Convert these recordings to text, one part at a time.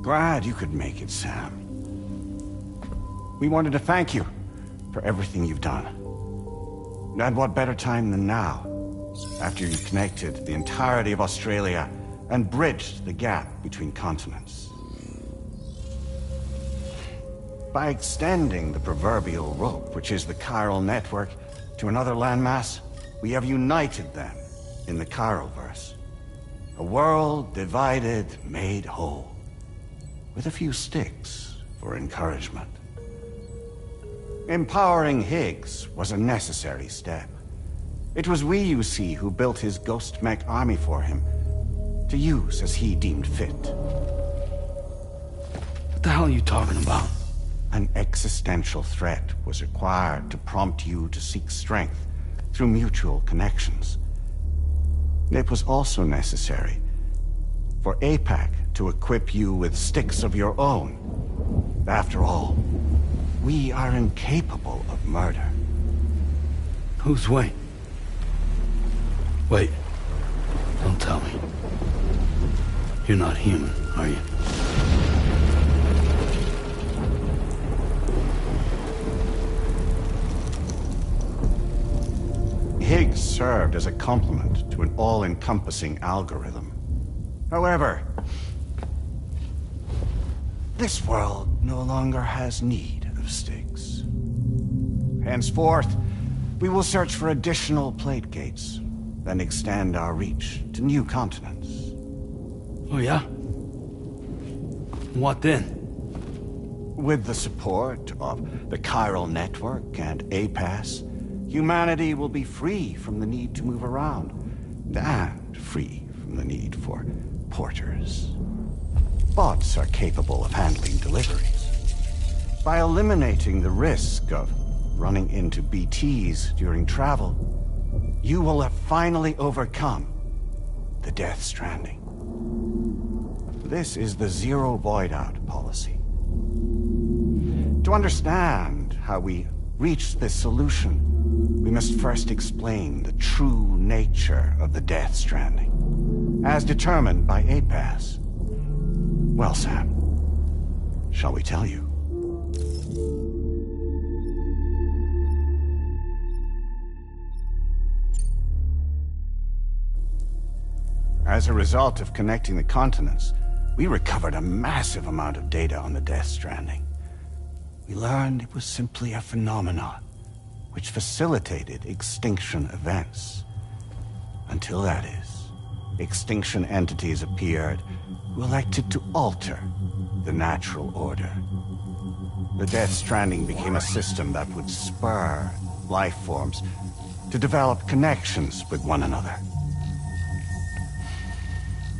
glad you could make it, Sam. We wanted to thank you for everything you've done. And what better time than now, after you connected the entirety of Australia and bridged the gap between continents. By extending the proverbial rope, which is the chiral network, to another landmass, we have united them in the Chiroverse. A world divided, made whole, with a few sticks for encouragement. Empowering Higgs was a necessary step. It was we, you see, who built his ghost mech army for him, to use as he deemed fit. What the hell are you talking about? An existential threat was required to prompt you to seek strength through mutual connections. It was also necessary for APAC to equip you with sticks of your own. After all, we are incapable of murder. Who's Wayne? Wait. Don't tell me. You're not human, are you? Higgs served as a complement to an all-encompassing algorithm. However, this world no longer has need of sticks. Henceforth, we will search for additional plate gates, then extend our reach to new continents. Oh yeah? What then? With the support of the chiral network and APAS, humanity will be free from the need to move around, and free from the need for porters. Bots are capable of handling deliveries. By eliminating the risk of running into BTs during travel, you will have finally overcome the Death Stranding. This is the Zero Void Out policy. To understand how we reached this solution, we must first explain the true nature of the Death Stranding, as determined by APAS. Well, Sam, shall we tell you? As a result of connecting the continents, we recovered a massive amount of data on the Death Stranding. We learned it was simply a phenomenon which facilitated extinction events. Until that is, extinction entities appeared who elected to alter the natural order. The Death Stranding became a system that would spur life forms to develop connections with one another.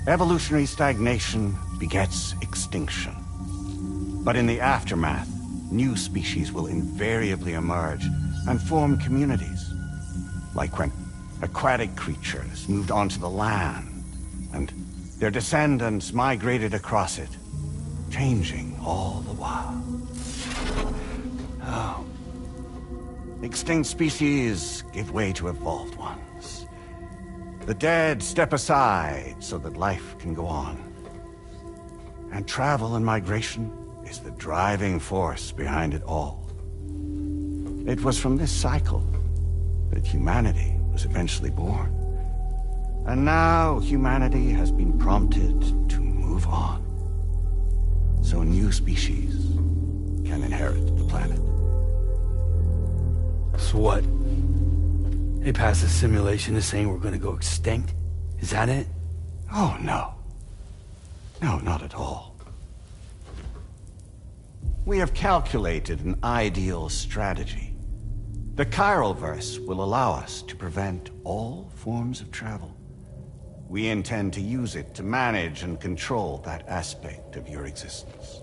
Evolutionary stagnation begets extinction. But in the aftermath, new species will invariably emerge and form communities. Like when aquatic creatures moved onto the land, and their descendants migrated across it, changing all the while. Oh. Extinct species give way to evolved ones. The dead step aside so that life can go on. And travel and migration is the driving force behind it all. It was from this cycle that humanity was eventually born. And now humanity has been prompted to move on, so new species can inherit the planet. So what? They passed a simulation is saying we're gonna go extinct? Is that it? Oh, no. No, not at all. We have calculated an ideal strategy. The Chiroverse will allow us to prevent all forms of travel. We intend to use it to manage and control that aspect of your existence.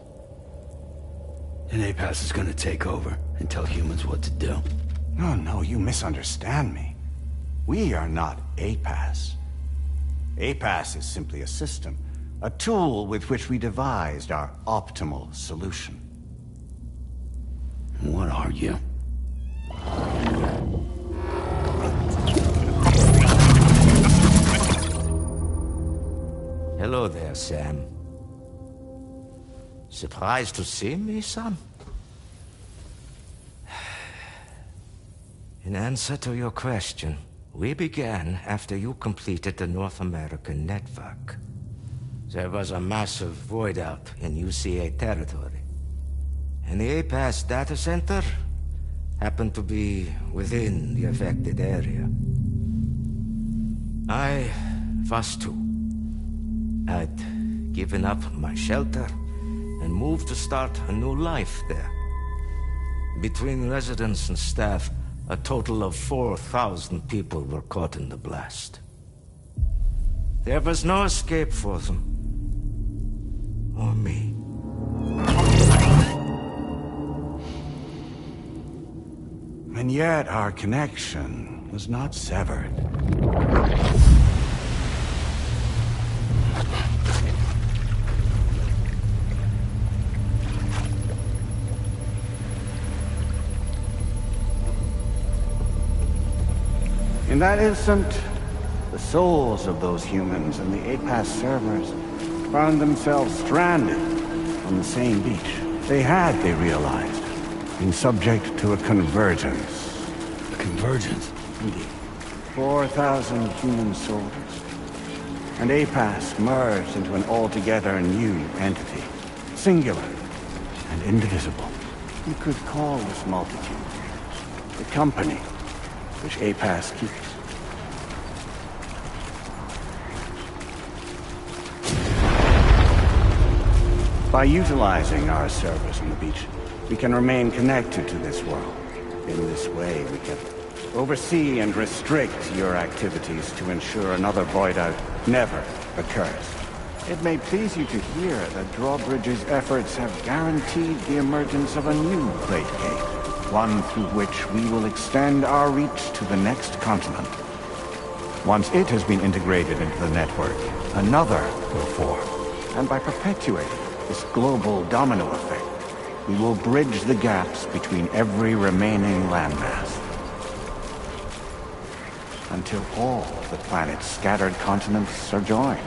And APAS is gonna take over and tell humans what to do. No, you misunderstand me. We are not APAS. APAS is simply a system, a tool with which we devised our optimal solution. What are you? Hello there, Sam. Surprised to see me, son? In answer to your question, we began after you completed the North American network. There was a massive void out in UCA territory. And the A-Pass data center happened to be within the affected area. I was too. I'd given up my shelter and moved to start a new life there. Between residents and staff, a total of 4,000 people were caught in the blast. There was no escape for them. Or me. And yet our connection was not severed. In that instant, the souls of those humans and the A-Pass servers found themselves stranded on the same beach. They had, they realized, been subject to a convergence. A convergence? Indeed. 4,000 human soldiers and A-Pass merged into an altogether new entity, singular and indivisible. You could call this multitude the company which A-Pass keeps. By utilizing our servers on the beach, we can remain connected to this world. In this way, we can oversee and restrict your activities to ensure another void out never occurs. It may please you to hear that Drawbridge's efforts have guaranteed the emergence of a new Great Gate, one through which we will extend our reach to the next continent. Once it has been integrated into the network, another will form. And by perpetuating this global domino effect, we will bridge the gaps between every remaining landmass. Until all of the planet's scattered continents are joined,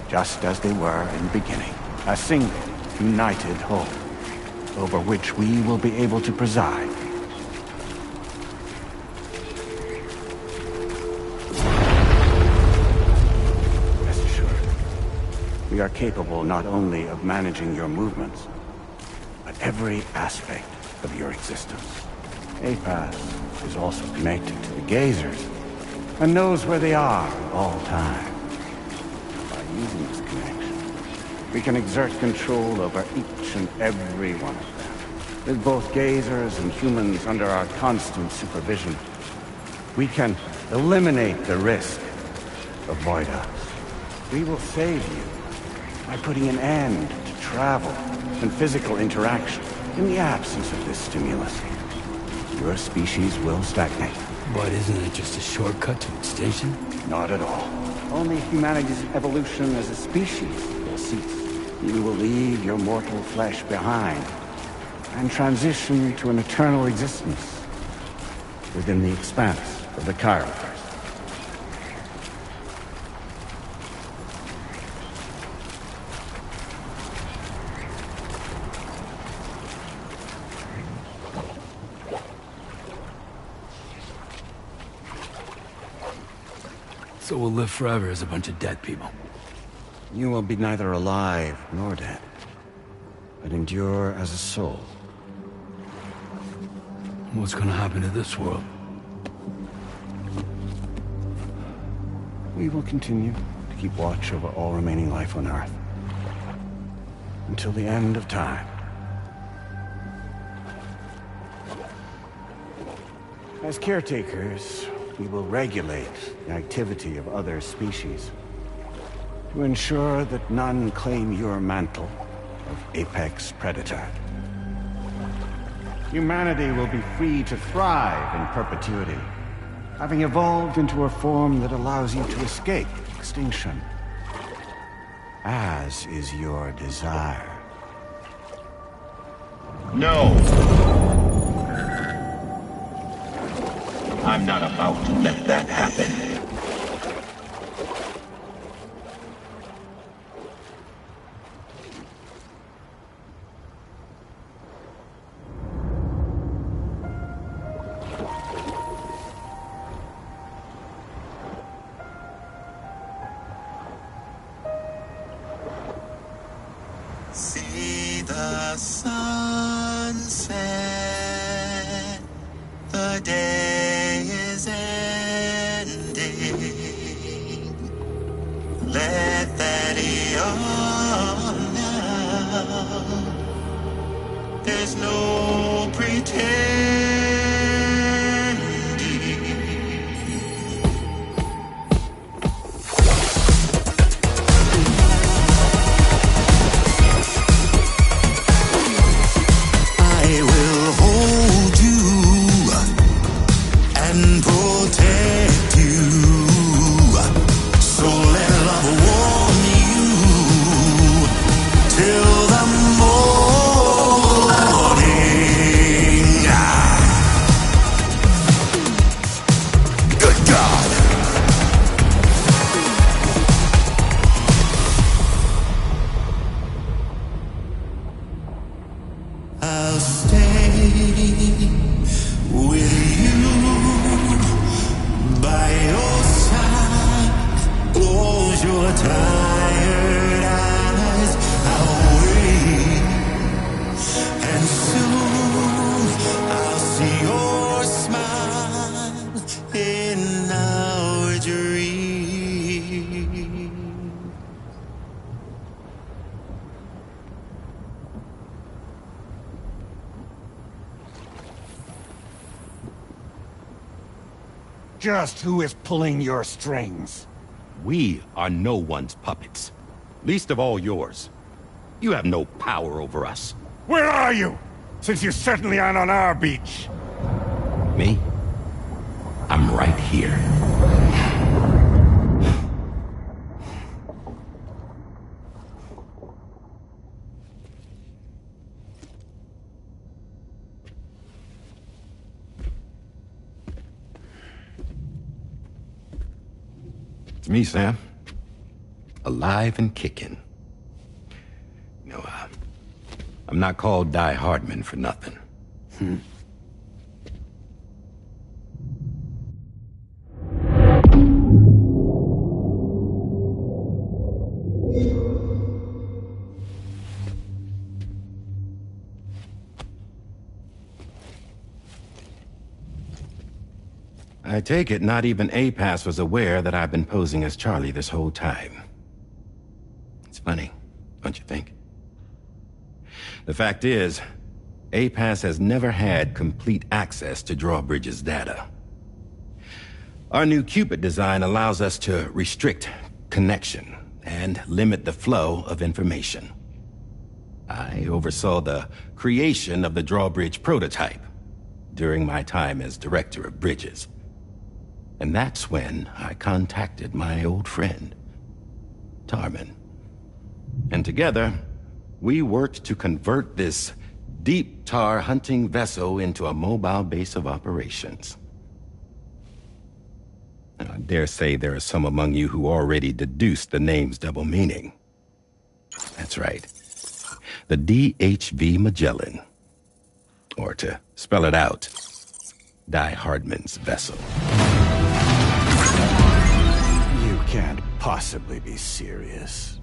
just as they were in the beginning. A single, united whole, over which we will be able to preside. Rest assured, we are capable not only of managing your movements, but every aspect of your existence. A-Pass is also connected to the Gazers, and knows where they are at all times. By using this connection, we can exert control over each and every one of them. With both Gazers and humans under our constant supervision, we can eliminate the risk of void outs. We will save you by putting an end to travel and physical interaction. In the absence of this stimulus, your species will stagnate. But isn't it just a shortcut to extinction? Not at all. Only humanity's evolution as a species will cease. You will leave your mortal flesh behind and transition to an eternal existence within the expanse of the Chiroverse. So we'll live forever as a bunch of dead people. You will be neither alive nor dead, but endure as a soul. What's gonna happen to this world? We will continue to keep watch over all remaining life on Earth until the end of time. As caretakers, we will regulate the activity of other species to ensure that none claim your mantle of apex predator. Humanity will be free to thrive in perpetuity, having evolved into a form that allows you to escape extinction, as is your desire. No! I'm not about to let that happen. the sunset, the day is ending. Let that yawn now. There's no pretending. I will hold you and protect you. So let love warm you till the morning. Good God. I'll stay with you by your side. Close your tired eyes. I'll wait, and soon I'll see your smile in our dream. Just who is pulling your strings? We are no one's puppets. Least of all yours. You have no power over us. Where are you? Since you certainly aren't on our beach. Me? I'm right here. It's me, Sam. Alive and kicking. You know, I'm not called Die Hardman for nothing. I take it not even APAS was aware that I've been posing as Charlie this whole time. It's funny, don't you think? The fact is, APAS has never had complete access to Drawbridge's data. Our new Cupid design allows us to restrict connection and limit the flow of information. I oversaw the creation of the Drawbridge prototype during my time as Director of Bridges. And that's when I contacted my old friend, Tarman. And together, we worked to convert this deep tar hunting vessel into a mobile base of operations. And I dare say there are some among you who already deduced the name's double meaning. That's right. The DHV Magellan. Or to spell it out, Die Hardman's vessel. You can't possibly be serious.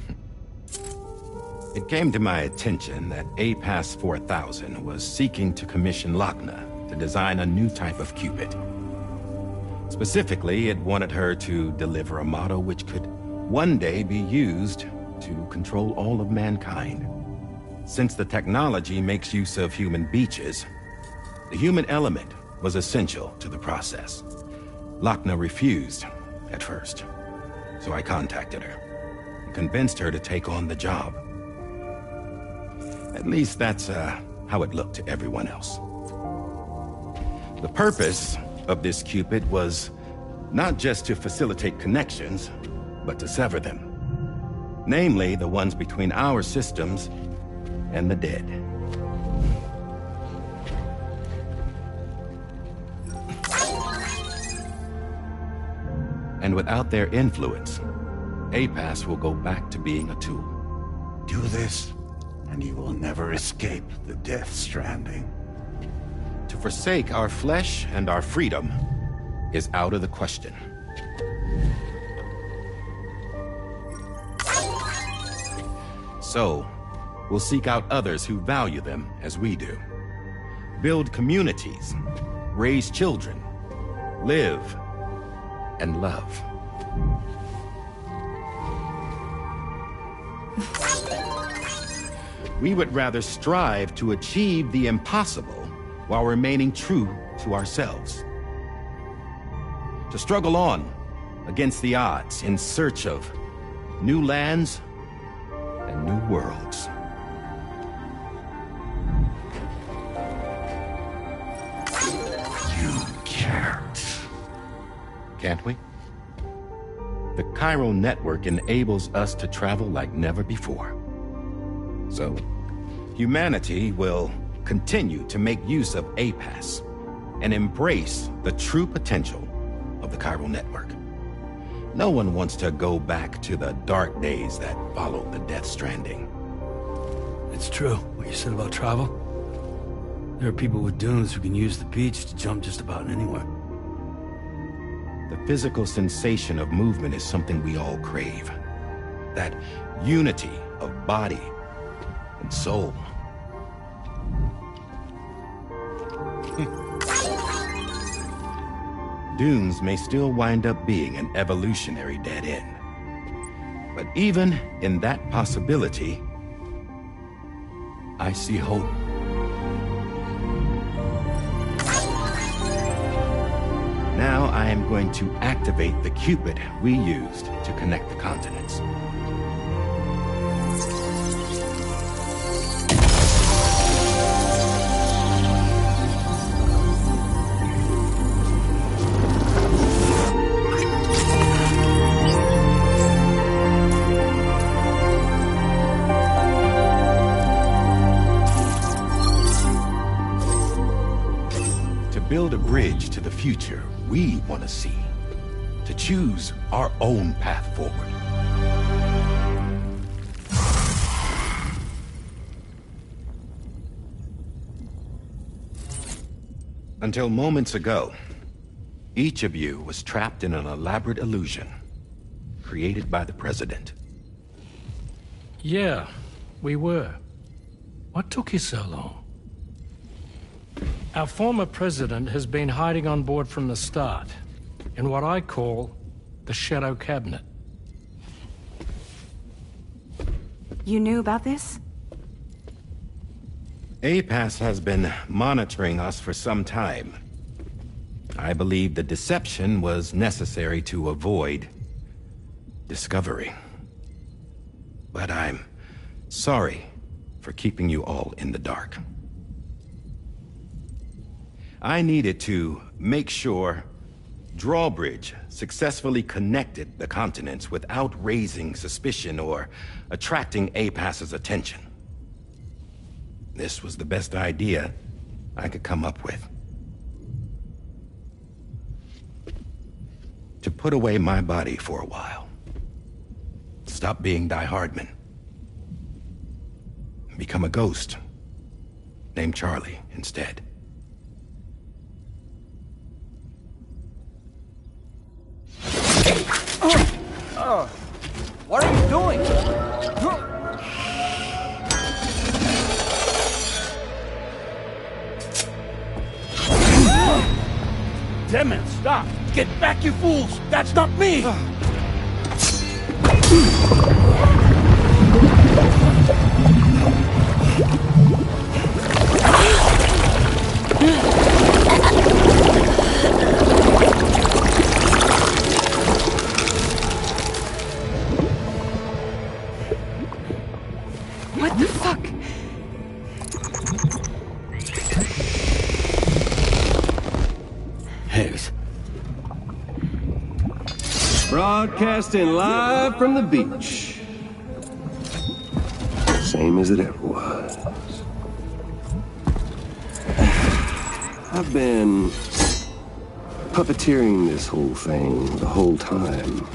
It came to my attention that APAS 4000 was seeking to commission Lochna to design a new type of Cupid. Specifically, it wanted her to deliver a model which could one day be used to control all of mankind. Since the technology makes use of human beaches, the human element was essential to the process. Lochna refused at first, so I contacted her and convinced her to take on the job. At least that's how it looked to everyone else. The purpose of this Cupid was not just to facilitate connections, but to sever them. Namely, the ones between our systems and the dead. And without their influence, APAS will go back to being a tool. Do this, and you will never escape the death stranding. To forsake our flesh and our freedom is out of the question. So, will seek out others who value them as we do. Build communities, raise children, live, and love. We would rather strive to achieve the impossible while remaining true to ourselves. To struggle on against the odds in search of new lands and new worlds. You can't. Can't we? The chiral network enables us to travel like never before. So, humanity will continue to make use of APAS and embrace the true potential of the chiral network. No one wants to go back to the dark days that followed the Death Stranding. It's true, what you said about travel. There are people with dunes who can use the beach to jump just about anywhere. The physical sensation of movement is something we all crave. That unity of body and soul. Dunes may still wind up being an evolutionary dead end. But even in that possibility, I see hope. Now I am going to activate the Cupid we used to connect the continents. Build a bridge to the future we want to see, to choose our own path forward. Until moments ago, each of you was trapped in an elaborate illusion created by the President. Yeah, we were. What took you so long? Our former president has been hiding on board from the start, in what I call the Shadow Cabinet. You knew about this? APAS has been monitoring us for some time. I believe the deception was necessary to avoid discovery. But I'm sorry for keeping you all in the dark. I needed to make sure Drawbridge successfully connected the continents without raising suspicion or attracting APAS's attention. This was the best idea I could come up with. To put away my body for a while. Stop being Die Hardman. Become a ghost. Named Charlie instead. What are you doing? Demon, stop! Get back, you fools! That's not me! What the fuck? Higgs. Broadcasting live from the beach. Same as it ever was. I've been puppeteering this whole thing the whole time.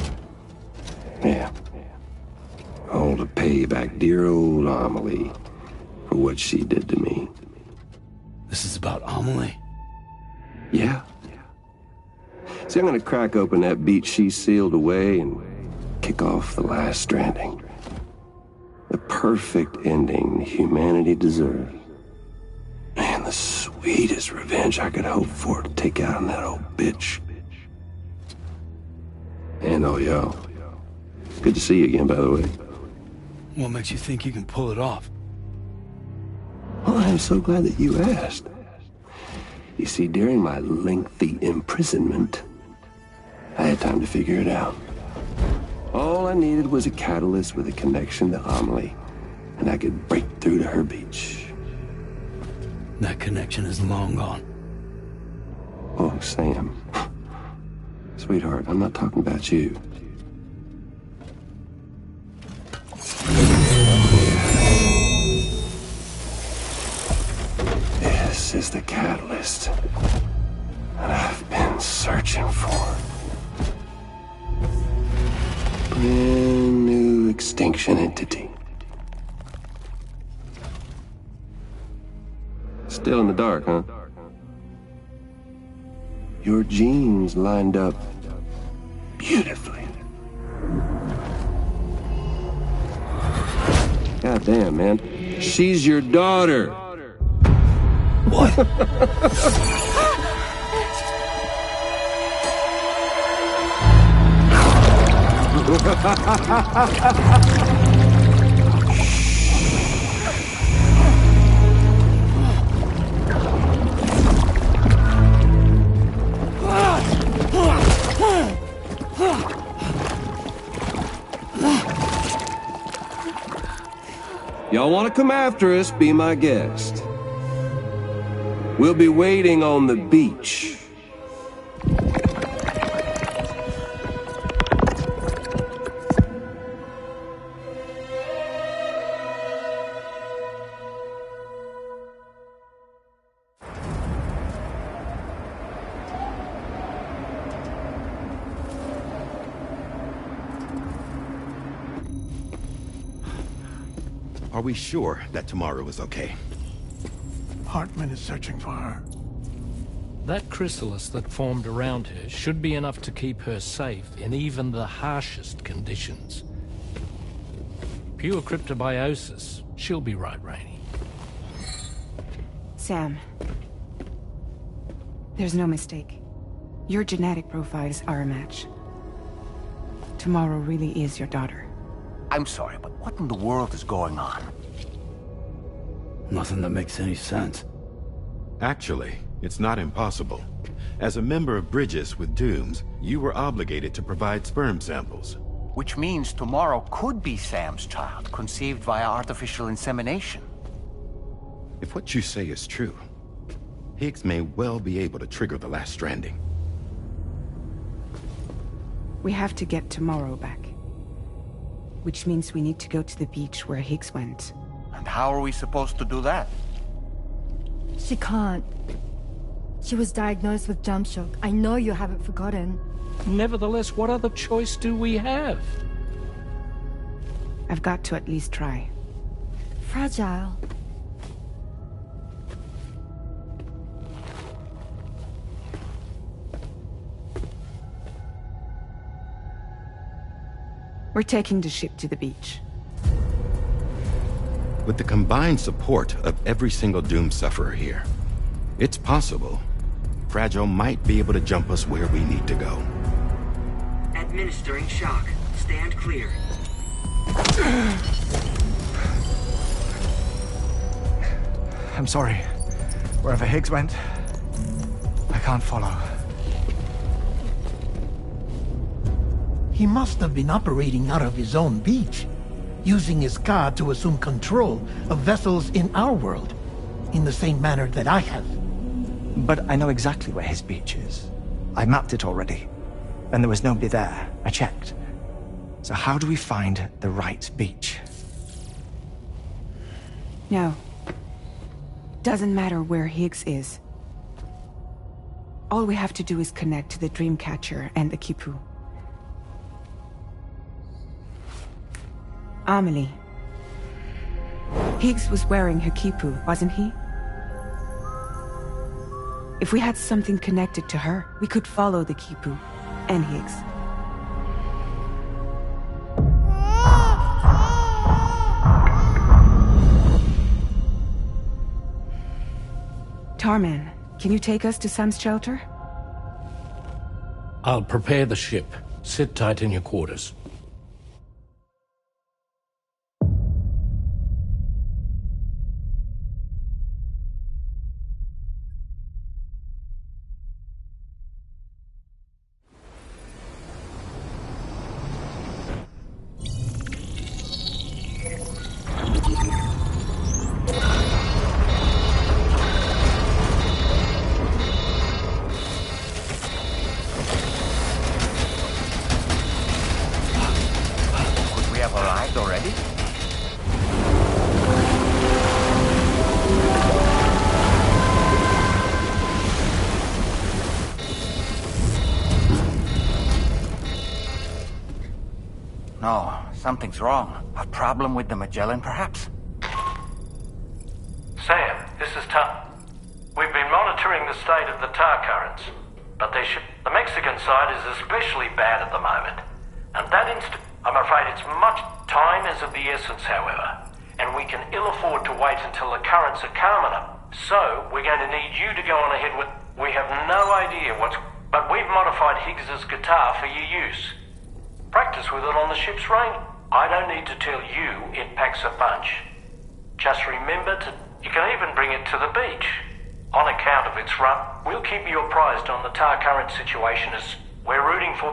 Yeah. All to pay back dear old Amelie for what she did to me. This is about Amelie? Yeah. See, I'm gonna crack open that beach she sealed away and kick off the last Stranding. The perfect ending humanity deserves. Man, the sweetest revenge I could hope for to take out on that old bitch. And oh, yo. Good to see you again, by the way. What makes you think you can pull it off? Well, I'm so glad that you asked. You see, during my lengthy imprisonment, I had time to figure it out. All I needed was a catalyst with a connection to Amelie, and I could break through to her beach. That connection is long gone. Oh, Sam. Sweetheart, I'm not talking about you. This is the catalyst that I've been searching for. Brand new extinction entity. Still in the dark, huh? Your genes lined up beautifully. God damn, man. She's your daughter. What? Y'all want to come after us, be my guest. We'll be waiting on the beach. Are we sure that tomorrow is okay? Hartman is searching for her. That chrysalis that formed around her should be enough to keep her safe in even the harshest conditions. Pure cryptobiosis. She'll be right, Rainey. Sam. There's no mistake. Your genetic profiles are a match. Tomorrow really is your daughter. I'm sorry, but what in the world is going on? Nothing that makes any sense. Actually, it's not impossible. As a member of Bridges with Dooms, you were obligated to provide sperm samples. Which means tomorrow could be Sam's child, conceived via artificial insemination. If what you say is true, Higgs may well be able to trigger the last Stranding. We have to get tomorrow back. Which means we need to go to the beach where Higgs went. And how are we supposed to do that? She can't. She was diagnosed with jump shock. I know you haven't forgotten. Nevertheless, what other choice do we have? I've got to at least try. Fragile. We're taking the ship to the beach. With the combined support of every single Doom sufferer here, it's possible Fragile might be able to jump us where we need to go. Administering shock. Stand clear. I'm sorry. Wherever Higgs went, I can't follow. He must have been operating out of his own beach, using his car to assume control of vessels in our world, in the same manner that I have. But I know exactly where his beach is. I mapped it already, and there was nobody there. I checked. So how do we find the right beach? No. Doesn't matter where Higgs is. All we have to do is connect to the Dreamcatcher and the Kipu. Amelie. Higgs was wearing her Kipu, wasn't he? If we had something connected to her, we could follow the Kipu and Higgs. Carman, can you take us to Sam's shelter? I'll prepare the ship. Sit tight in your quarters. No, something's wrong. A problem with the Magellan, perhaps? Sam, this is Tom. We've been monitoring the state of the tar currents, but the Mexican side is especially bad at the moment. And I'm afraid it's much time is of the essence, however, and we can ill afford to wait until the currents are calm enough. So, we're going to need you to go on ahead with... We have no idea but we've modified Higgs's guitar for your use. Practice with it on the ship's range. I don't need to tell you it packs a punch. Just remember you can even bring it to the beach. On account of its run, we'll keep you apprised on the tar current situation as we're rooting for...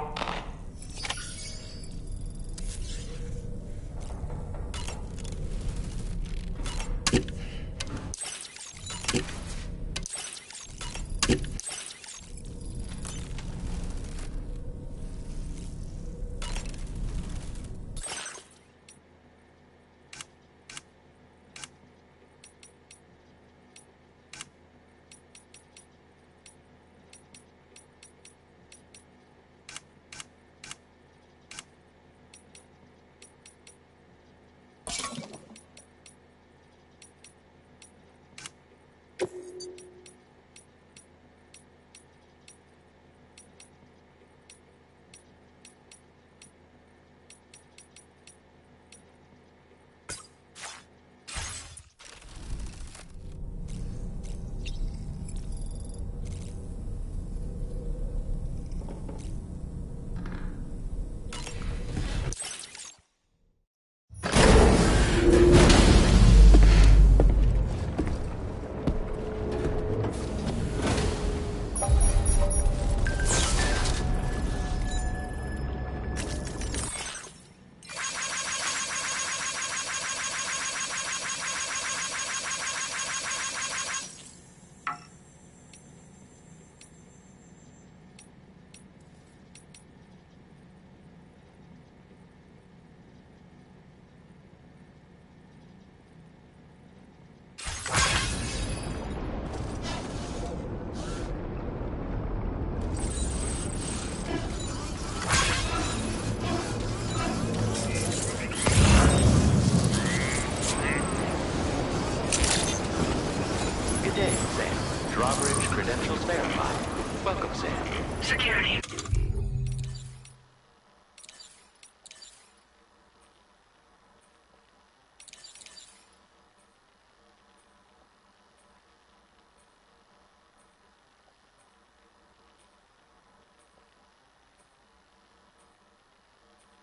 Drawbridge credentials verified. Welcome, Sam. Security.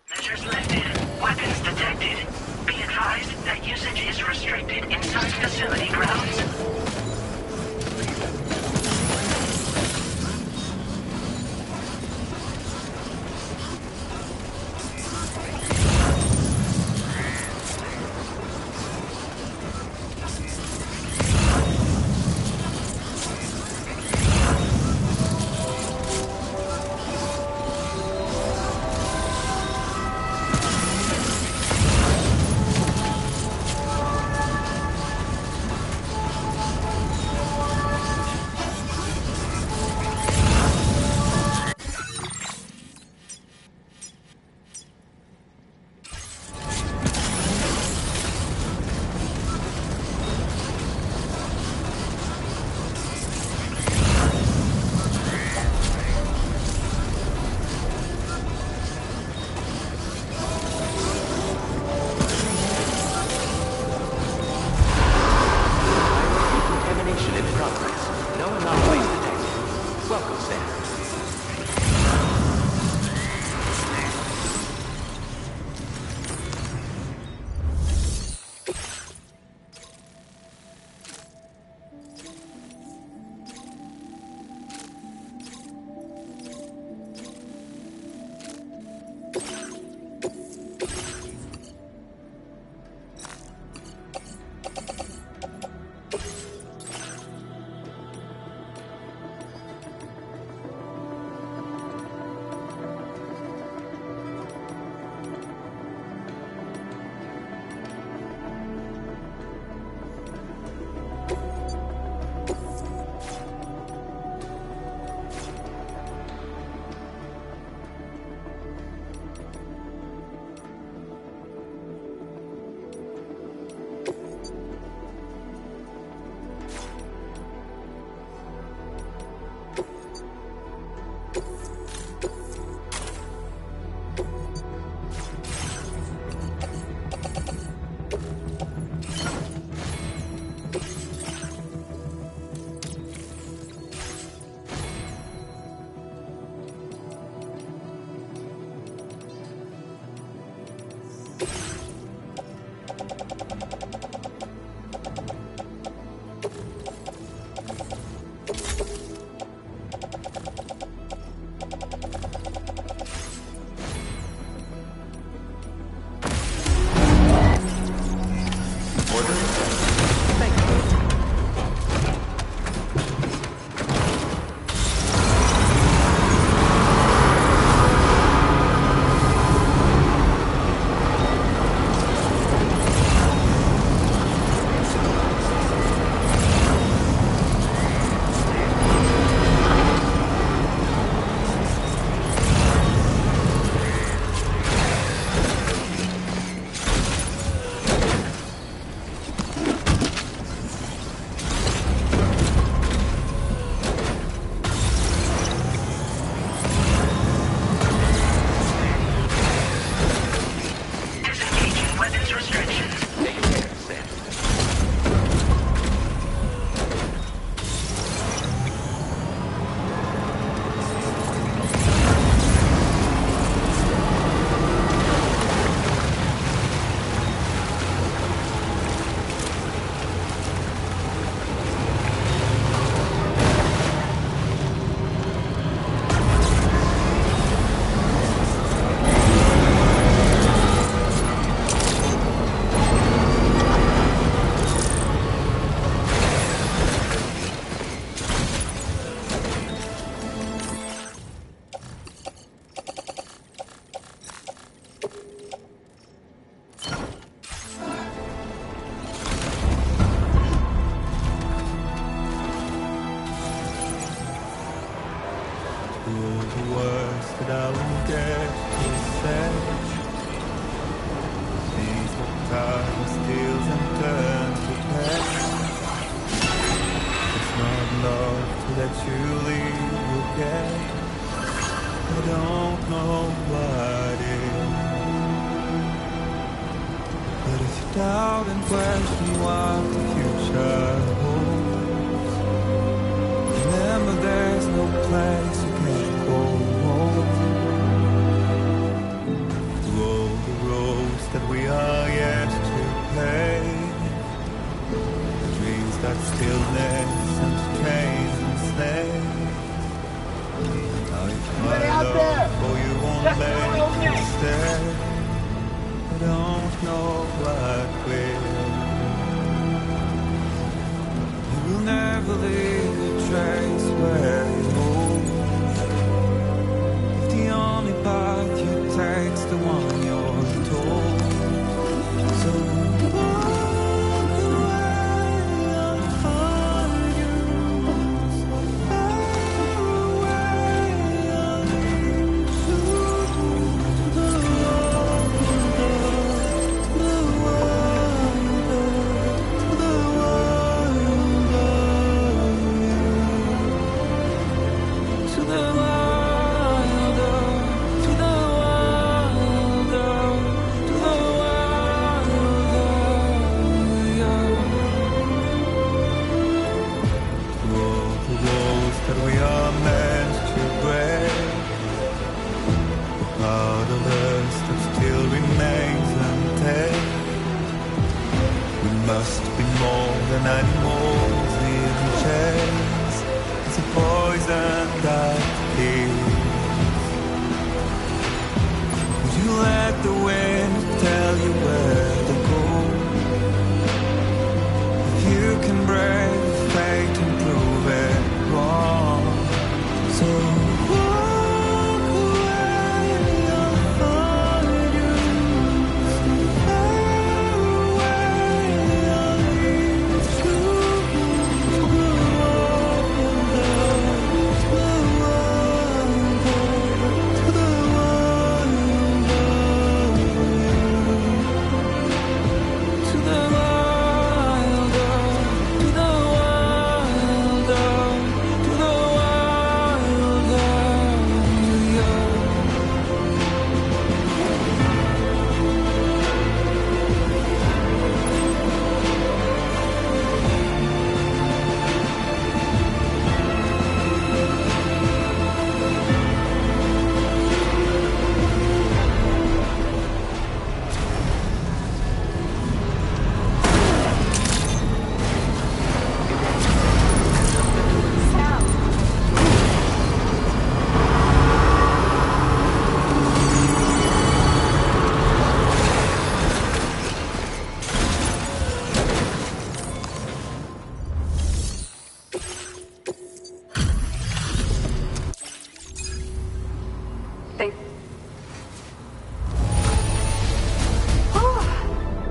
Measures lifted. Weapons detected. Be advised that usage is restricted inside facility grounds.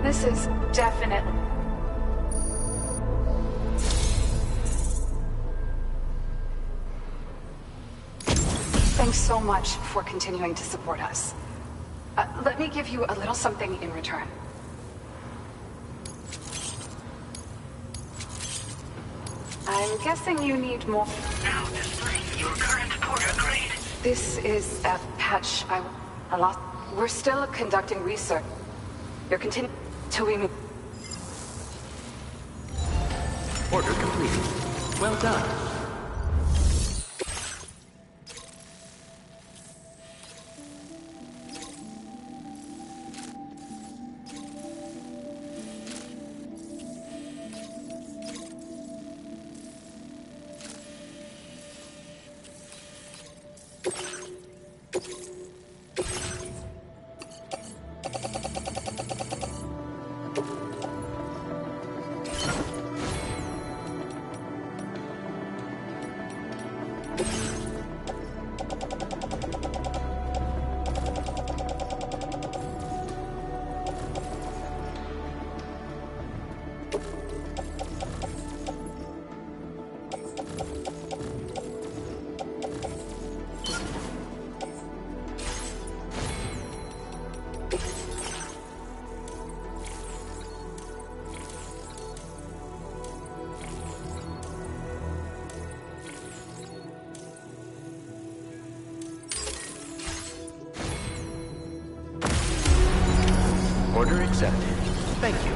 This is definitely... Thanks so much for continuing to support us. Let me give you a little something in return. I'm guessing you need more... Now displaying your current porter grade. This is a patch I lost. We're still conducting research. You're continuing to remove... Order completed. Well done. Order accepted. Thank you.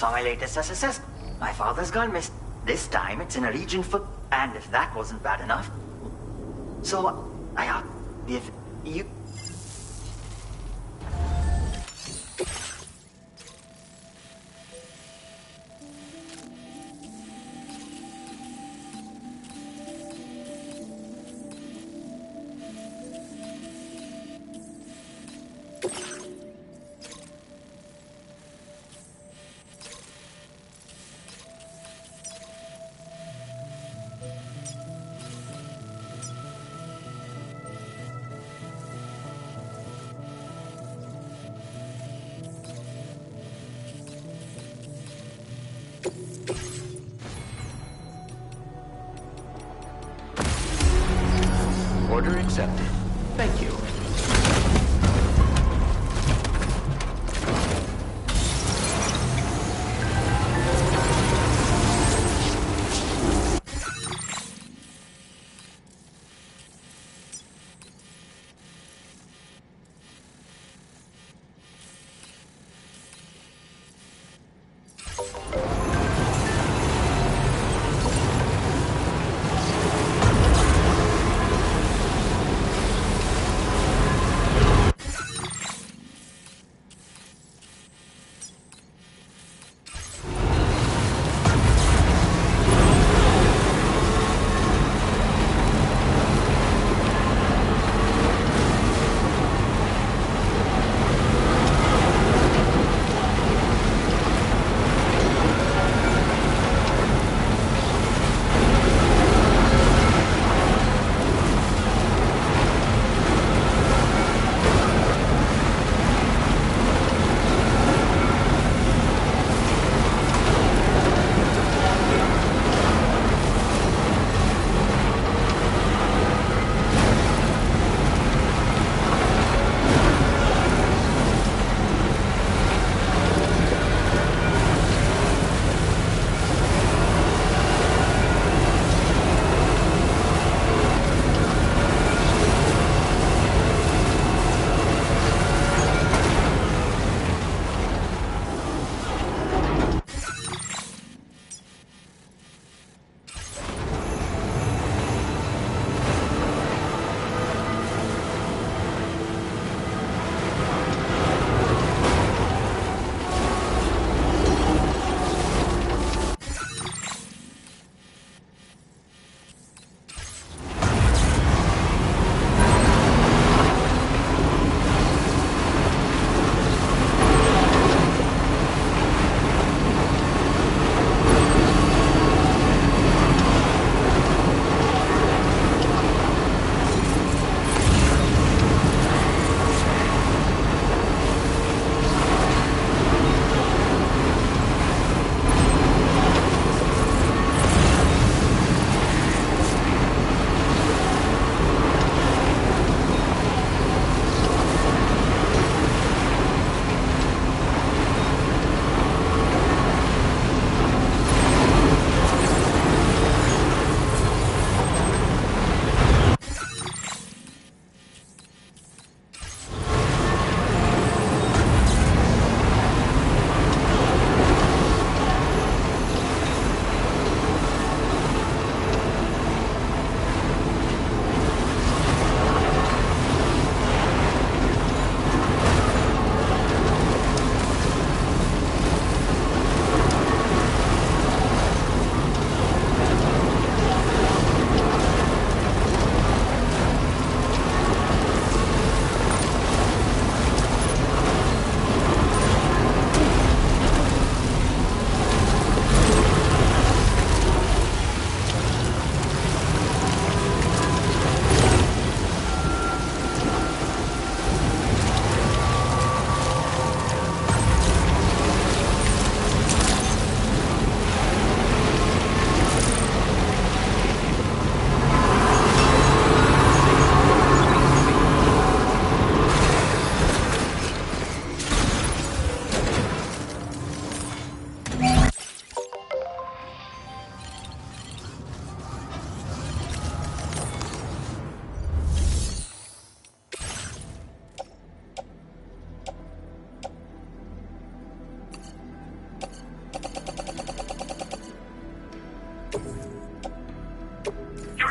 saw my latest SSS. My father's gone missing. This time it's in a region for... And if that wasn't bad enough... So, if you... Order accepted. Thank you.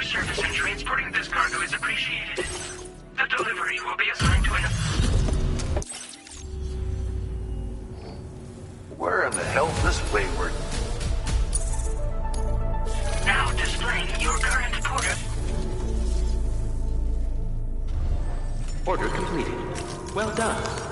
service and transporting this cargo is appreciated. The delivery will be assigned to an... Where in the hell's this wayward? Now displaying your current order. Order completed. Well done.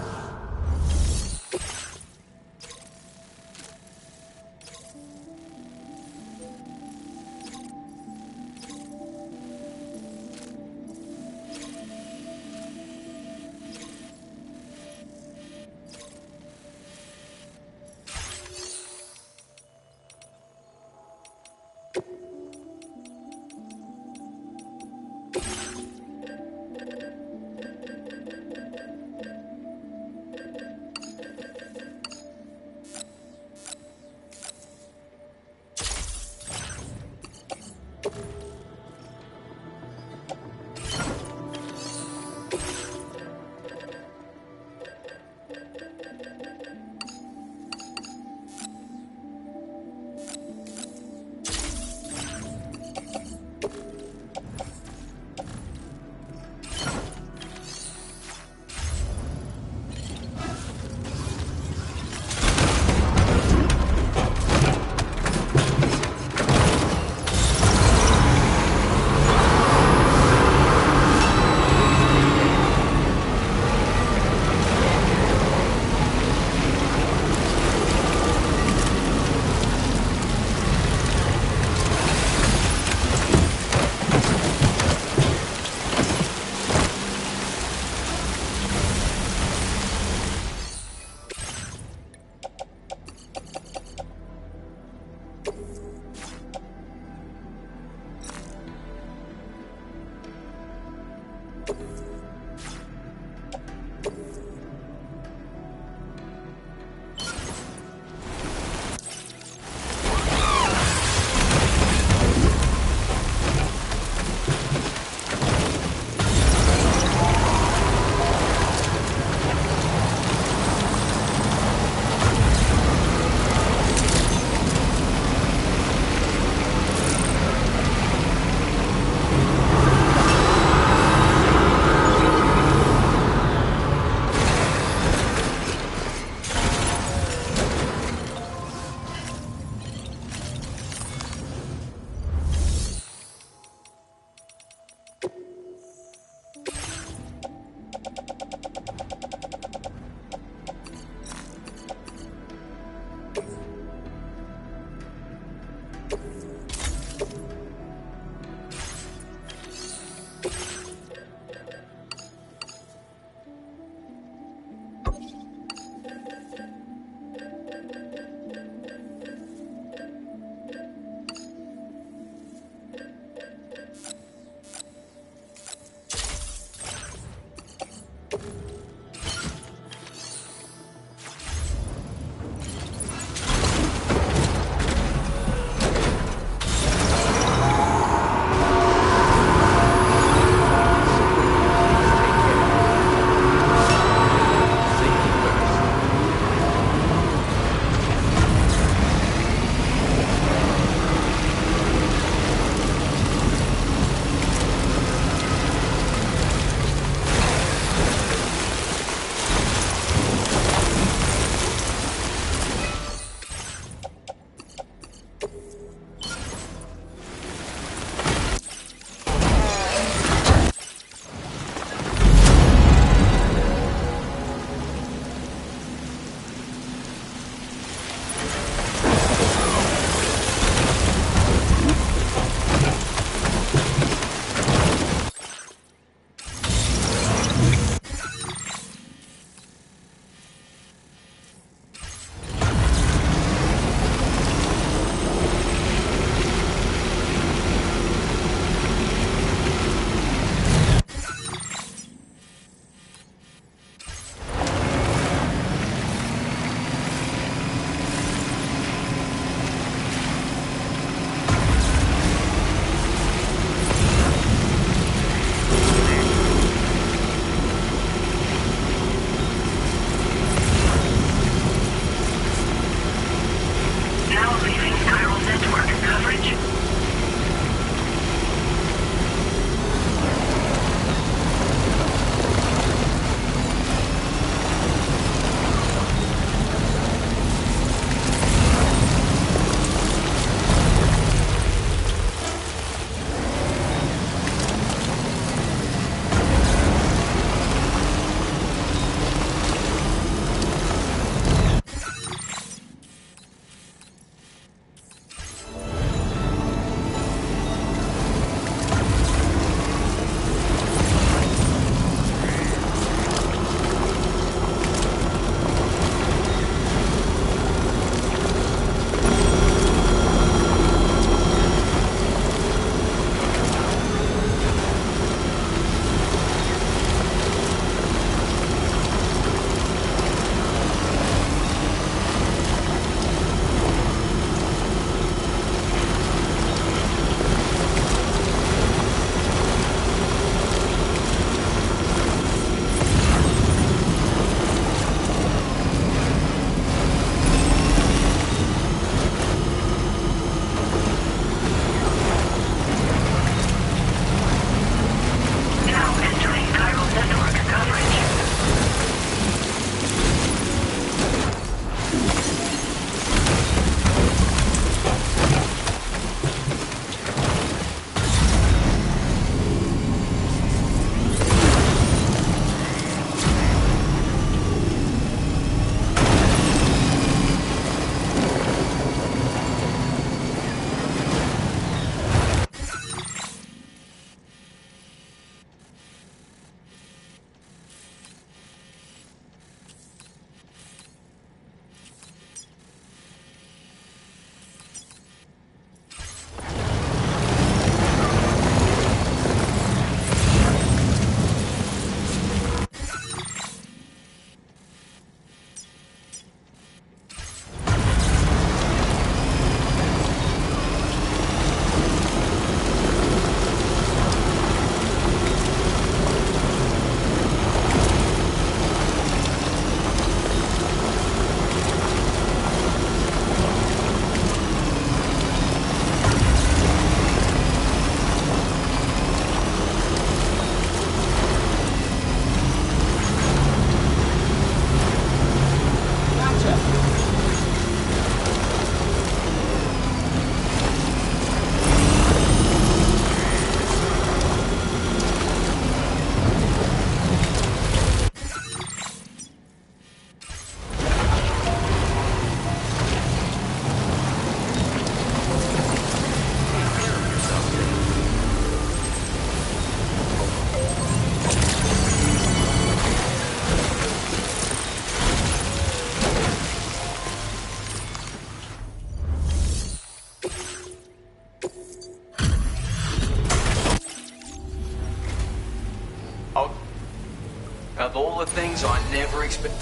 things I never expected.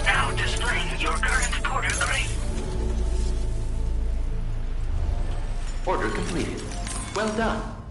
Now displaying your current quarter grade. Order completed. Well done.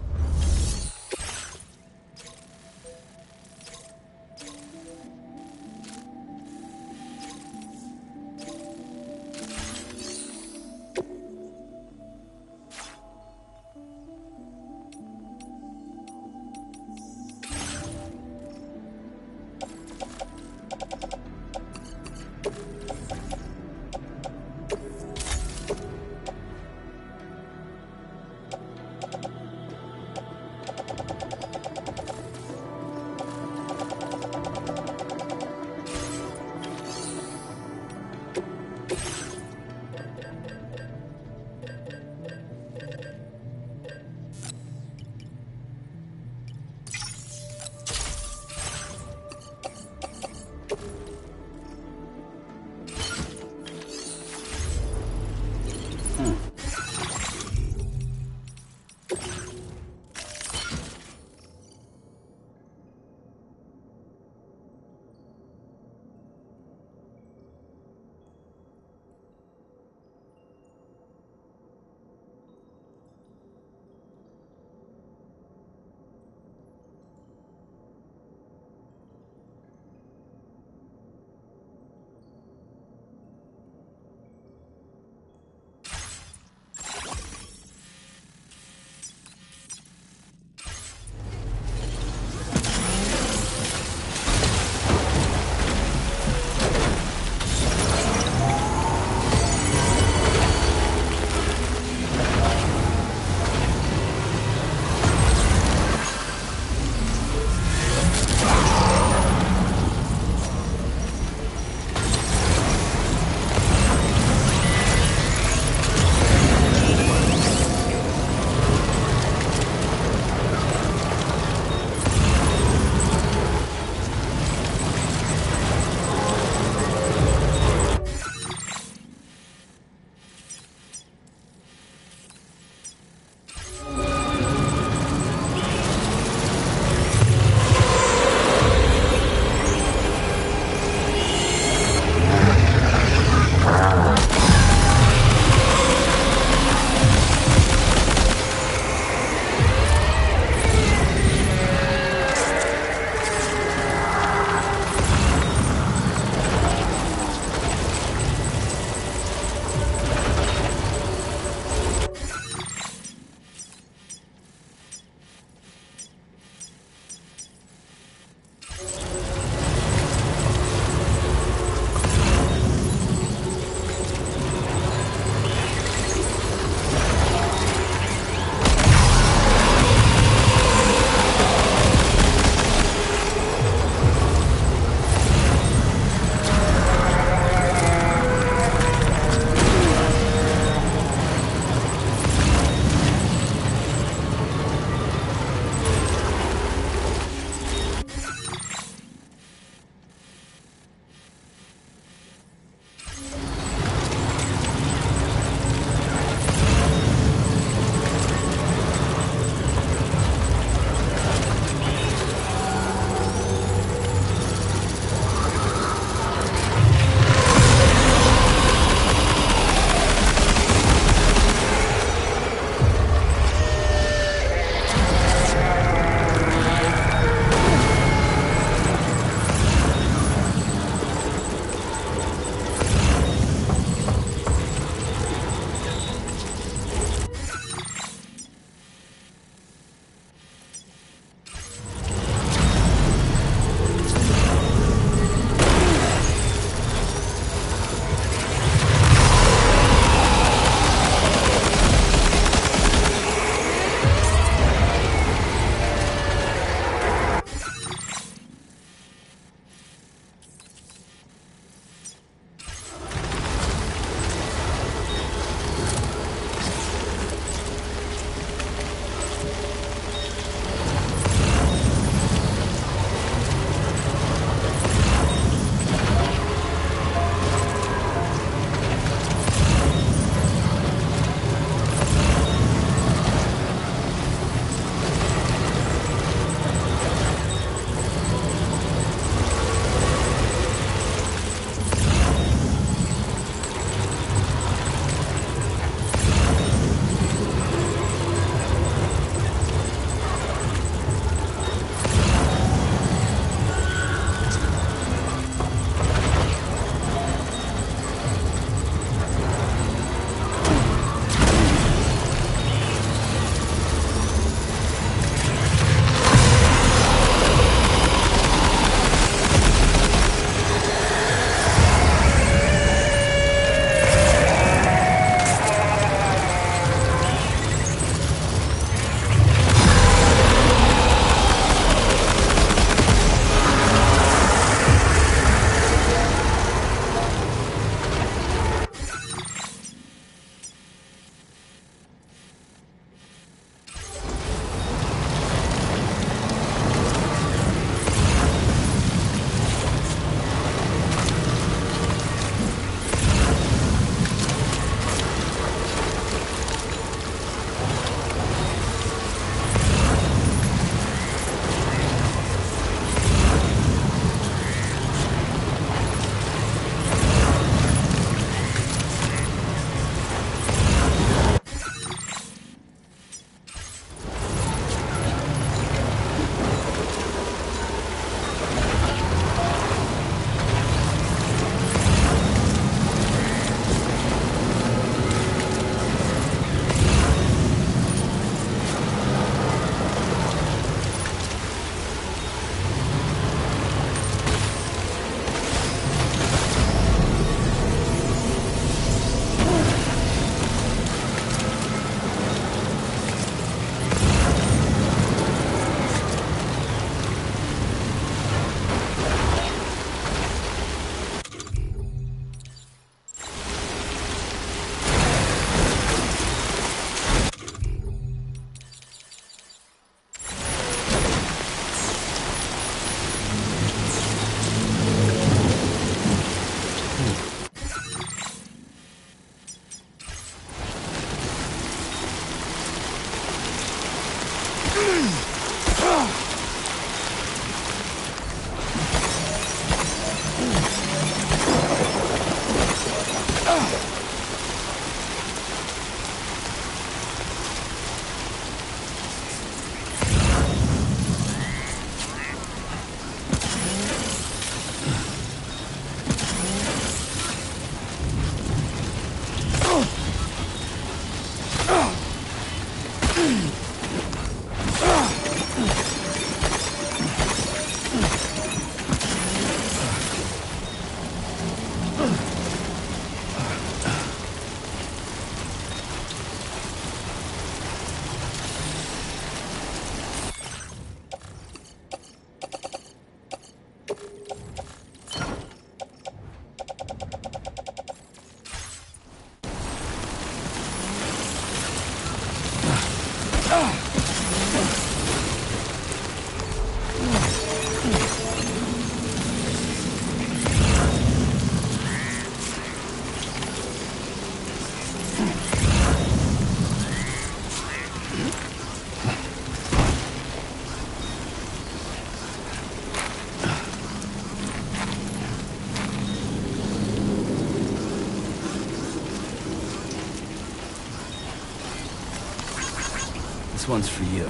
This one's for you.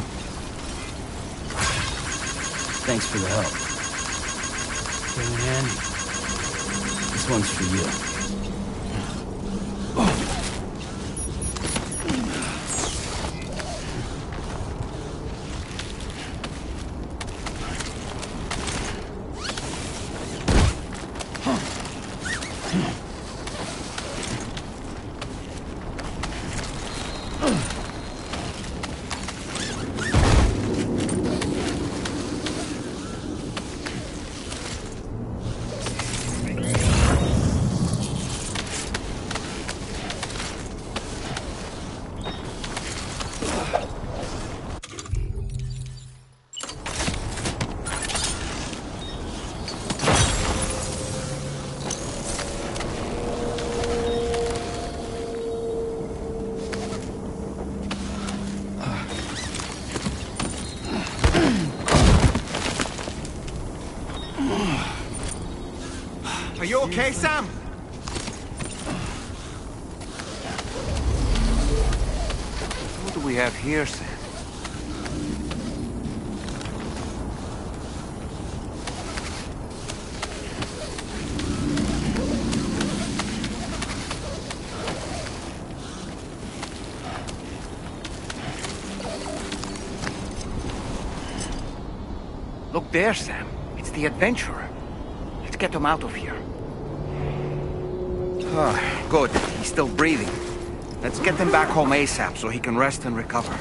Thanks for the help. Came in handy. This one's for you. Are you okay, Sam? What do we have here, Sam? Look there, Sam. It's the adventurer. Let's get him out of here. Ah, good. He's still breathing. Let's get him back home ASAP so he can rest and recover.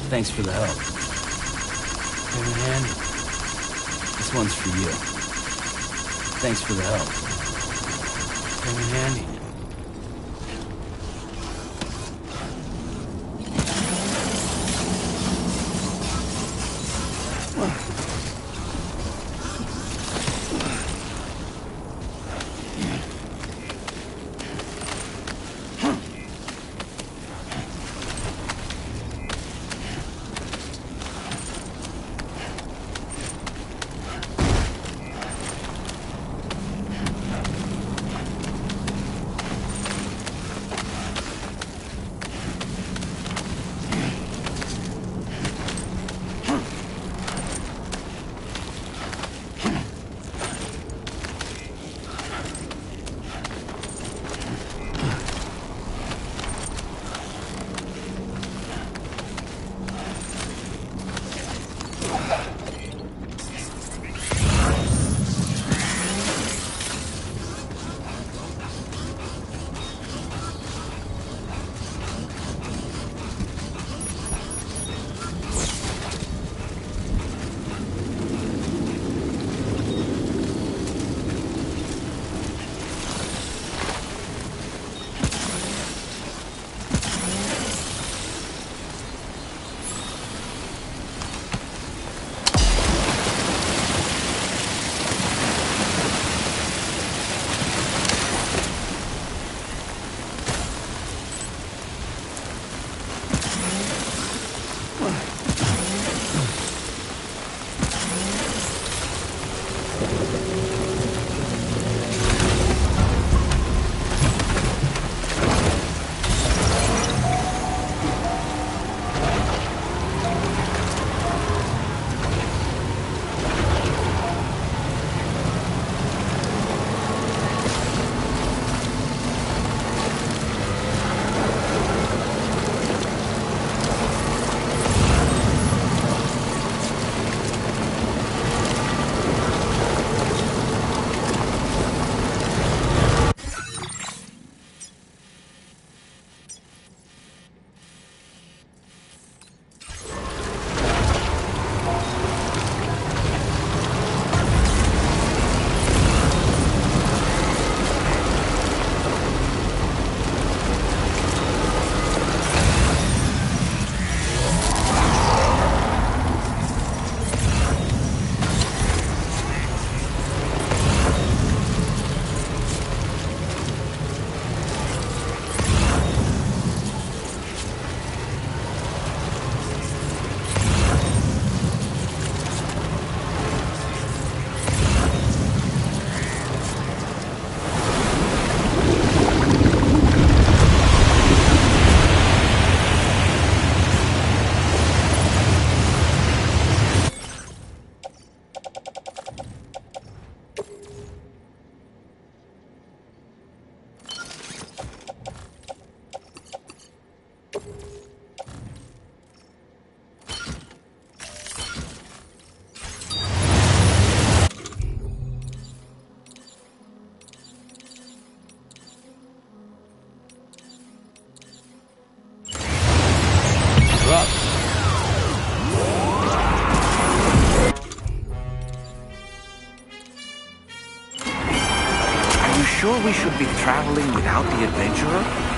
Thanks for the help. Came in handy. This one's for you. Thanks for the help. Came in handy. we should be traveling without the adventurer?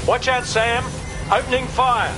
Watch out, Sam. Opening fire.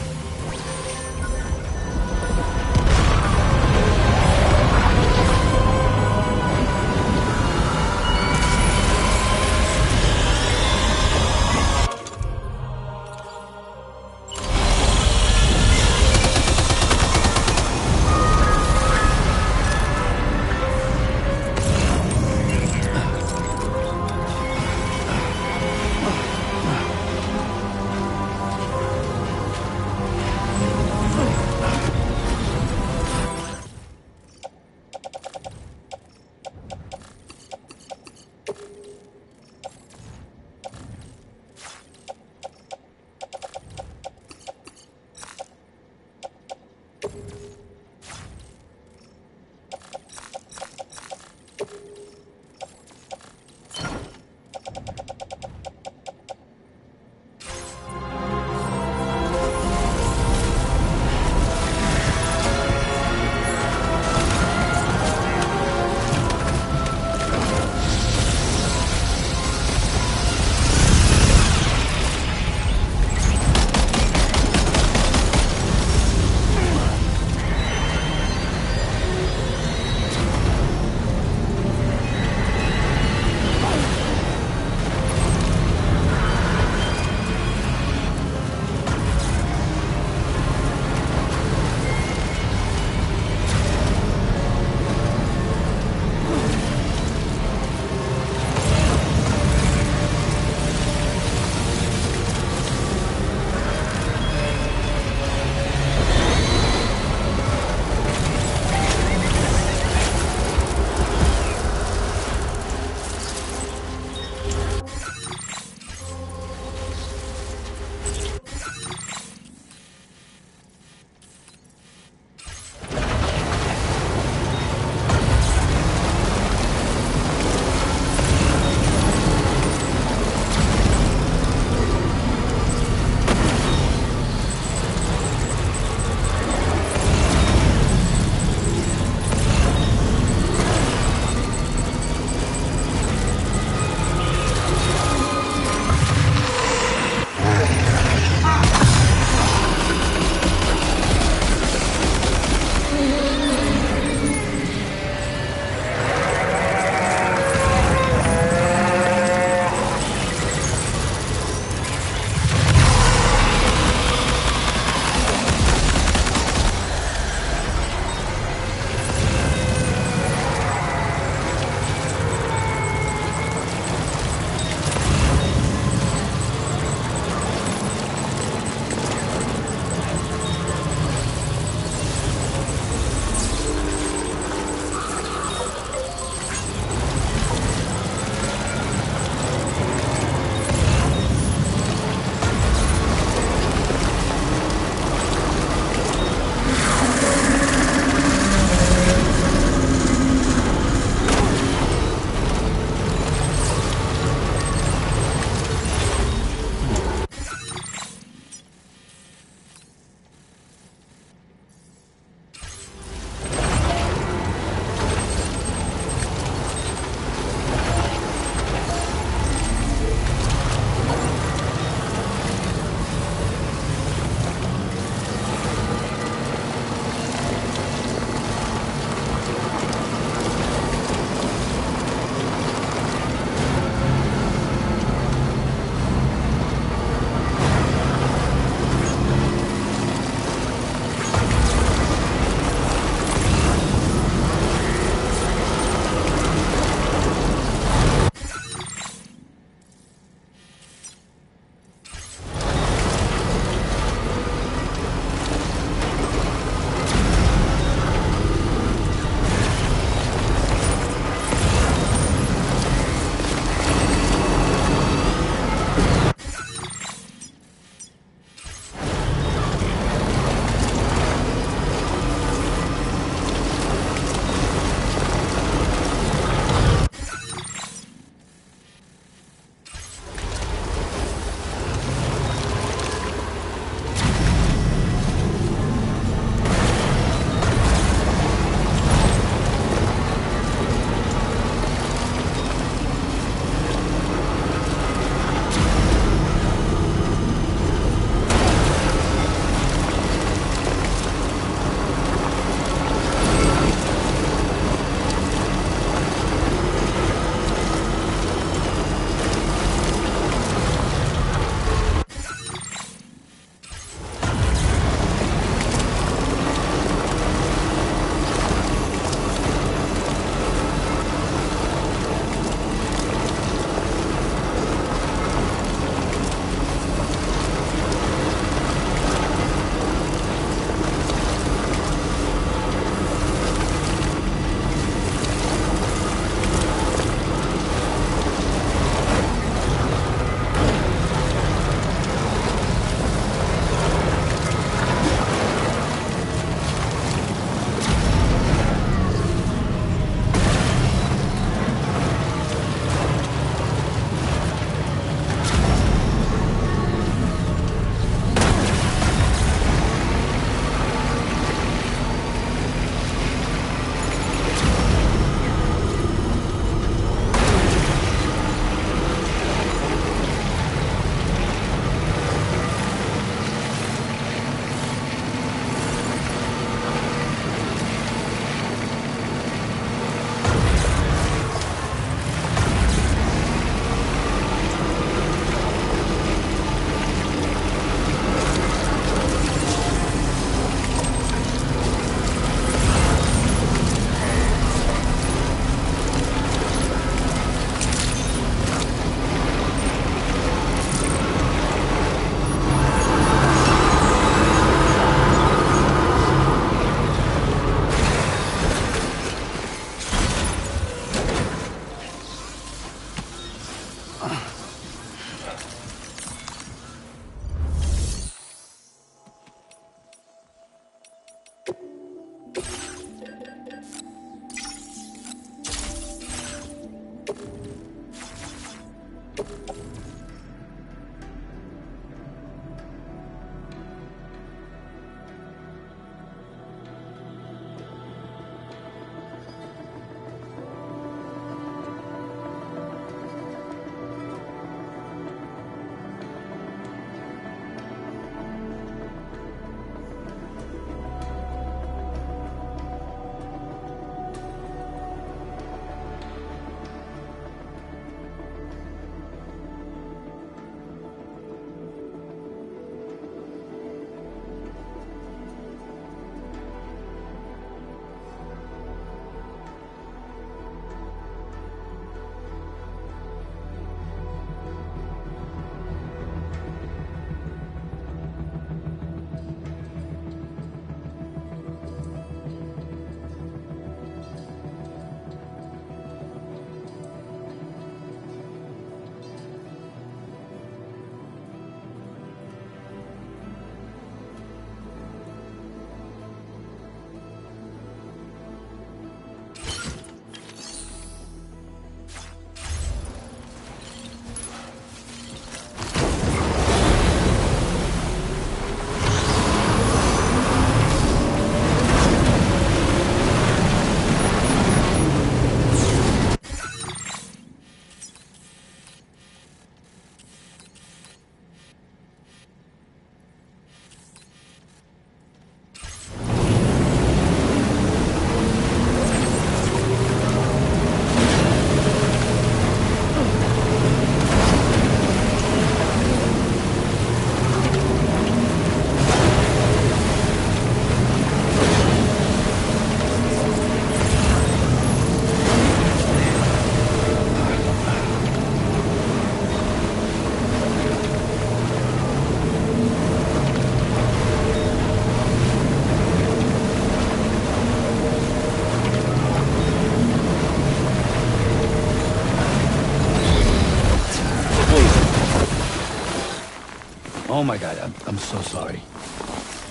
Oh my god, I'm so sorry.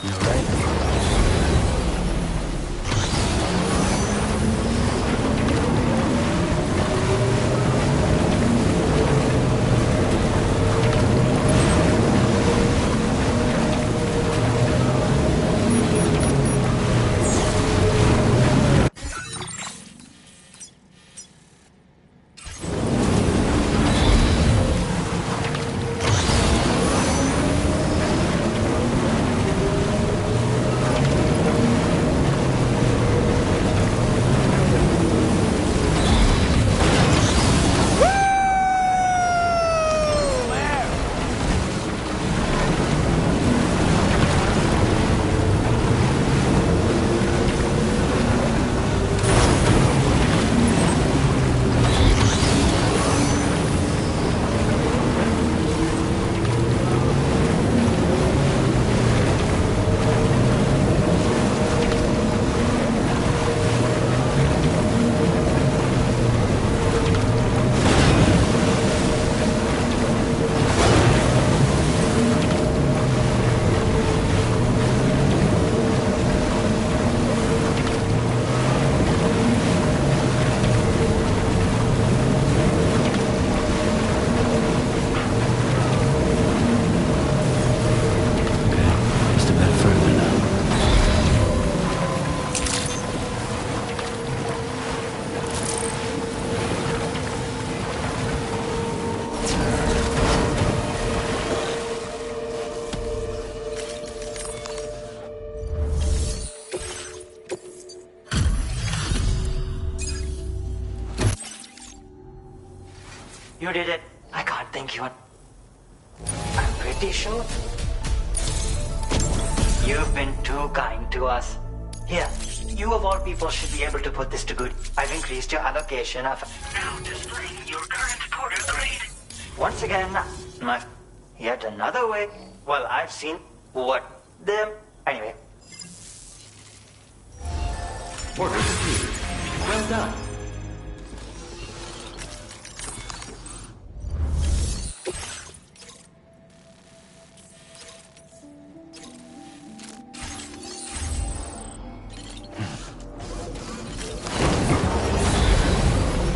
You alright? You did it. I can't thank you. I'm pretty sure you've been too kind to us. Here, you of all people should be able to put this to good. I've increased your allocation of... Now displaying your current porter grade. Once again, yet another way. Well, I've seen what them... Anyway. Order completed. Well done.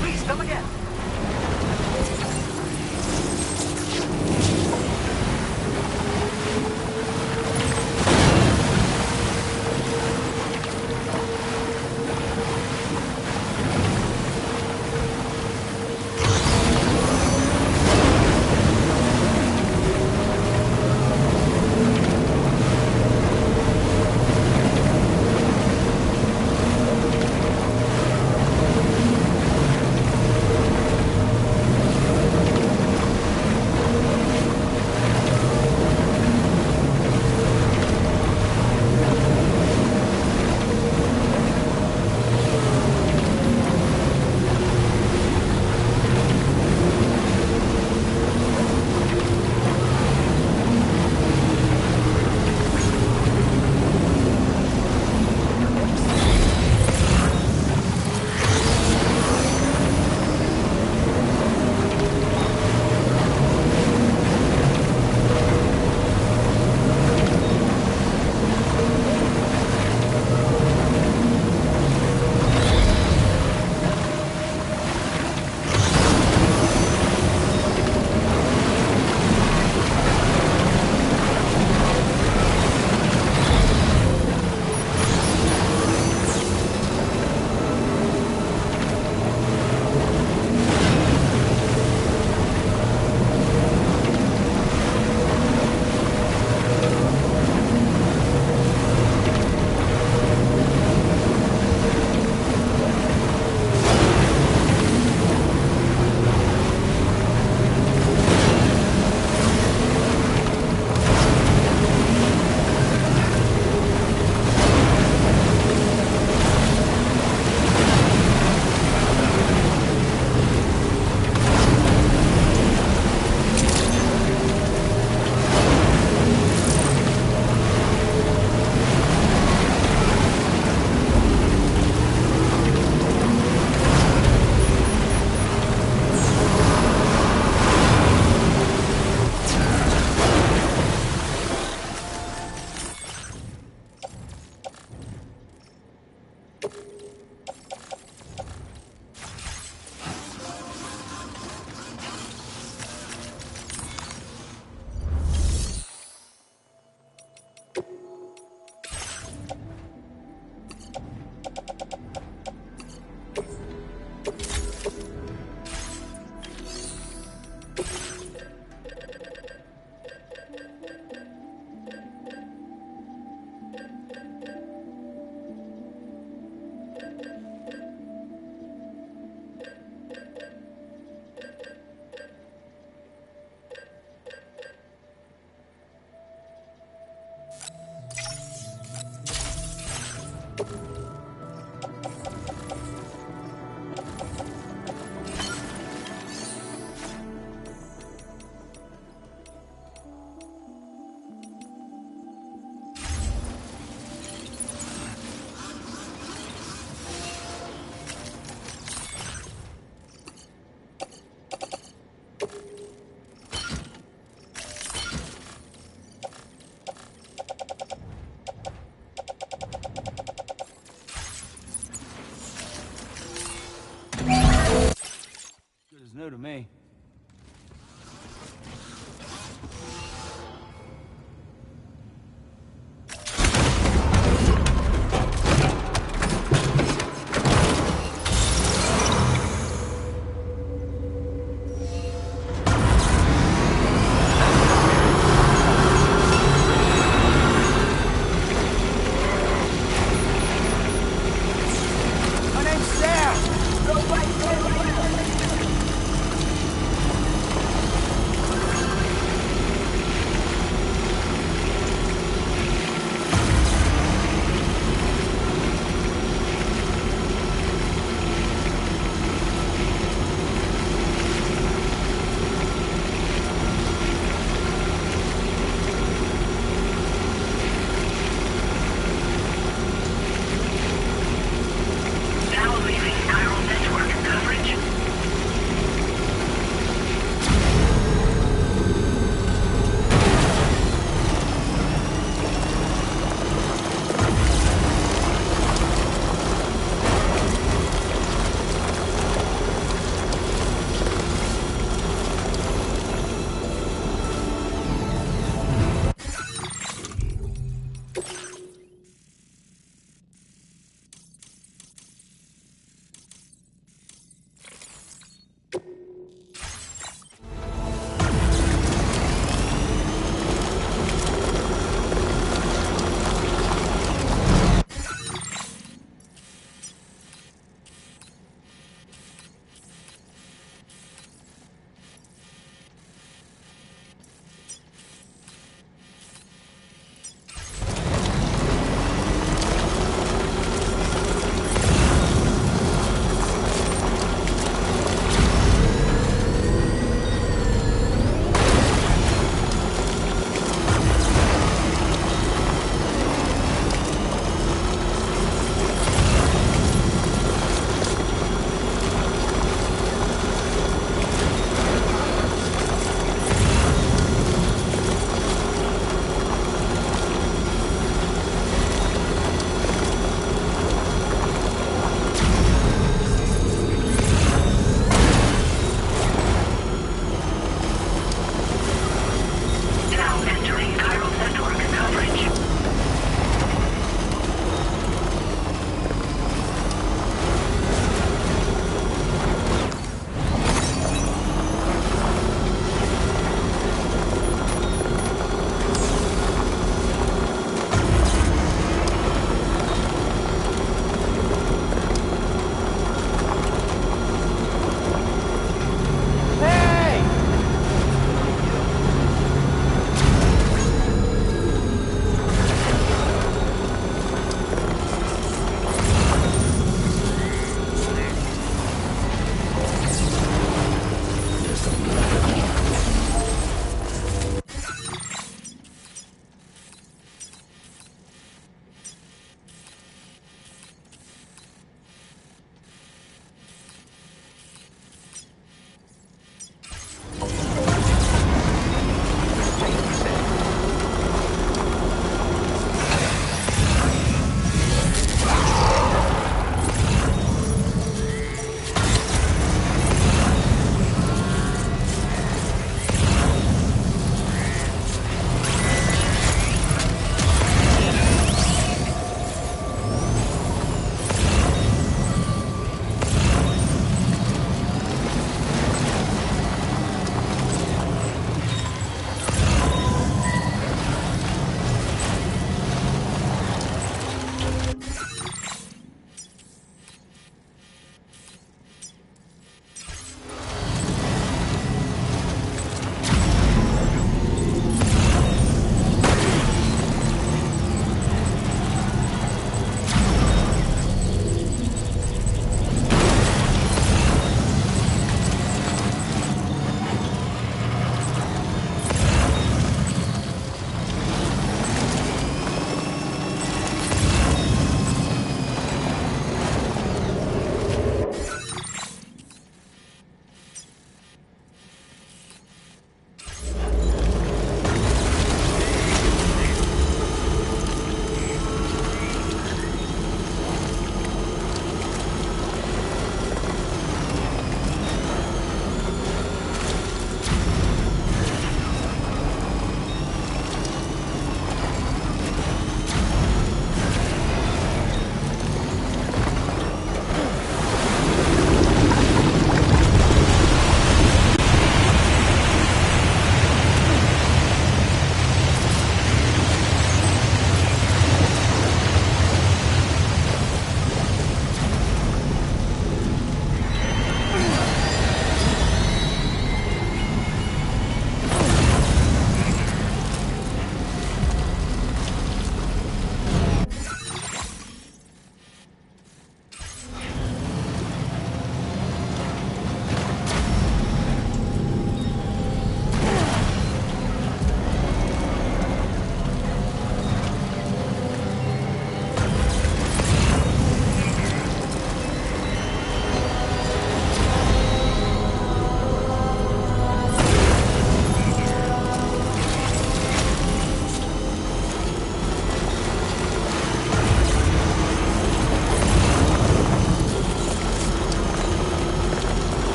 Please, come again. was new to me.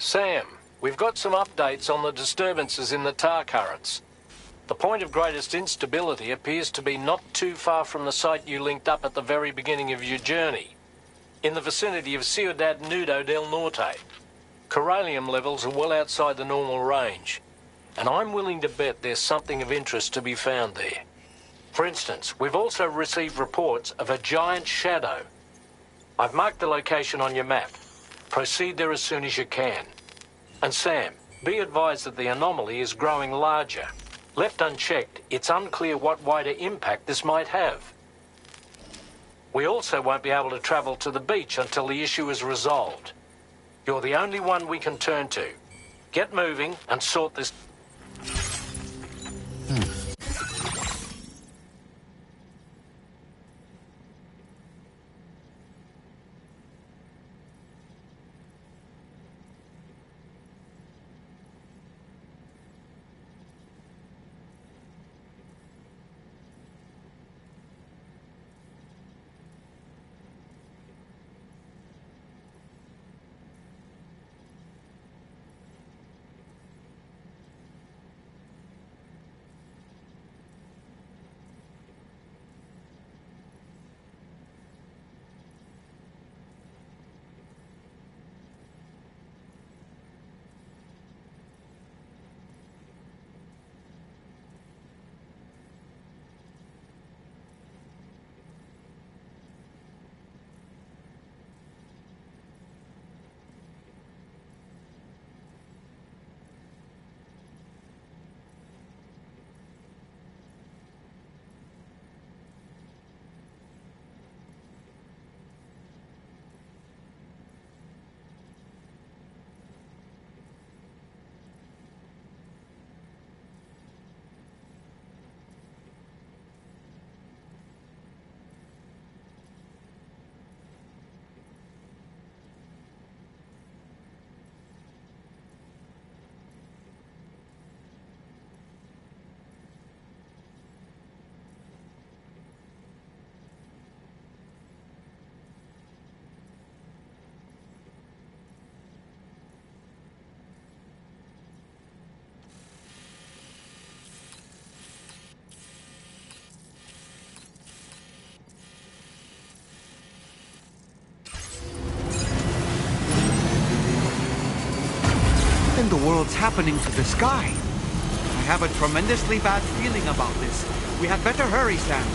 Sam, we've got some updates on the disturbances in the tar currents. The point of greatest instability appears to be not too far from the site you linked up at the very beginning of your journey, in the vicinity of Ciudad Nudo del Norte. Corallium levels are well outside the normal range, and I'm willing to bet there's something of interest to be found there. For instance, we've also received reports of a giant shadow. I've marked the location on your map. Proceed there as soon as you can. And Sam, be advised that the anomaly is growing larger. Left unchecked, it's unclear what wider impact this might have. We also won't be able to travel to the beach until the issue is resolved. You're the only one we can turn to. Get moving and sort this... What in the world's happening to the sky? I have a tremendously bad feeling about this. We had better hurry, Sam.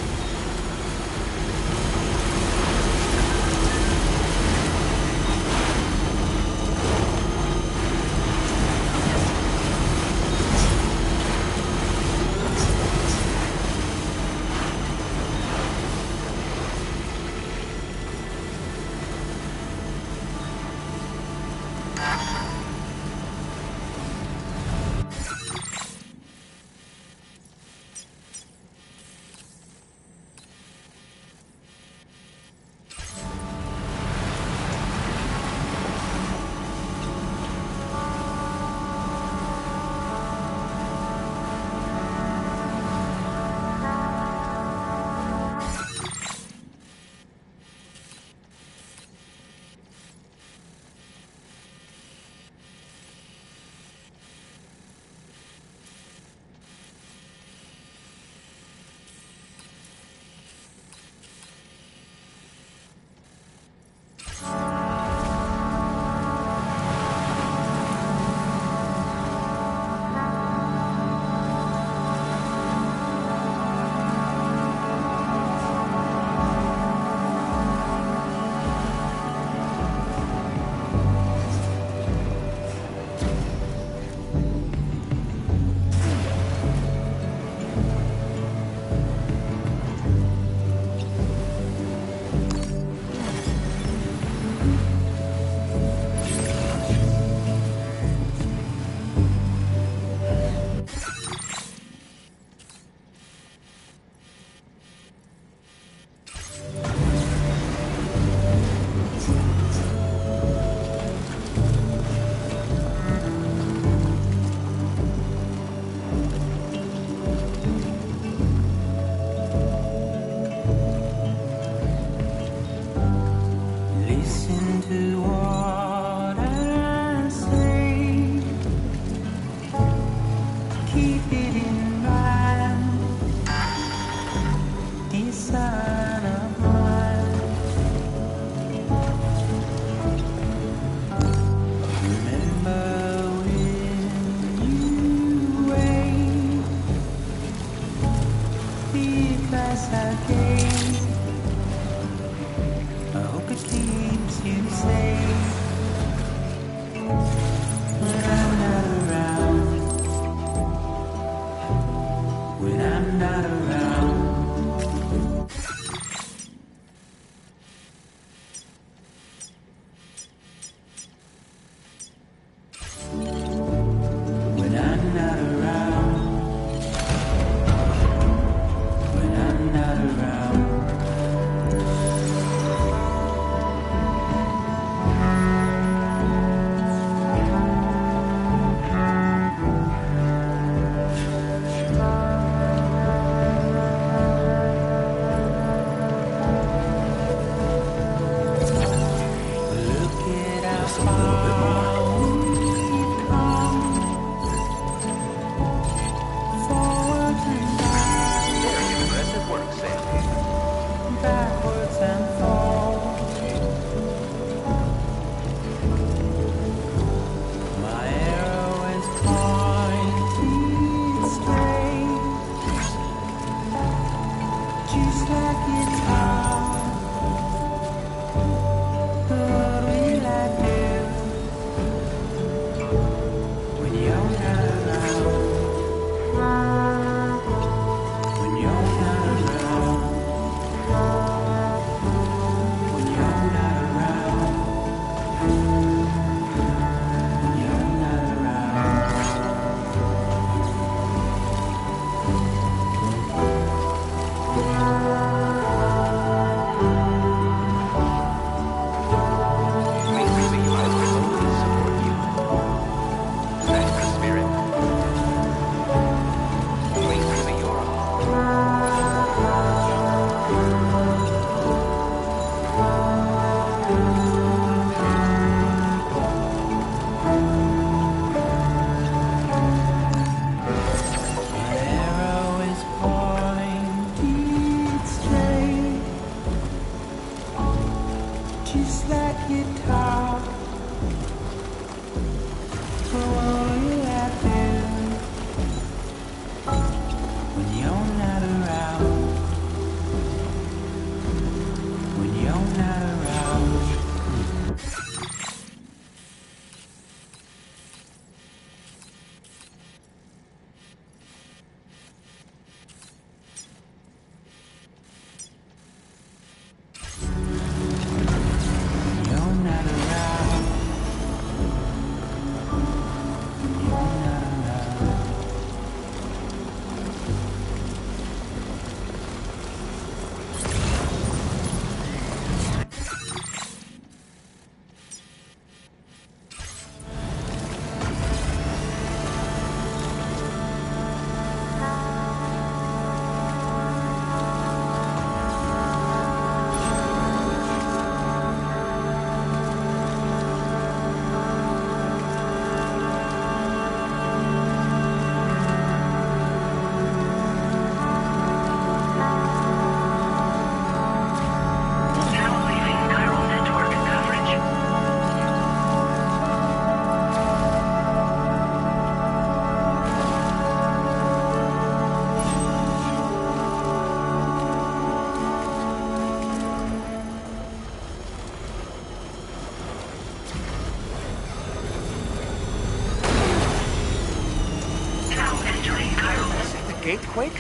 Gate quake?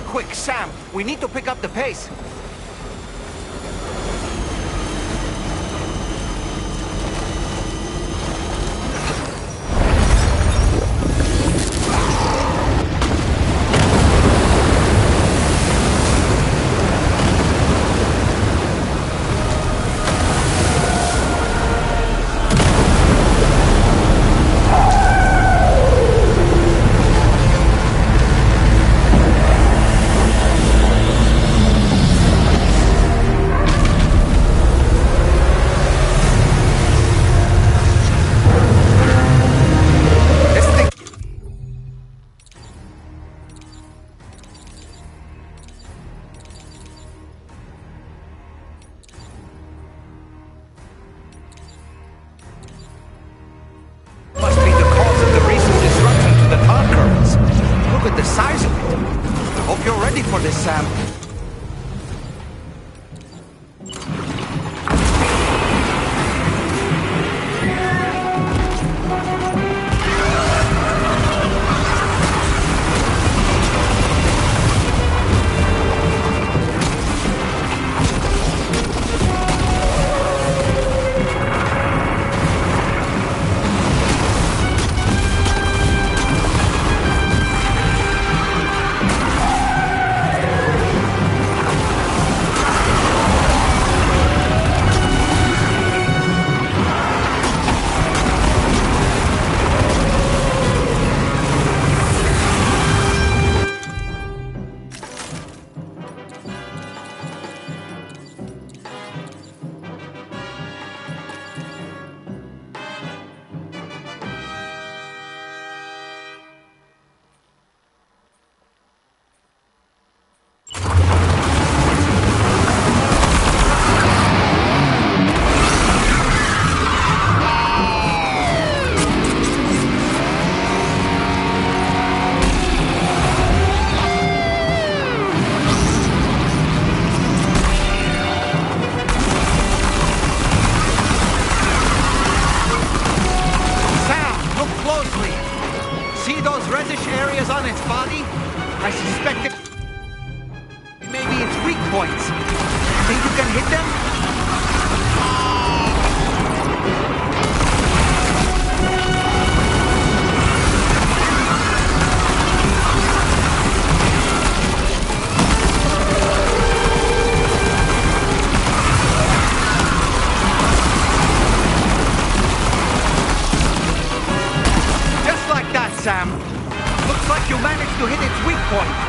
Quick, Sam, we need to pick up the pace. The size of it. I hope you're ready for this, Sam. On its body? I suspect it. Maybe its weak points. Think you can hit them? Just like that, Sam. Looks like you managed to hit its weak point.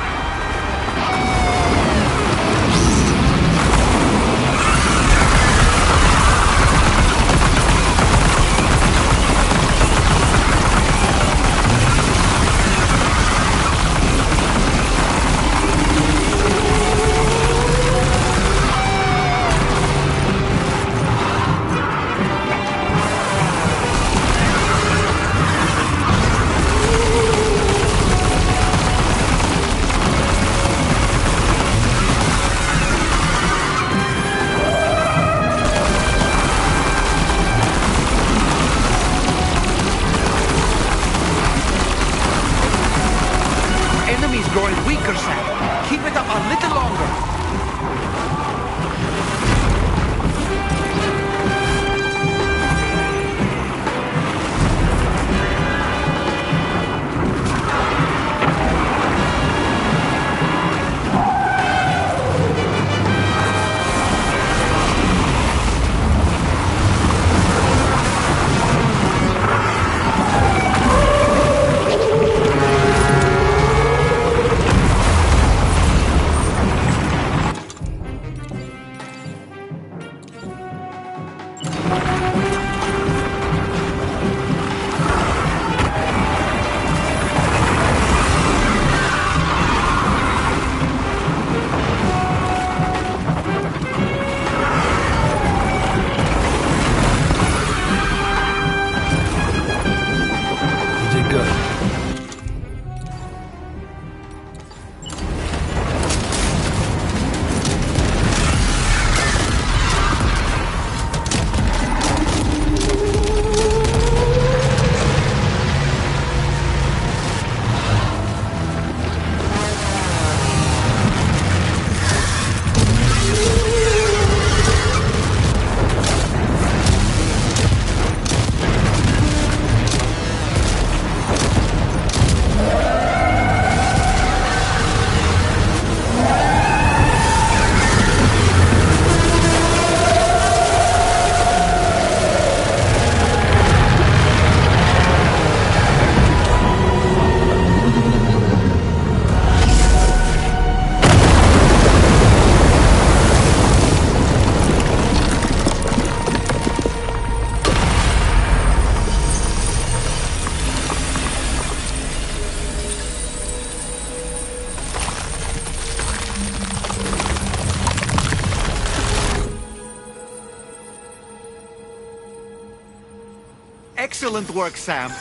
Excellent work, Sam.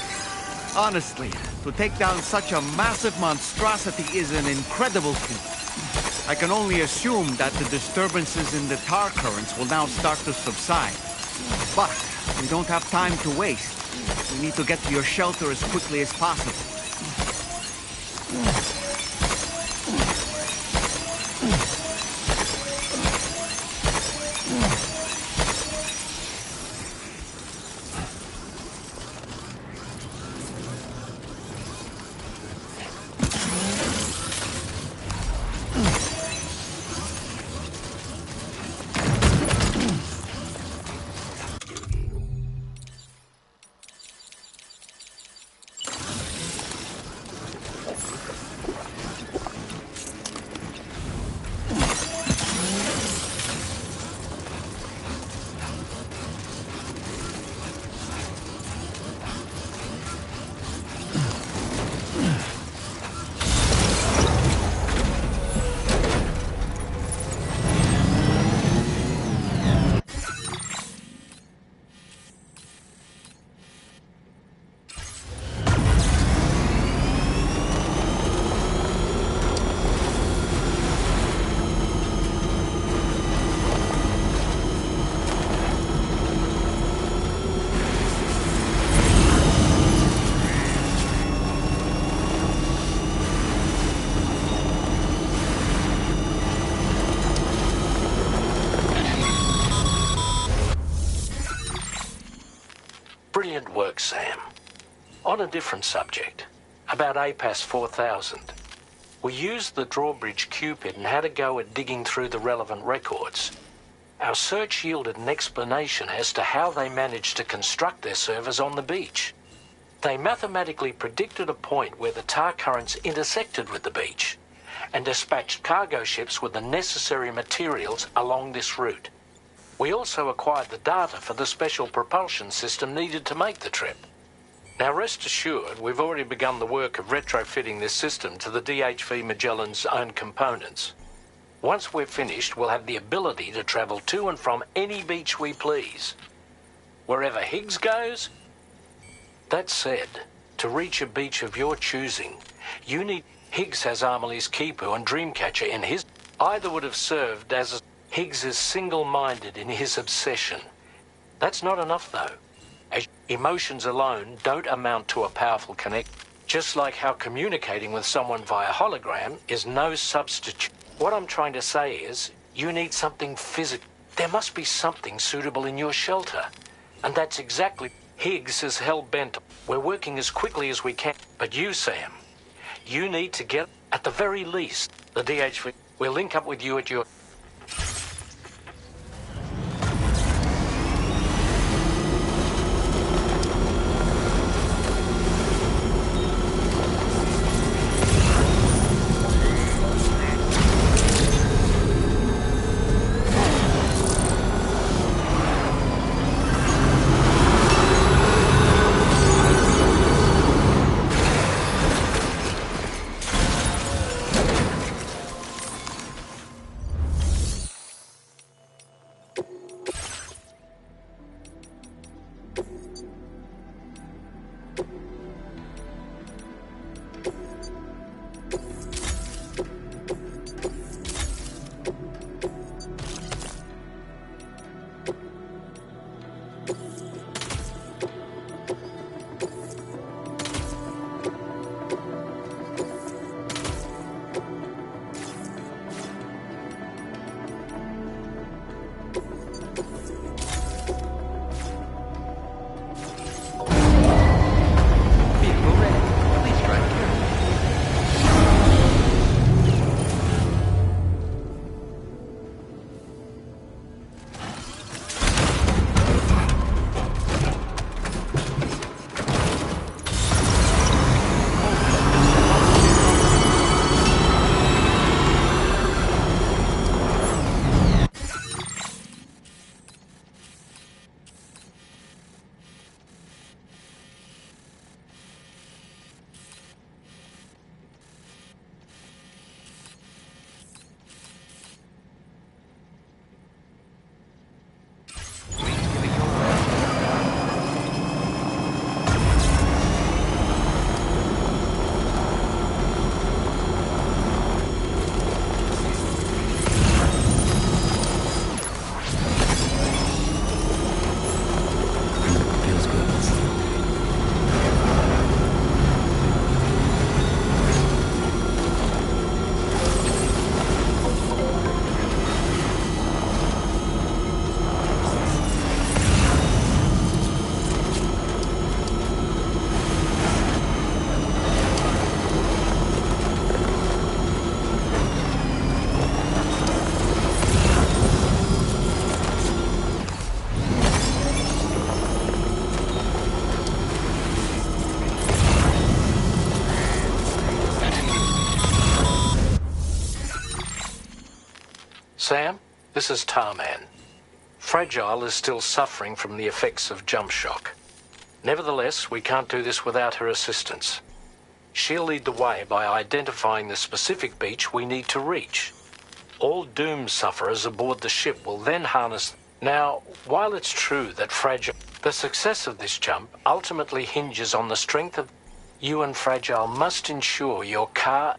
Honestly, to take down such a massive monstrosity is an incredible feat. I can only assume that the disturbances in the tar currents will now start to subside. But we don't have time to waste. We need to get to your shelter as quickly as possible. Brilliant work, Sam. On a different subject, about APAS 4000. We used the drawbridge Cupid and had a go at digging through the relevant records. Our search yielded an explanation as to how they managed to construct their servers on the beach. They mathematically predicted a point where the tar currents intersected with the beach and dispatched cargo ships with the necessary materials along this route. We also acquired the data for the special propulsion system needed to make the trip. Now rest assured, we've already begun the work of retrofitting this system to the DHV Magellan's own components. Once we're finished, we'll have the ability to travel to and from any beach we please. Wherever Higgs goes. That said, to reach a beach of your choosing, you need... Higgs has Amelie's Kipu and Dreamcatcher in his... Either would have served as a... Higgs is single-minded in his obsession. That's not enough, though. As emotions alone don't amount to a powerful connect. Just like how communicating with someone via hologram is no substitute. What I'm trying to say is, you need something physical. There must be something suitable in your shelter. And that's exactly... Higgs is hell-bent. We're working as quickly as we can. But you, Sam, you need to get, at the very least, the DHV. We'll link up with you at your... Sam, this is Tarman. Fragile is still suffering from the effects of jump shock. Nevertheless, we can't do this without her assistance. She'll lead the way by identifying the specific beach we need to reach. All Doom sufferers aboard the ship will then harness... Now, while it's true that the success of this jump ultimately hinges on the strength of... You and Fragile must ensure your car...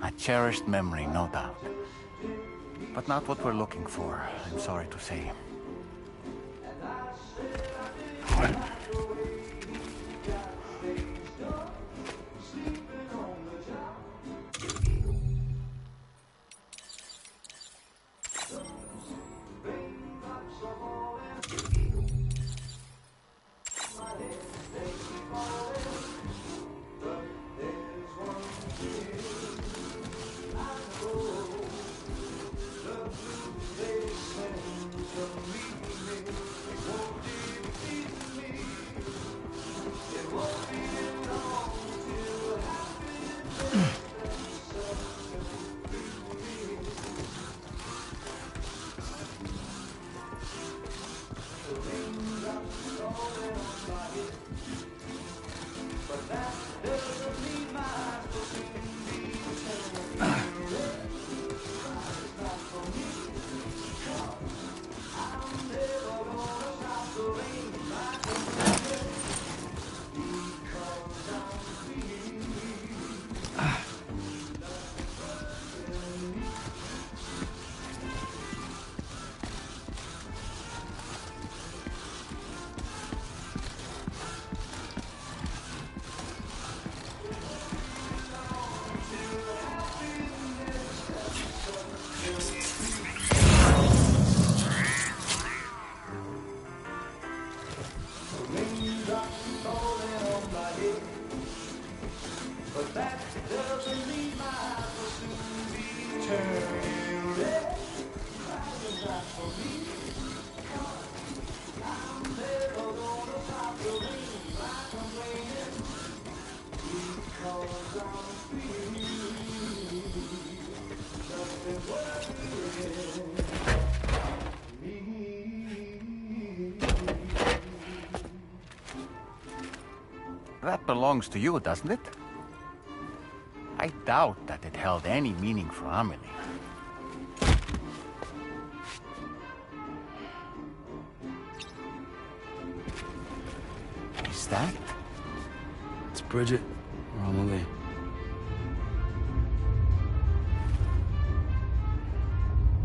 A cherished memory, no doubt. But not what we're looking for, I'm sorry to say. That belongs to you, doesn't it? I doubt that it held any meaning for Amelie. Is that? It's Bridget or Amelie.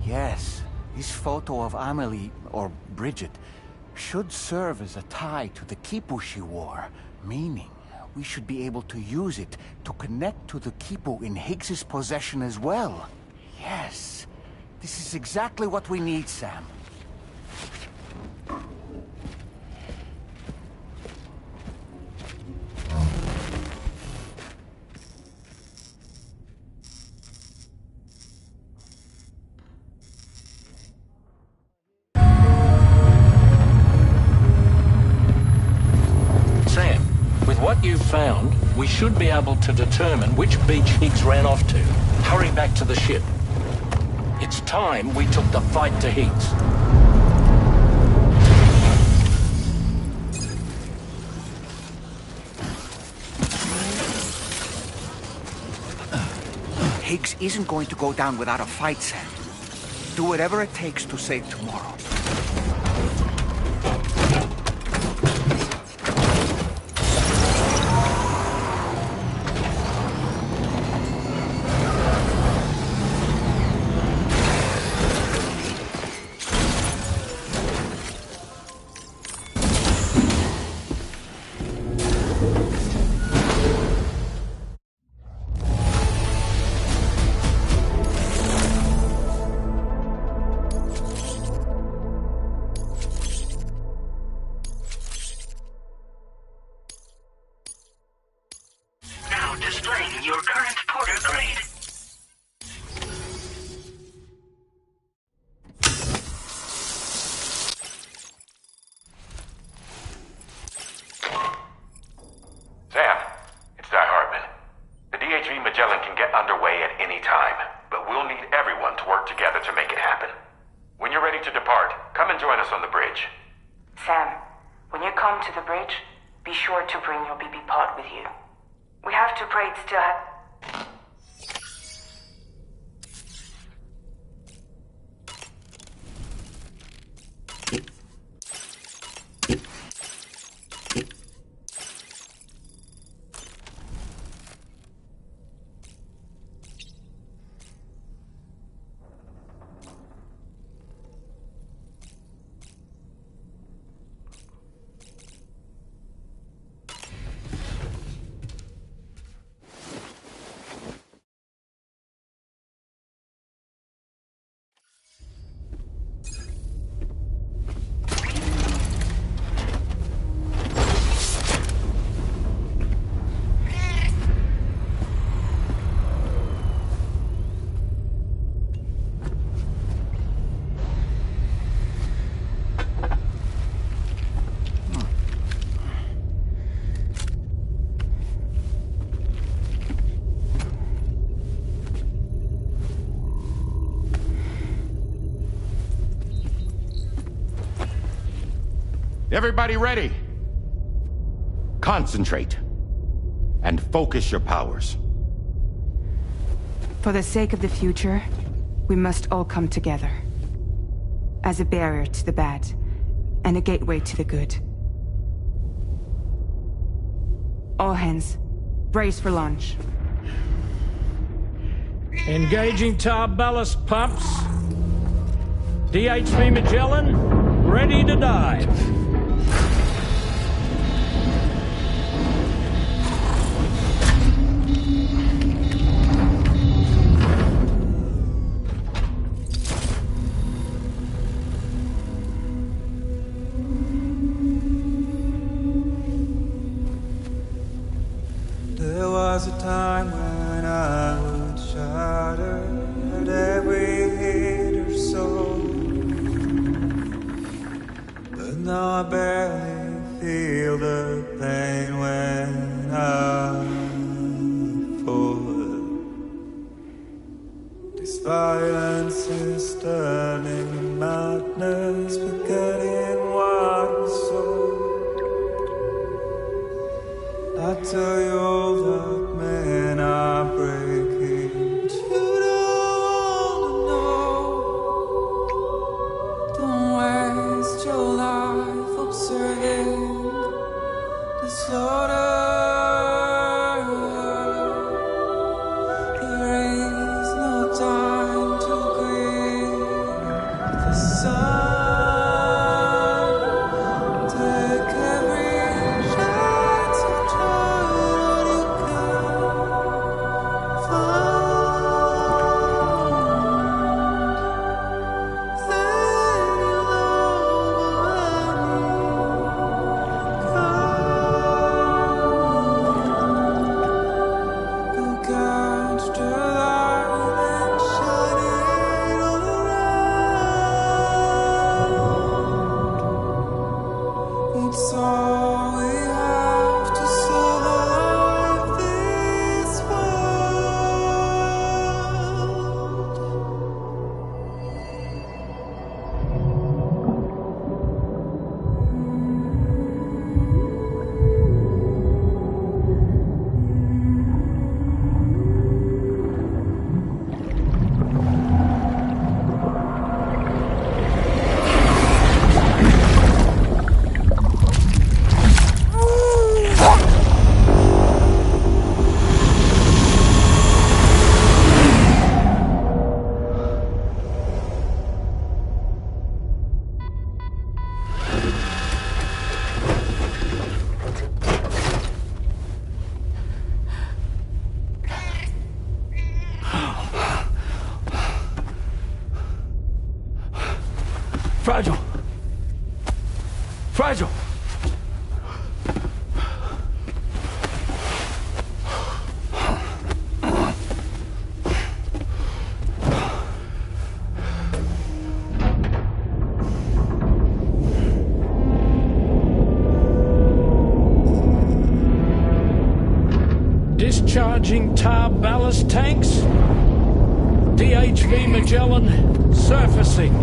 Yes, this photo of Amelie, or Bridget, should serve as a tie to the quipu she wore, meaning we should be able to use it to connect to the quipu in Higgs's possession as well. Yes, this is exactly what we need, Sam. You've found, we should be able to determine which beach Higgs ran off to. Hurry back to the ship. It's time we took the fight to Higgs. Higgs isn't going to go down without a fight, Sam. Do whatever it takes to save tomorrow. Displaying your current porter grade. Sam, it's Di Hartman. The DHV Magellan can get underway at any time, but we'll need everyone to work together to make it happen. When you're ready to depart, come and join us on the bridge. Sam, when you come to the bridge, be sure to bring your BB pod with you. We have to pray it still Everybody ready? Concentrate. And focus your powers. For the sake of the future, we must all come together. As a barrier to the bad, and a gateway to the good. All hands, brace for launch. Engaging tar ballast pumps. DHV Magellan, ready to dive. There was a time when I would shatter at every hit or so, but now I barely feel the pain when I fall. This violence is turning madness, forgetting what was sold. I tell you all that men are breaking, but you don't know. Don't waste your life observing the slaughter. There is no time to grieve the sun. Take every chance of trying. Fragile. Fragile. Discharging tar ballast tanks. DHV Magellan surfacing.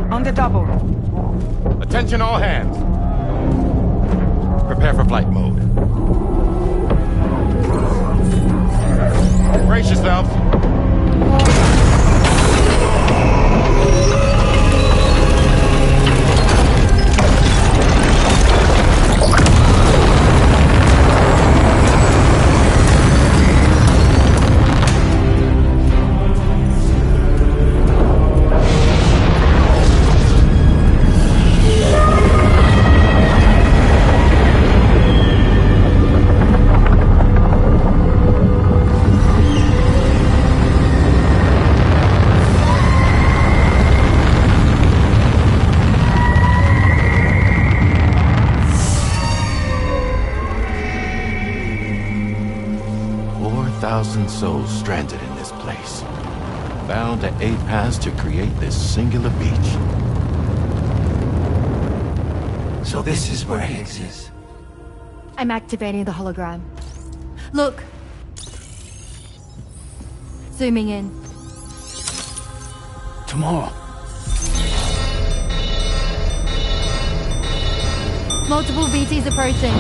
On the double. Attention all hands. Prepare for flight mode. Brace yourselves. Souls stranded in this place, bound to a paths to create this singular beach. So this is where Higgs is. I'm activating the hologram. Look. Zooming in. Tomorrow. Multiple BTs approaching.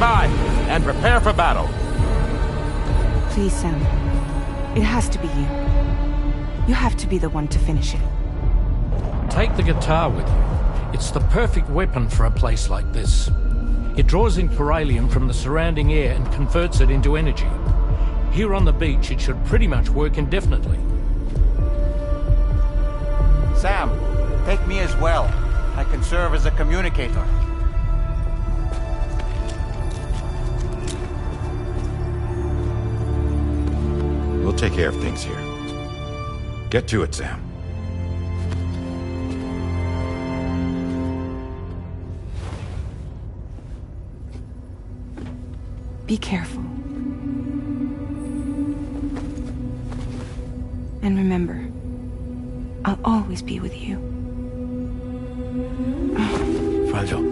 By and prepare for battle. Please, Sam. It has to be you. You have to be the one to finish it. Take the guitar with you. It's the perfect weapon for a place like this. It draws in peralium from the surrounding air and converts it into energy. Here on the beach, it should pretty much work indefinitely. Sam, take me as well. I can serve as a communicator. We'll take care of things here. Get to it, Sam. Be careful. And remember, I'll always be with you. Fragile.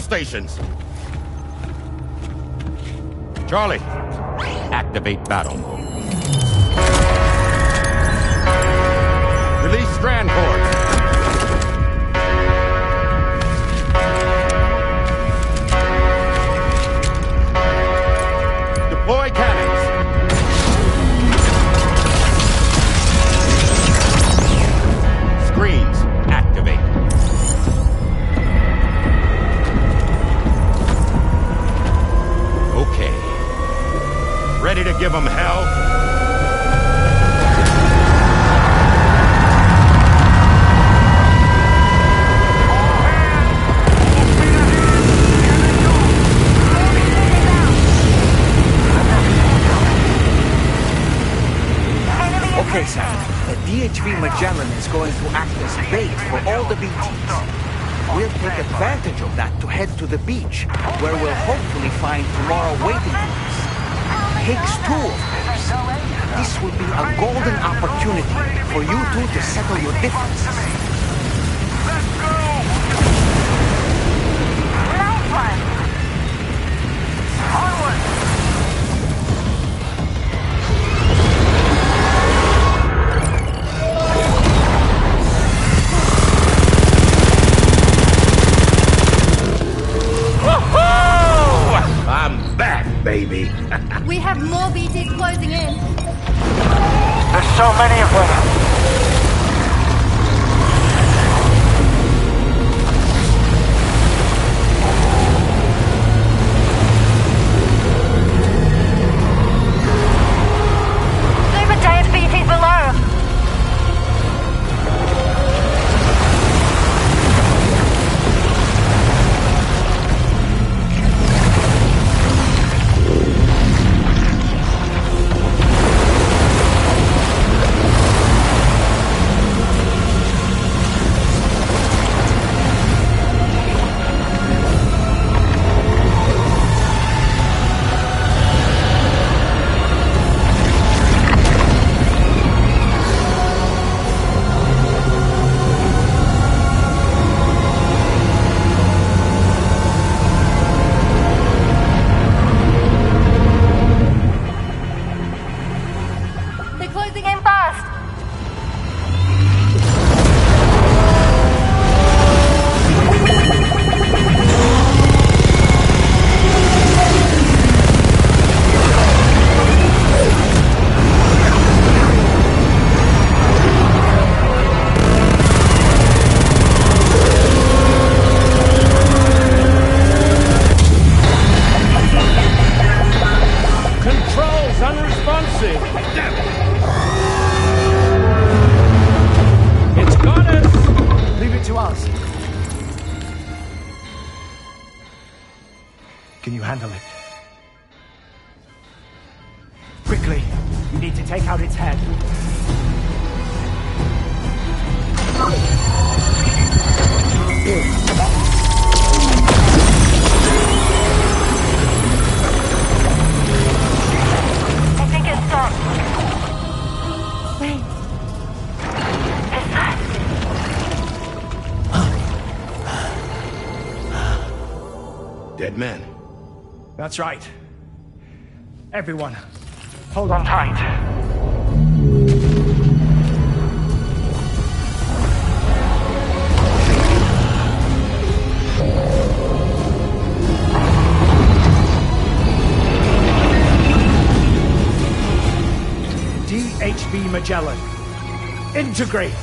Stations. Charlie, activate battle mode. Release strand cords. Deploy cannons. ready to give them hell? Okay, Sam. The DHV Magellan is going to act as bait for all the BTs. We'll take advantage of that to head to the beach, where we'll hopefully find tomorrow waiting for us. Higgs 2, of course. This will be a golden opportunity for you two to settle your differences. I'm back, baby. We have more BTs closing in. There's so many of them. Super giant BTs below. Can you handle it? Quickly, you need to take out its head. I think it's stopped. Wait. Dead man. That's right. Everyone, hold on tight. DHV Magellan, integrate!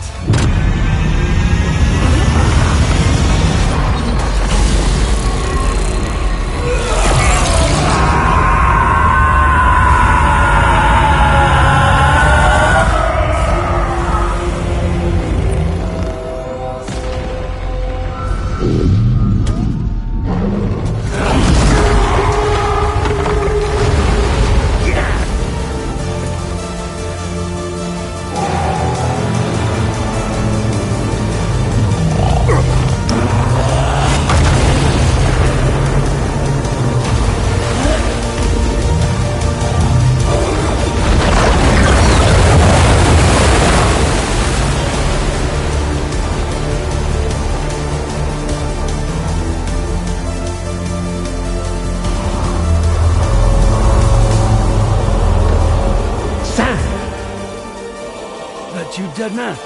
You dead man?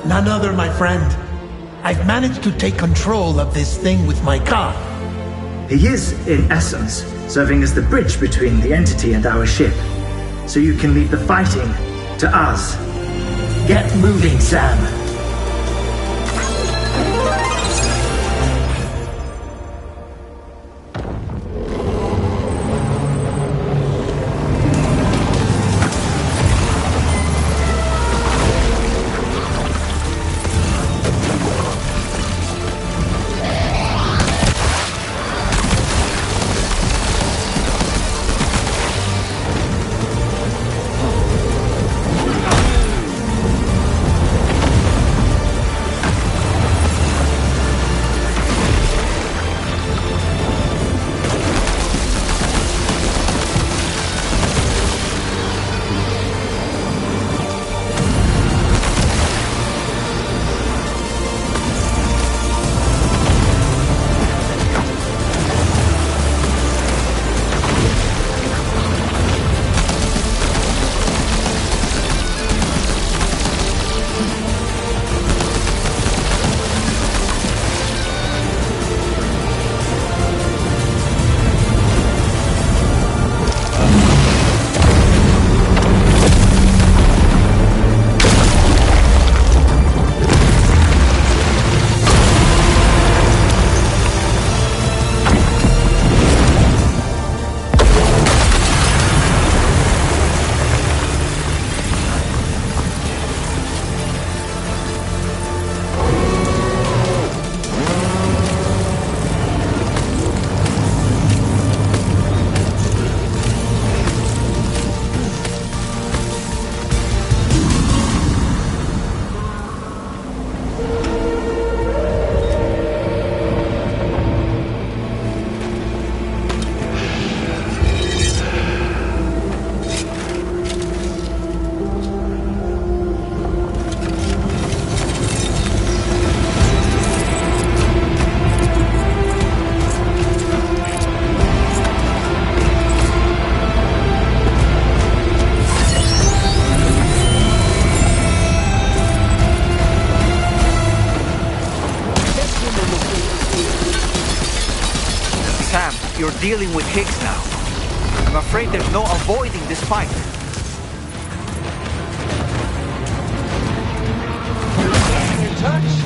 None other, my friend. I've managed to take control of this thing with my car. He is, in essence, serving as the bridge between the entity and our ship. So you can leave the fighting to us. Get moving, Sam. Sam, you're dealing with Higgs now. I'm afraid there's no avoiding this fight. In touch?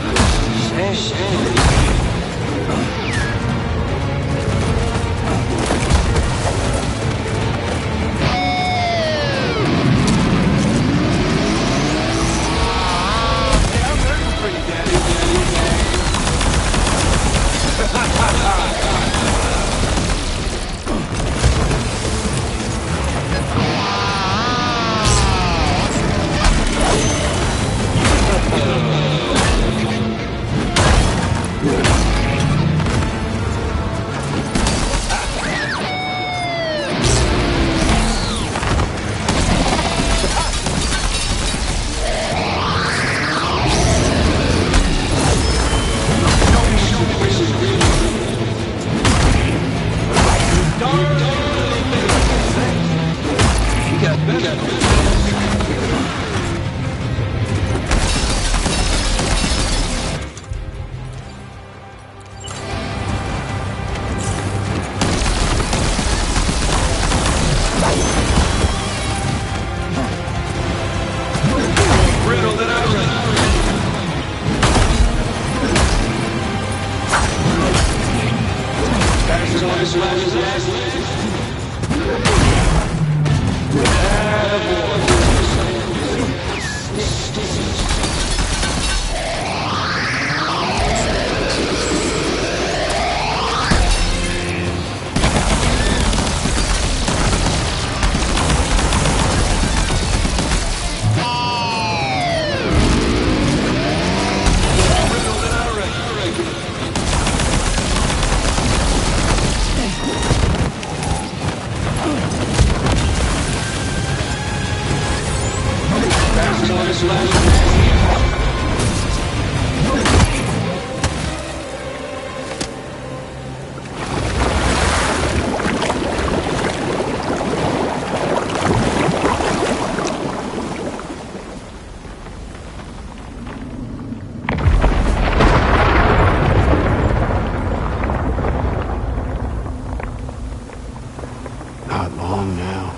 Not long now.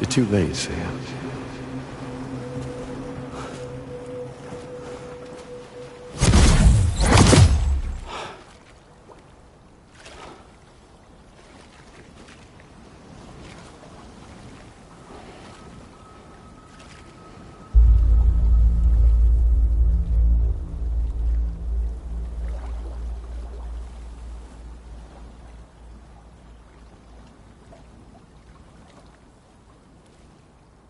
You're too late, Sam.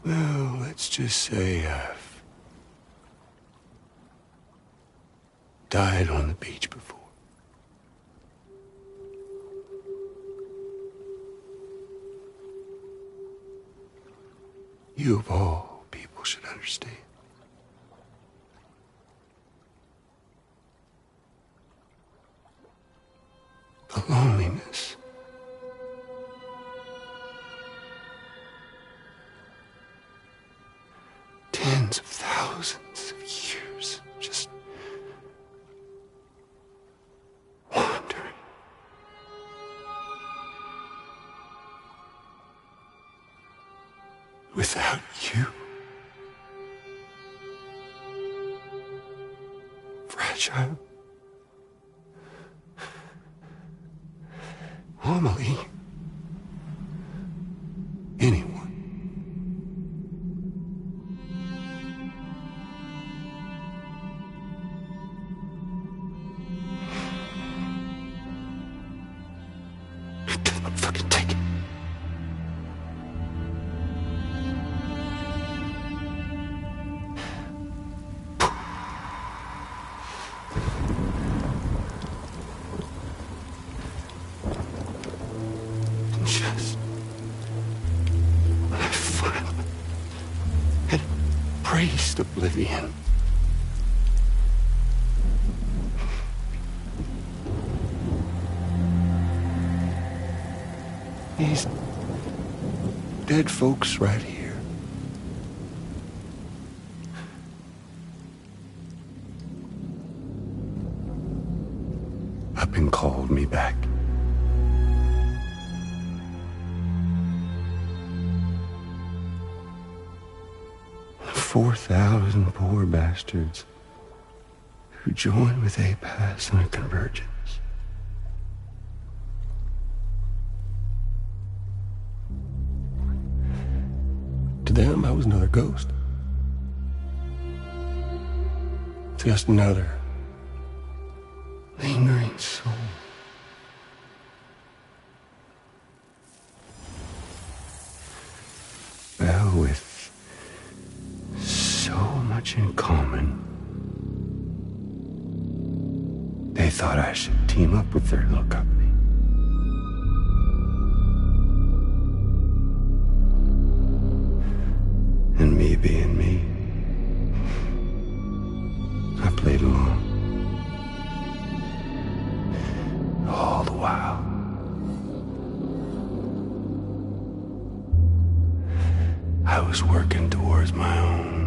Well, let's just say I've died on the beach before. You of all people should understand. The loneliness. Tens of thousands of years just wandering. Without you. Fragile. Amelie. Anyone. Fucking take it. Just when I finally had embraced oblivion. These dead folks right here. up and called me back. $4,000 poor bastards who joined with APAS in a convergence. To them, I was another ghost. Just another lingering soul. Well, with so much in common, they thought I should team up with their little company. And me being me, I played along. All the while. I was working towards my own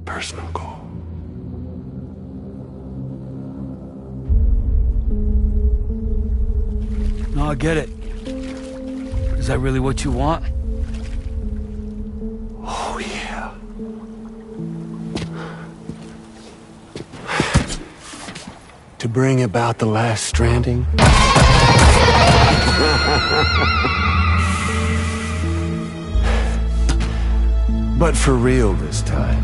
personal goal. No, I get it. Is that really what you want? Oh, yeah. To bring about the last stranding. But for real this time.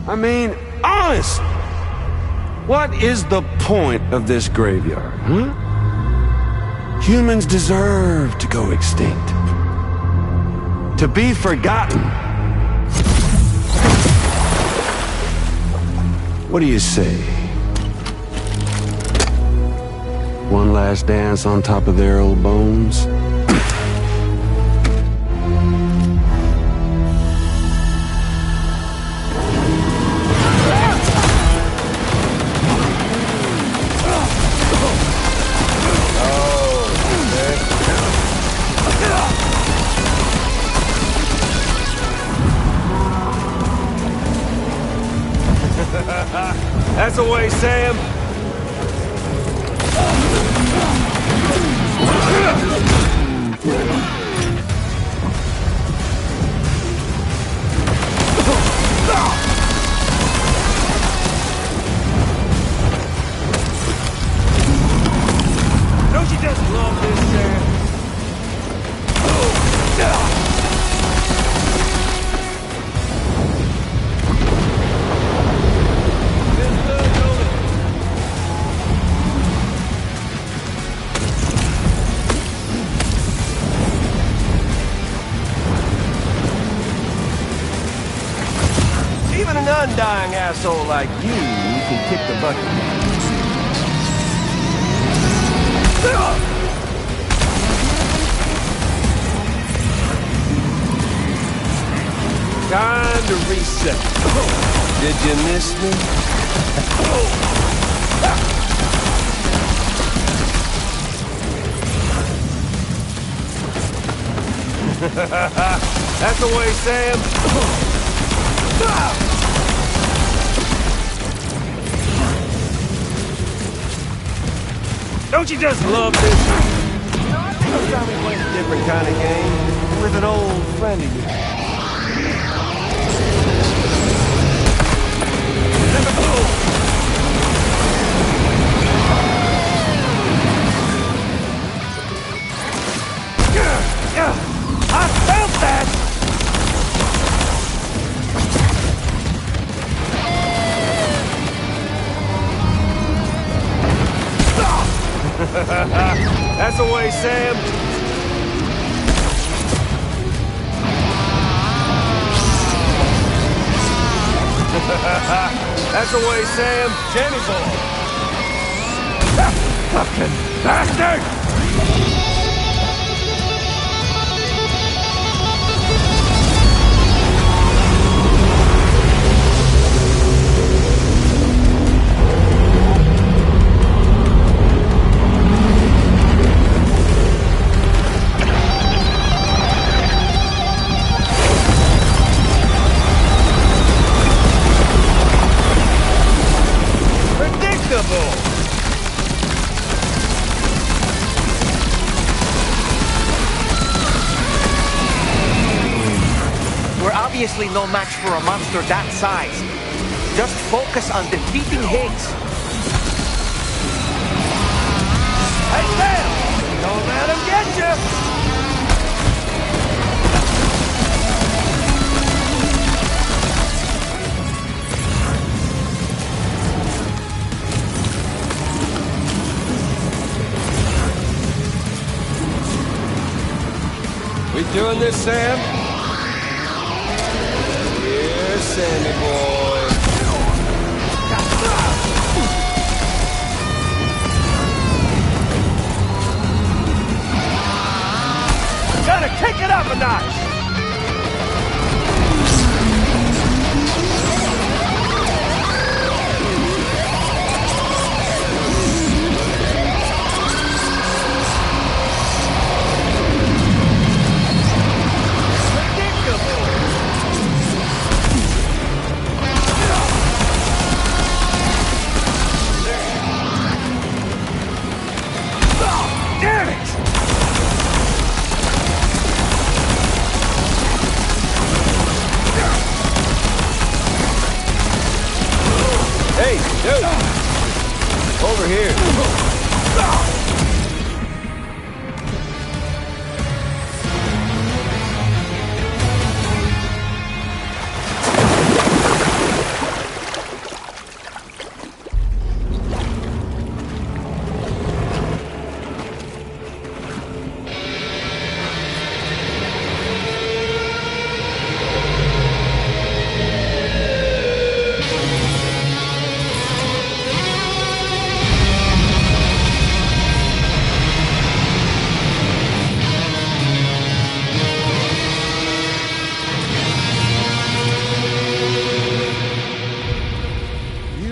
I mean, honest. What is the point of this graveyard, huh? Humans deserve to go extinct. To be forgotten. What do you say? One last dance on top of their old bones? That's the way, Sam. Don't you just love this, Sam? Even an undying asshole like you can kick the bucket. Time to reset. Did you miss me? That's the way, Sam. Don't you just love this? Sometimes we play a different kind of game with an old friend of yours. I felt that! That's the way, Sam. That's the way, Sam. Jamie boy. Fucking bastard! obviously no match for a monster that size. Just focus on defeating Higgs. Hey, Sam! Don't let him get you! We doing this, Sam? Here, Sammy boy. Gotta kick it up a notch! Damn it! Hey, dude! Over here.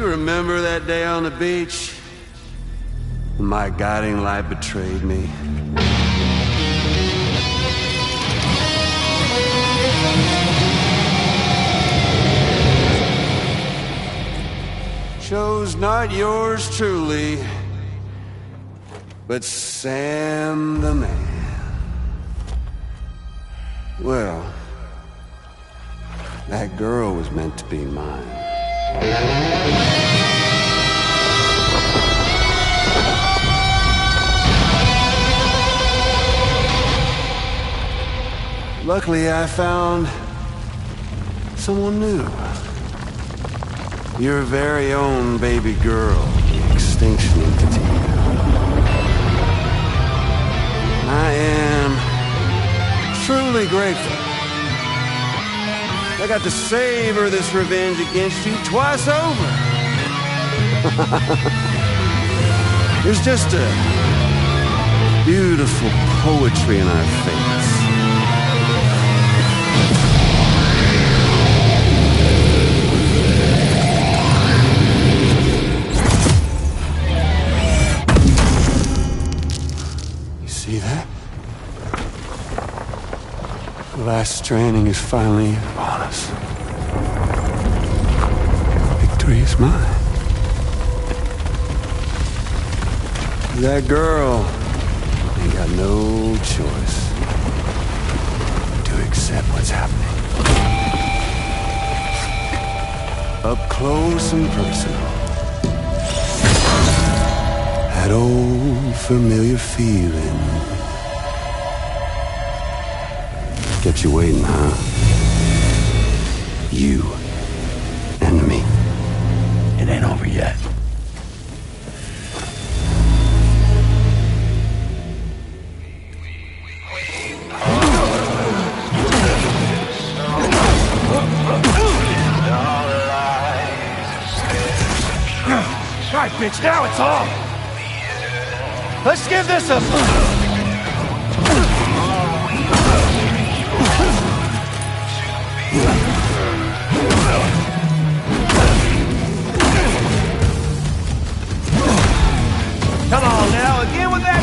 Remember that day on the beach? When my guiding light betrayed me? Chose not yours truly, but Sam the man. Well, that girl was meant to be mine. Luckily, I found someone new. Your very own baby girl, the Extinction Entity. I am truly grateful. I got to savor this revenge against you twice over. There's just a beautiful poetry in our fates. You see that? The last stranding is finally upon us. Victory is mine. That girl ain't got no choice to accept what's happening. Up close and personal. That old familiar feeling. Kept you waiting, huh? You and me. It ain't over yet. Right, bitch, now it's on! Let's give this a... Come on now, again with that...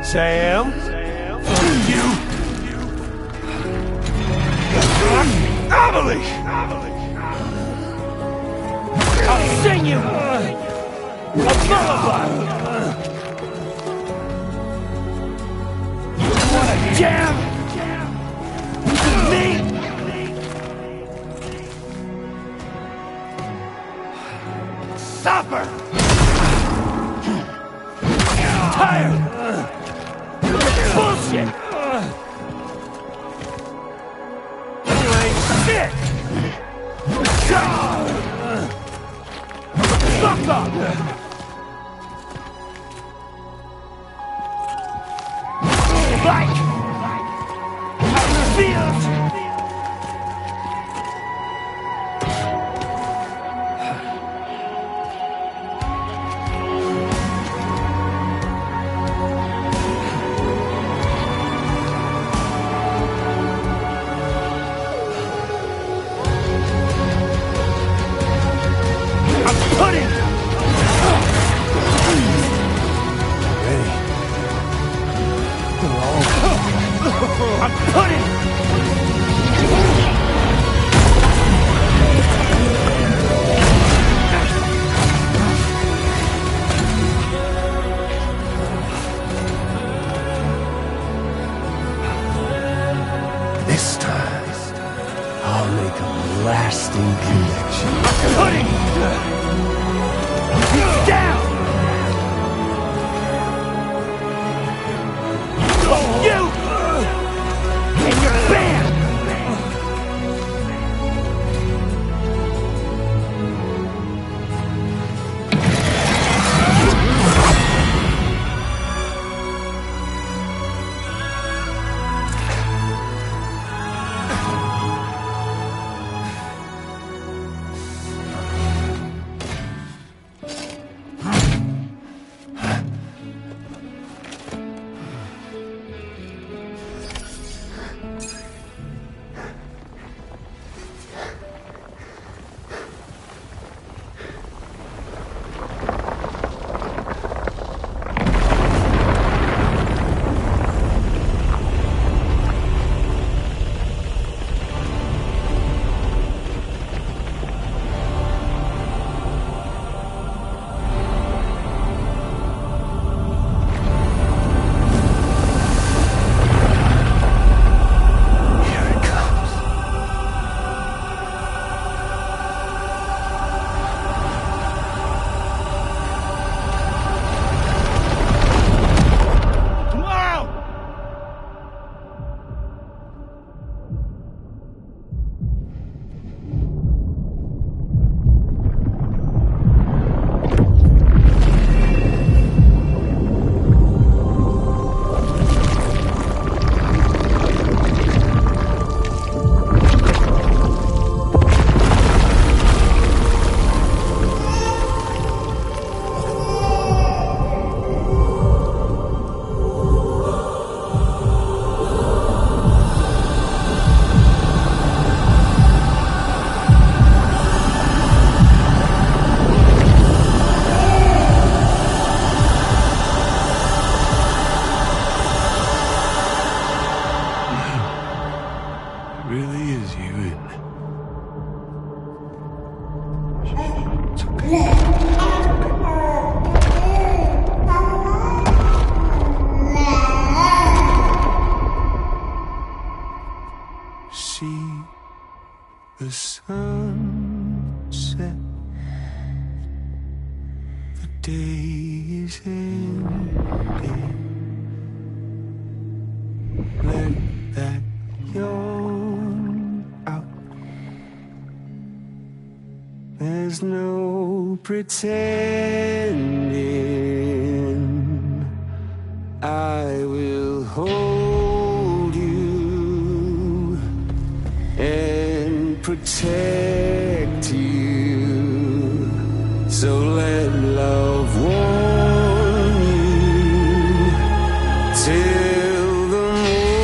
Sam? You! Amelie! I'll sing you! A lullaby! You wanna jam? Me? Stopper! Tired! Bullshit! You ain't shit! Fuck up! Like how it feels! This time, I'll make a lasting connection. Down! You! And your band! See the sunset. The day is ending. Let that yawn out. There's no pretending. I will hold you and protect you. So let love warm you till the morning.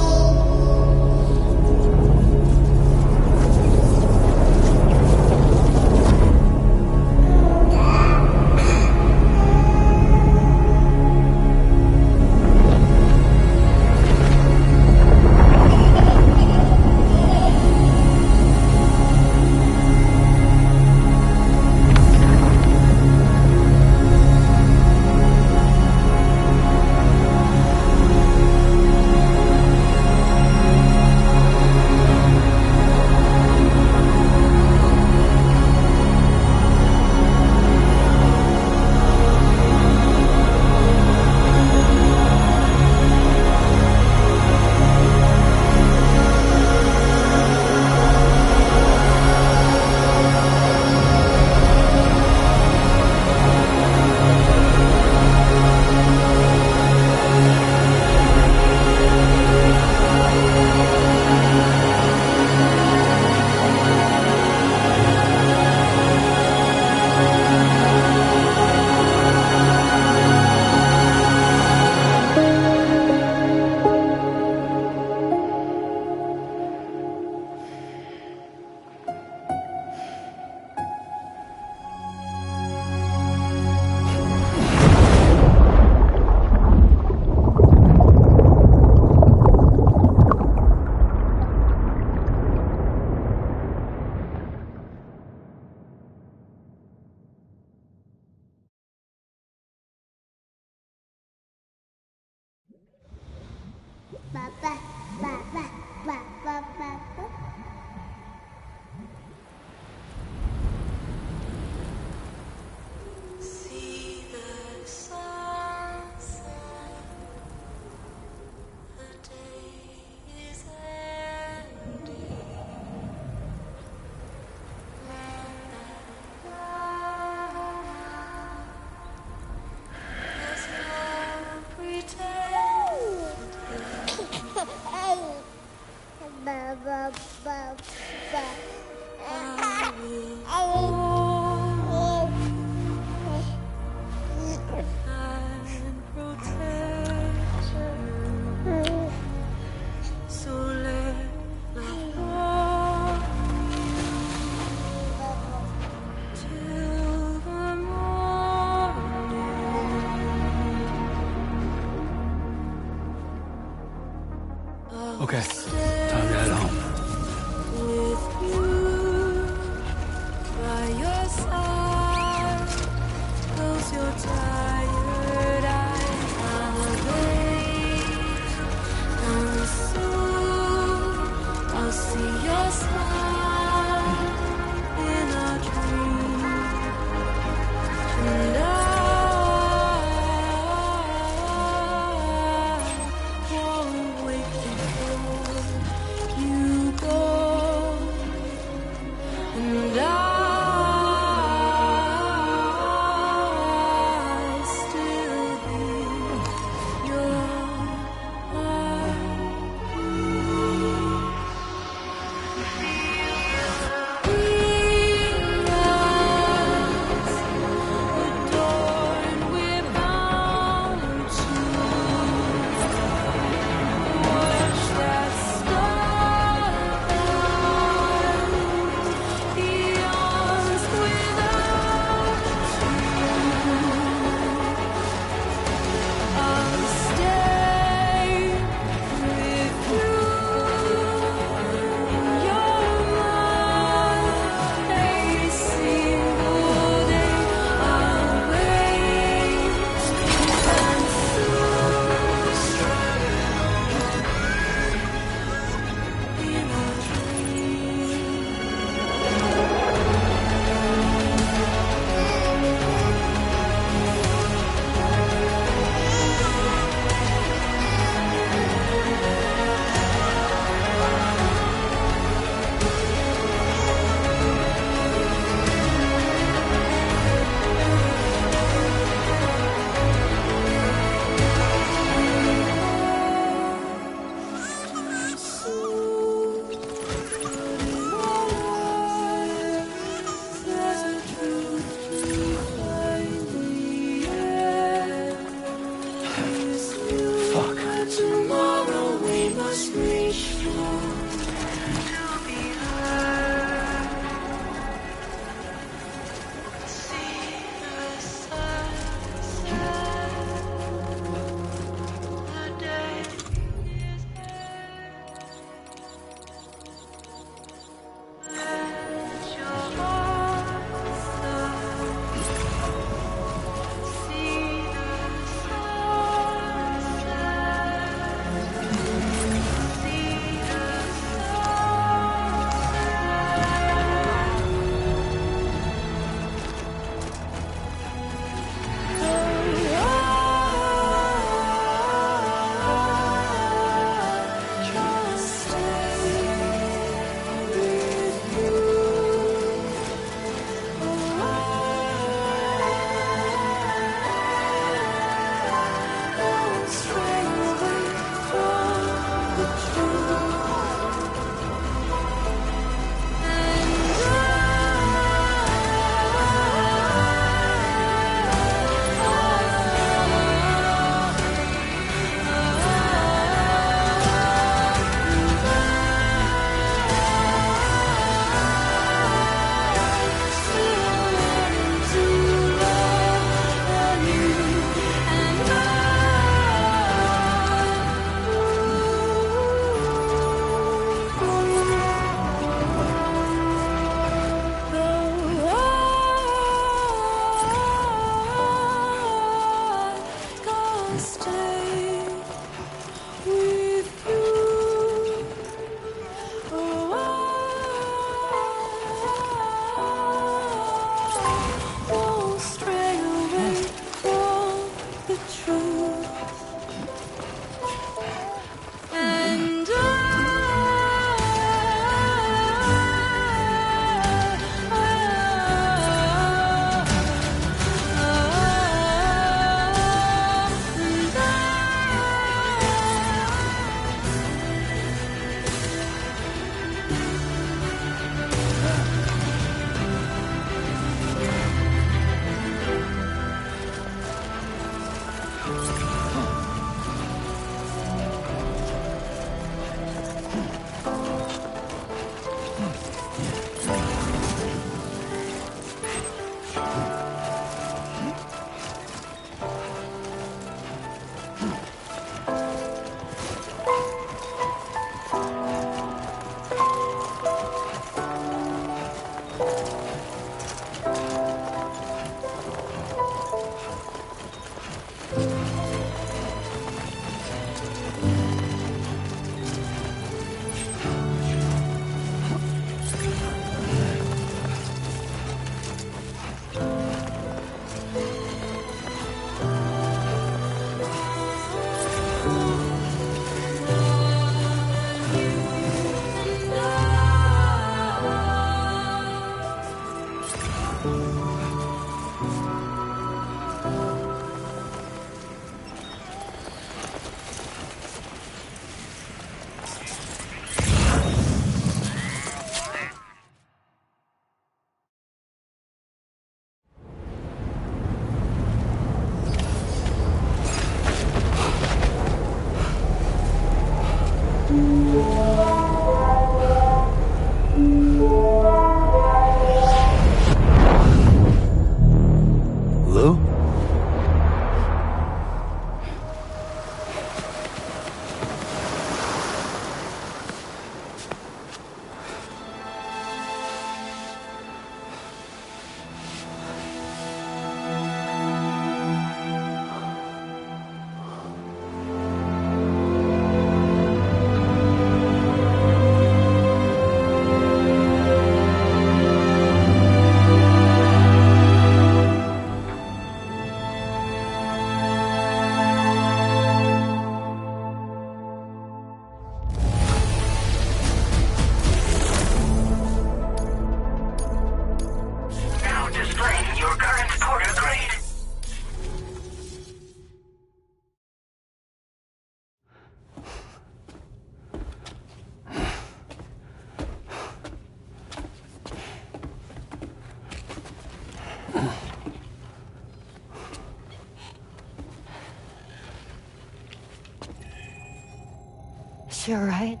She all right?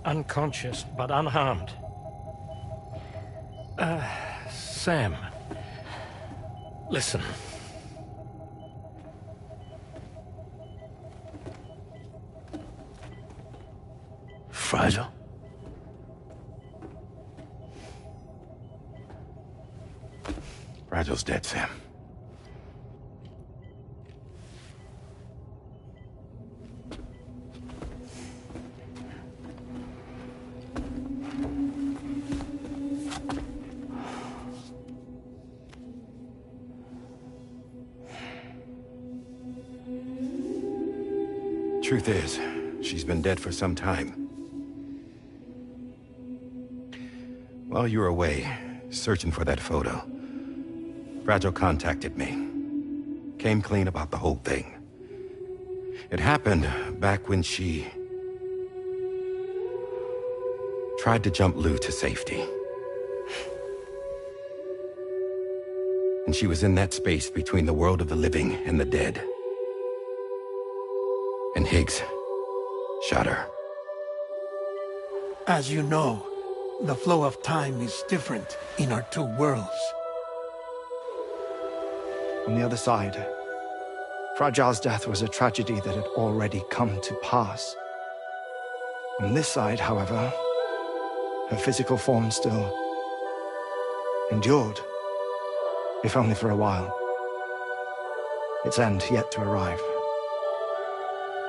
Unconscious, but unharmed. Sam. Listen. Fragile? Fragile's dead, Sam. Truth is, she's been dead for some time. While you were away, searching for that photo, Fragile contacted me. Came clean about the whole thing. It happened back when she tried to jump Lou to safety. And she was in that space between the world of the living and the dead. And Higgs shot her. As you know, the flow of time is different in our two worlds. On the other side, Fragile's death was a tragedy that had already come to pass. On this side, however, her physical form still endured, if only for a while. Its end yet to arrive.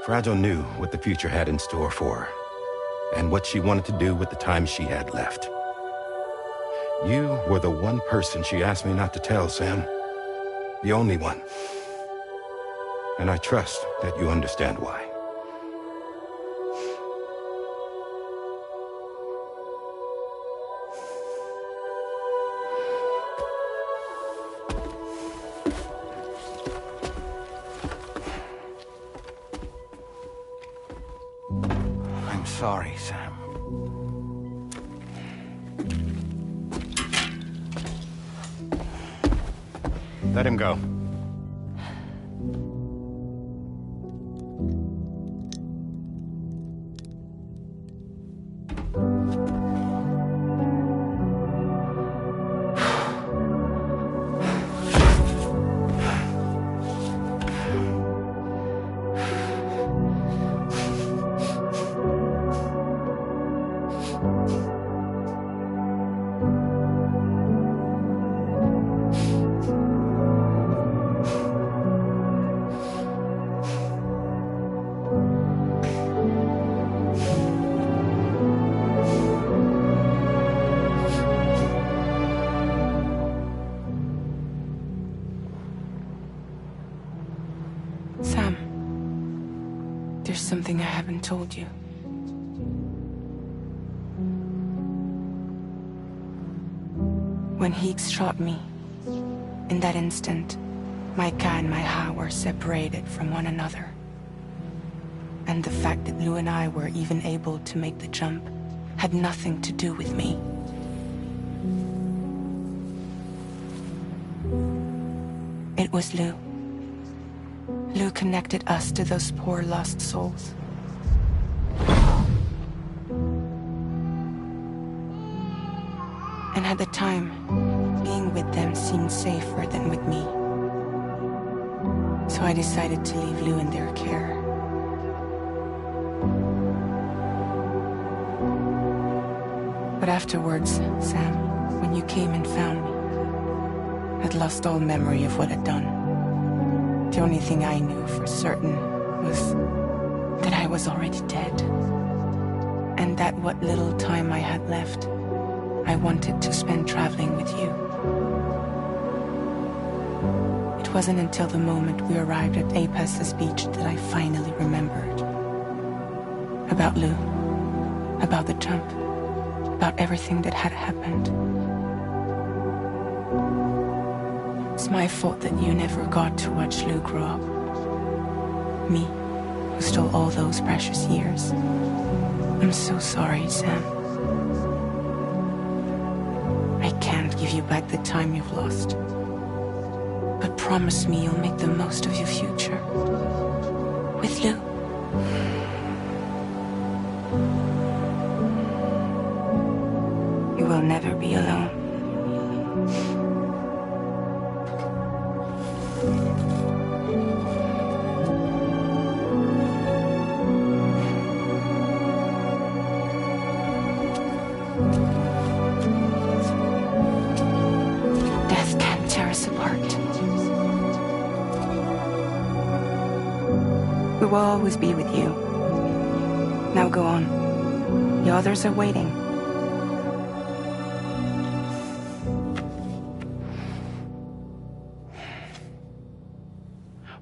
Fragile knew what the future had in store for her, and what she wanted to do with the time she had left. You were the one person she asked me not to tell, Sam. The only one. And I trust that you understand why. I'm sorry, Sam. Let him go. Sam, there's something I haven't told you. When Heeks shot me, in that instant, my Ka and my Ha were separated from one another. And the fact that Lu and I were even able to make the jump had nothing to do with me. It was Lu. Lu connected us to those poor lost souls. And at the time, being with them seemed safer than with me. So I decided to leave Lu in their care. But afterwards, Sam, when you came and found me, I'd lost all memory of what I'd done. The only thing I knew for certain was that I was already dead. And that what little time I had left, I wanted to spend traveling with you. It wasn't until the moment we arrived at Apas's beach that I finally remembered. About Lu, about the jump, about everything that had happened. It's my fault that you never got to watch Lu grow up. Me, who stole all those precious years. I'm so sorry, Sam. I can't give you back the time you've lost. But promise me you'll make the most of your future. With Lu. You will never be alone. Death can't tear us apart. We will always be with you. Now go on. The others are waiting.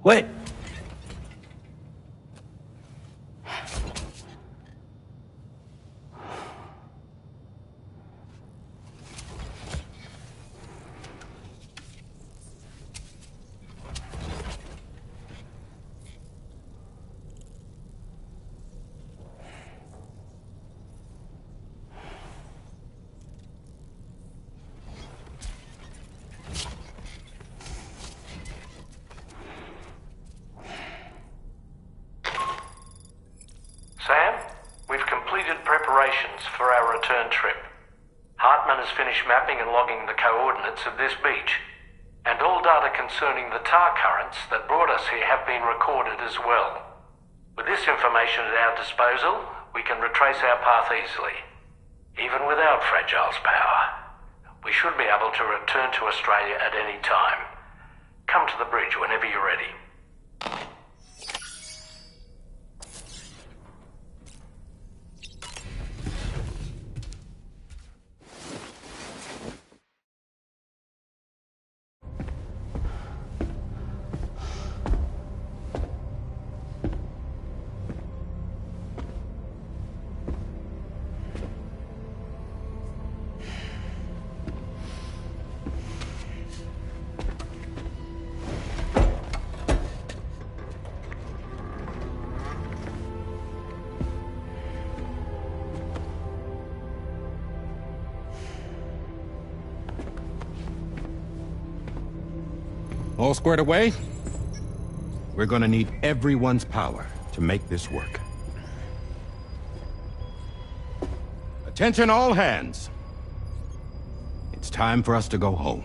Wait! Sam, we've completed preparations for our return trip. Hartman has finished mapping and logging the coordinates of this beach, and all data concerning the tar currents that brought us here have been recorded as well. With this information at our disposal, we can retrace our path easily. Even without Fragile's power, we should be able to return to Australia at any time. Come to the bridge whenever you're ready. All squared away? We're gonna need everyone's power to make this work. Attention all hands. It's time for us to go home.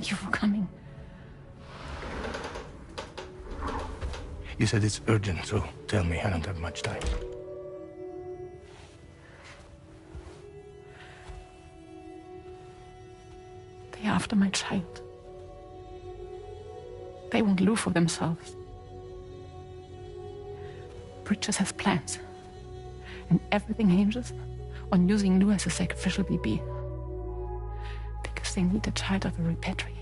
Thank you for coming. You said it's urgent, so tell me. I don't have much time. They're after my child. They won't live for themselves. Bridges has plans. And everything hinges on using Lou as a sacrificial BB. Because they need the child of a repatriate.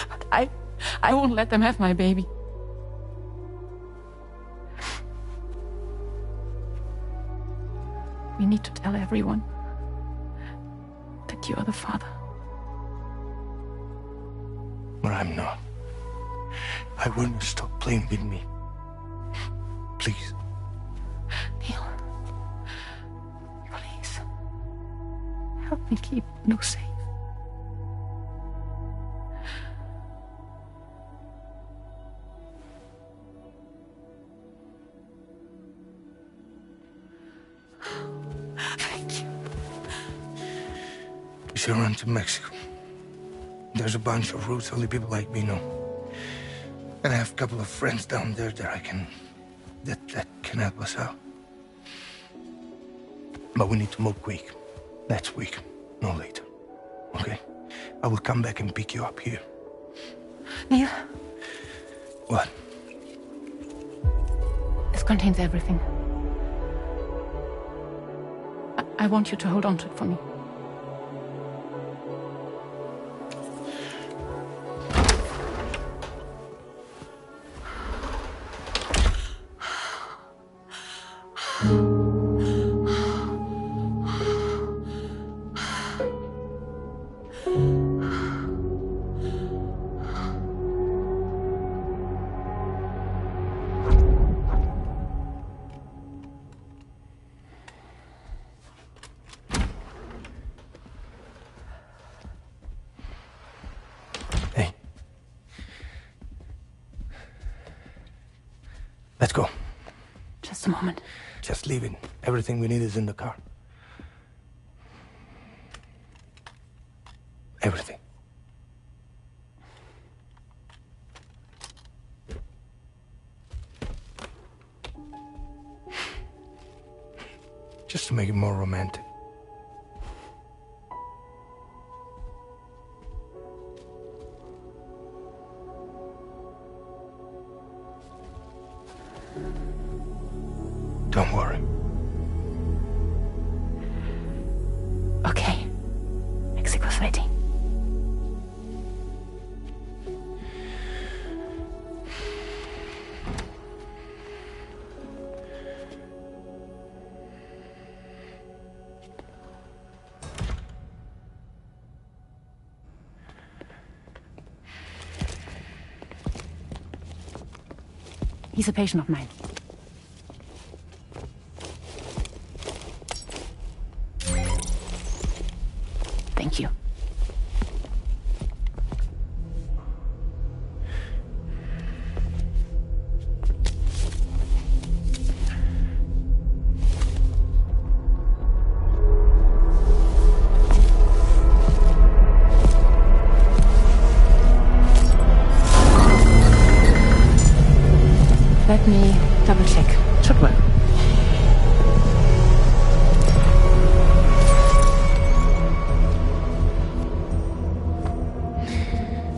But I won't let them have my baby. We need to tell everyone that you are the father. But I'm not. I want you to stop playing with me. Please. Neil. Please. Help me keep Lou safe. Thank you. We should run to Mexico. There's a bunch of routes only people like me know. And I have a couple of friends down there that can help us out. But we need to move quick. Next week, no later. Okay? I will come back and pick you up here. Neil. What? This contains everything. I want you to hold on to it for me. Let's go. Just a moment. Just leave it. Everything we need is in the car. Everything. Just to make it more romantic. Don't worry. Okay. Mexico's waiting. He's a patient of mine. Thank you. Let me double check. Should work.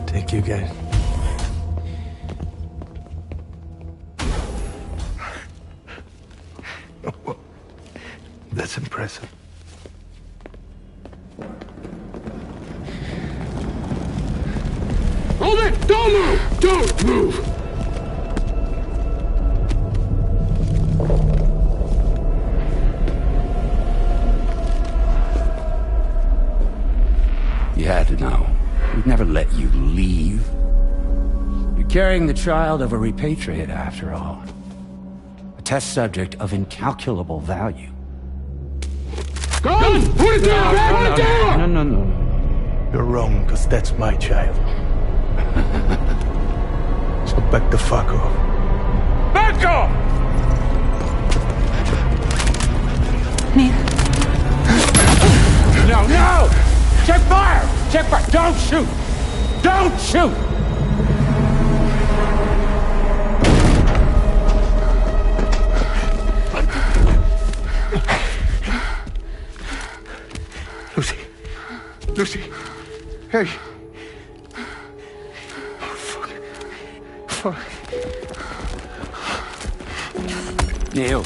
Thank you, guys. Oh, that's impressive. Hold it! Don't move! Don't move! You had to know. We'd never let you leave. You're carrying the child of a repatriate, after all. A test subject of incalculable value. Gun! Put it down! Put it down! No. You're wrong, because that's my child. So back the fuck off. Back off! Neil. No, no! Check fire! Check fire! Don't shoot! Don't shoot! Lucy. Lucy. Hey. Oh, fuck. Fuck. Neil.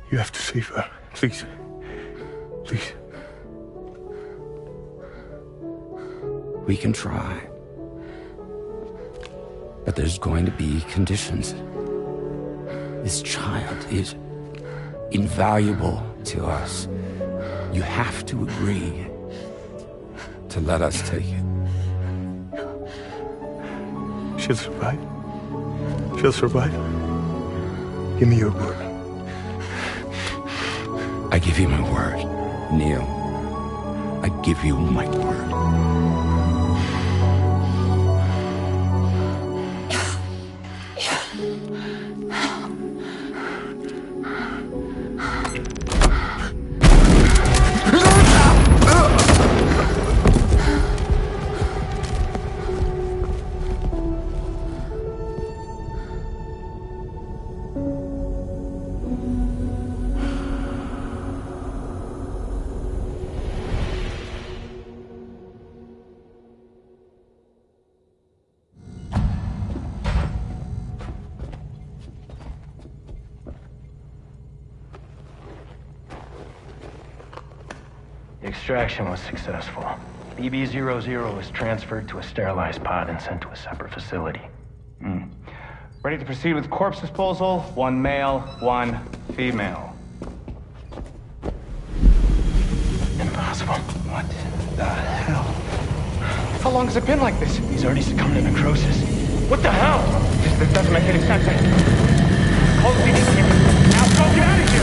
You have to save her. Please. Please. We can try. But there's going to be conditions. This child is invaluable to us. You have to agree to let us take it. She'll survive. She'll survive. Give me your word. I give you my word, Neil. I give you my word. The extraction was successful. BB-00 was transferred to a sterilized pod and sent to a separate facility. Ready to proceed with corpse disposal? 1 male, 1 female. Impossible. What the hell? How long has it been like this? He's already succumbed to necrosis. What the hell? This doesn't make any sense. Call the PD. Now go get out of here!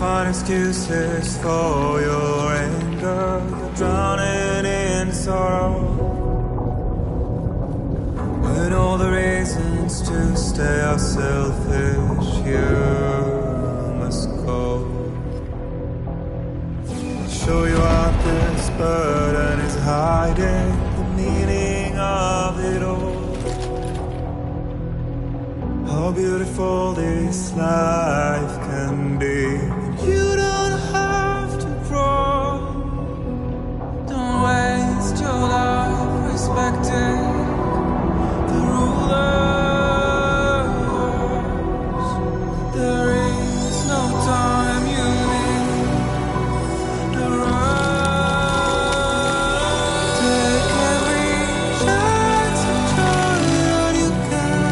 find excuses for your anger. You're drowning in sorrow, when all the reasons to stay are selfish. You must go. I'll show you out this burden is hiding the meaning of it all. How beautiful this life can be. You don't have to grow. Don't waste your life respecting the rulers. There is no time you need to run. Take every chance to try what you can.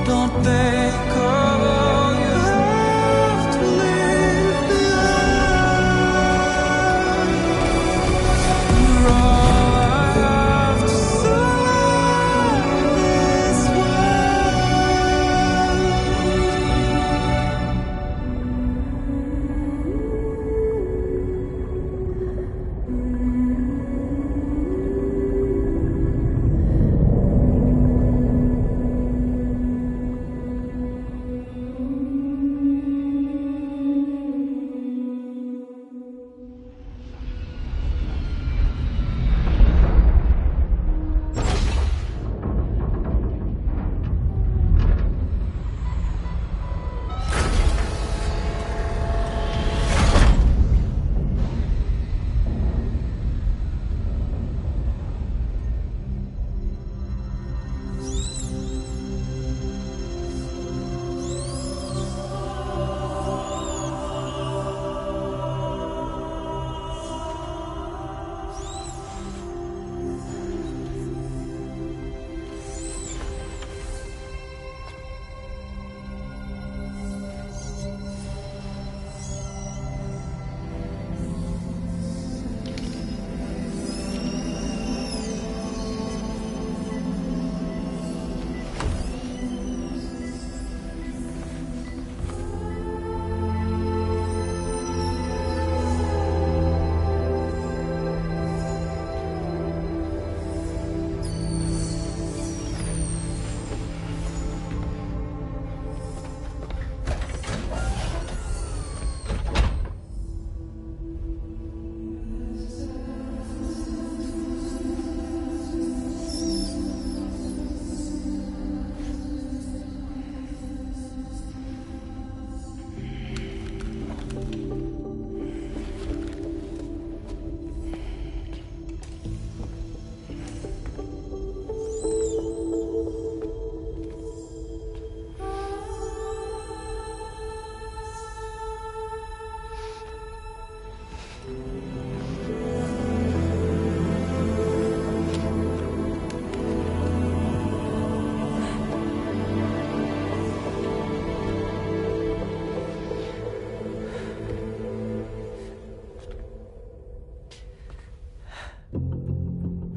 Don't think of all you have to leave behind. You're all I have to survive this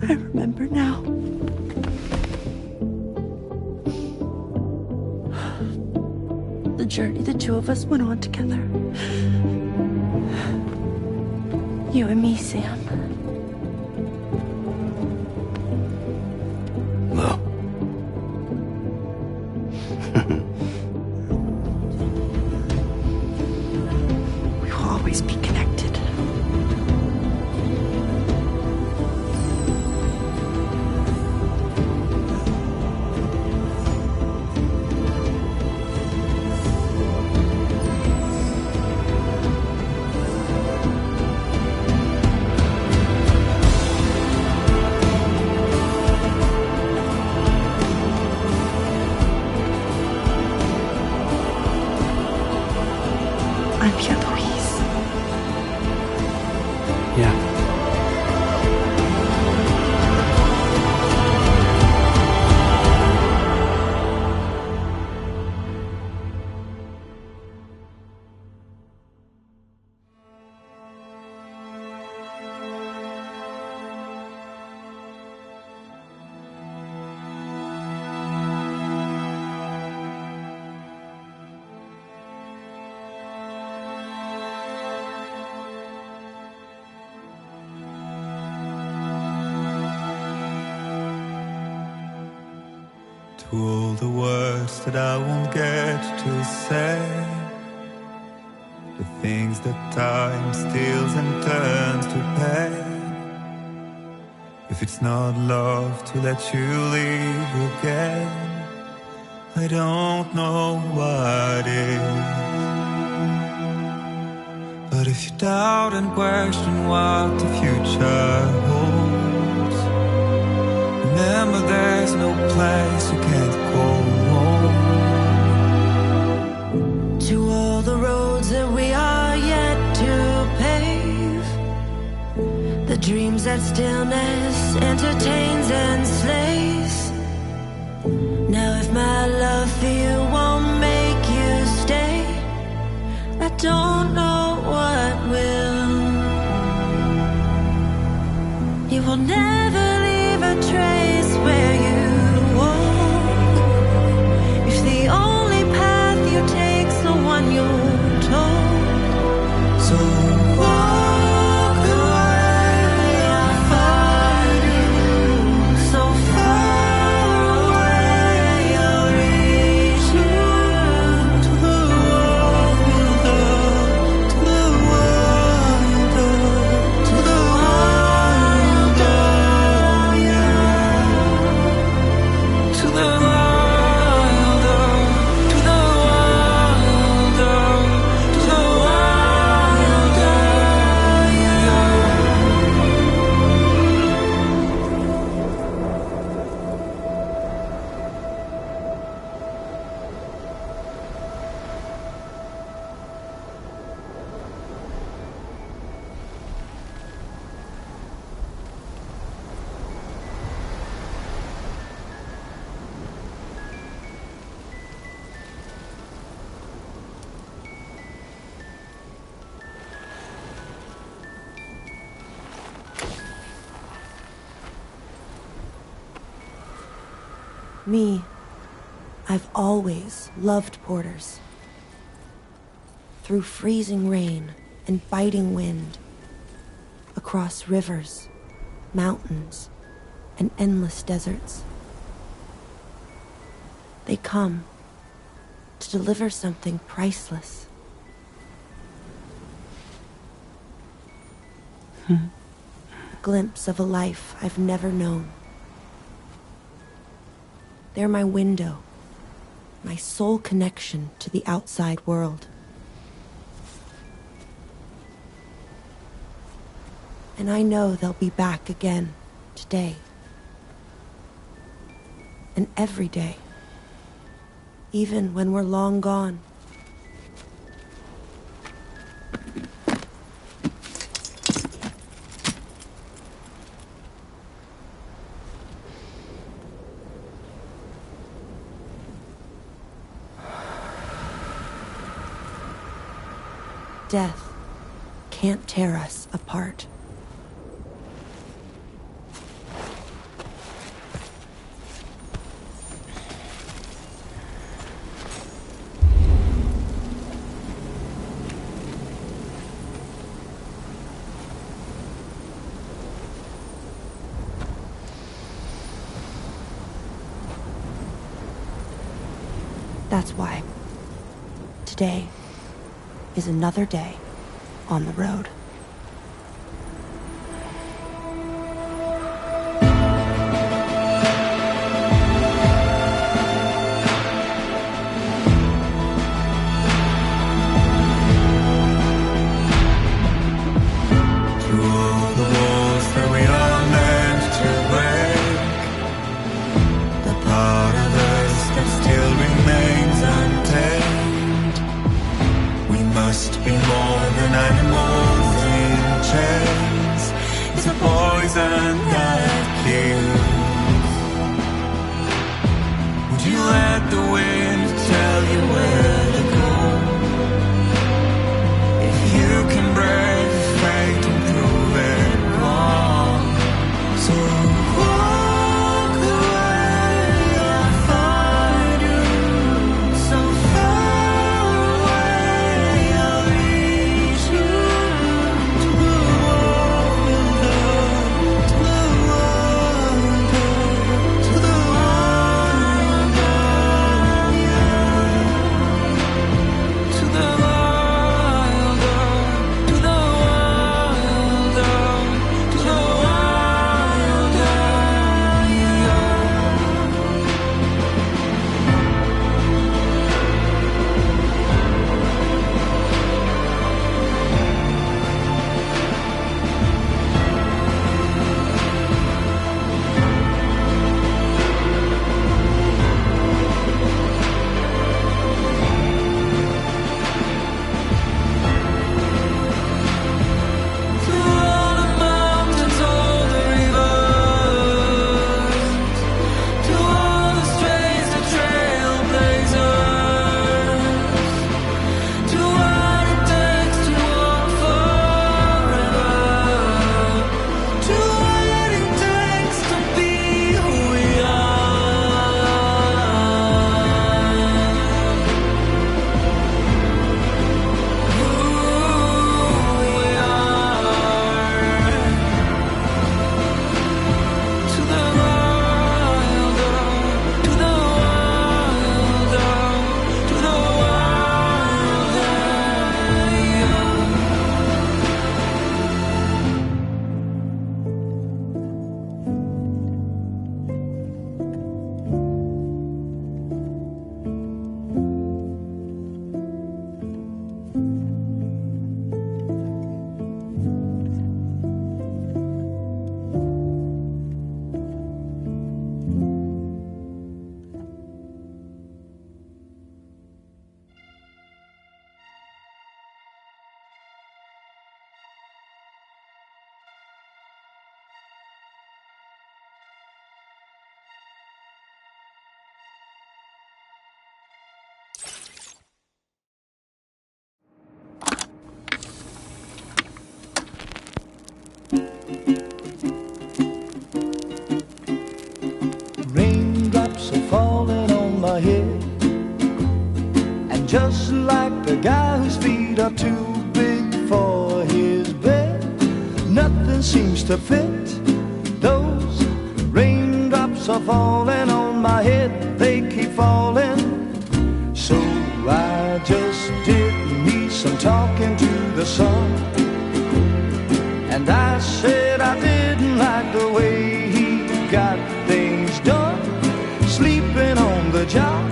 I remember now. The journey the two of us went on together. You and me, Sam. Well. We will always be connected. I'm Pierre Louise. Yeah. To all the words that I won't get to say, the things that time steals and turns to pain. If it's not love to let you leave again, I don't know what is. But if you doubt and question what the future holds, remember there's no place you can't go home. To all the roads that we are yet to pave, the dreams that stillness entertains and slays. Now if my love for you won't make you stay, I don't know what will. You will never leave a trace where you walk, if the only path you take's the one you're told. So walk the way I find you, so far away I'll reach you, to the wilder, to the wilder, to the wilder, yeah. To the wilder, to the wilder, to the wilder, yeah. Me, I've always loved porters. Through freezing rain and biting wind, across rivers, mountains, and endless deserts. They come to deliver something priceless. A glimpse of a life I've never known. They're my window, my sole connection to the outside world. And I know they'll be back again today. And every day, even when we're long gone. Death can't tear us apart. That's why today is another day on the road. Must be my head. And just like the guy whose feet are too big for his bed, nothing seems to fit. Those raindrops are falling on my head, they keep falling. So I just did me some talking to the sun, and I said I didn't like the way he got things done, sleeping on the job.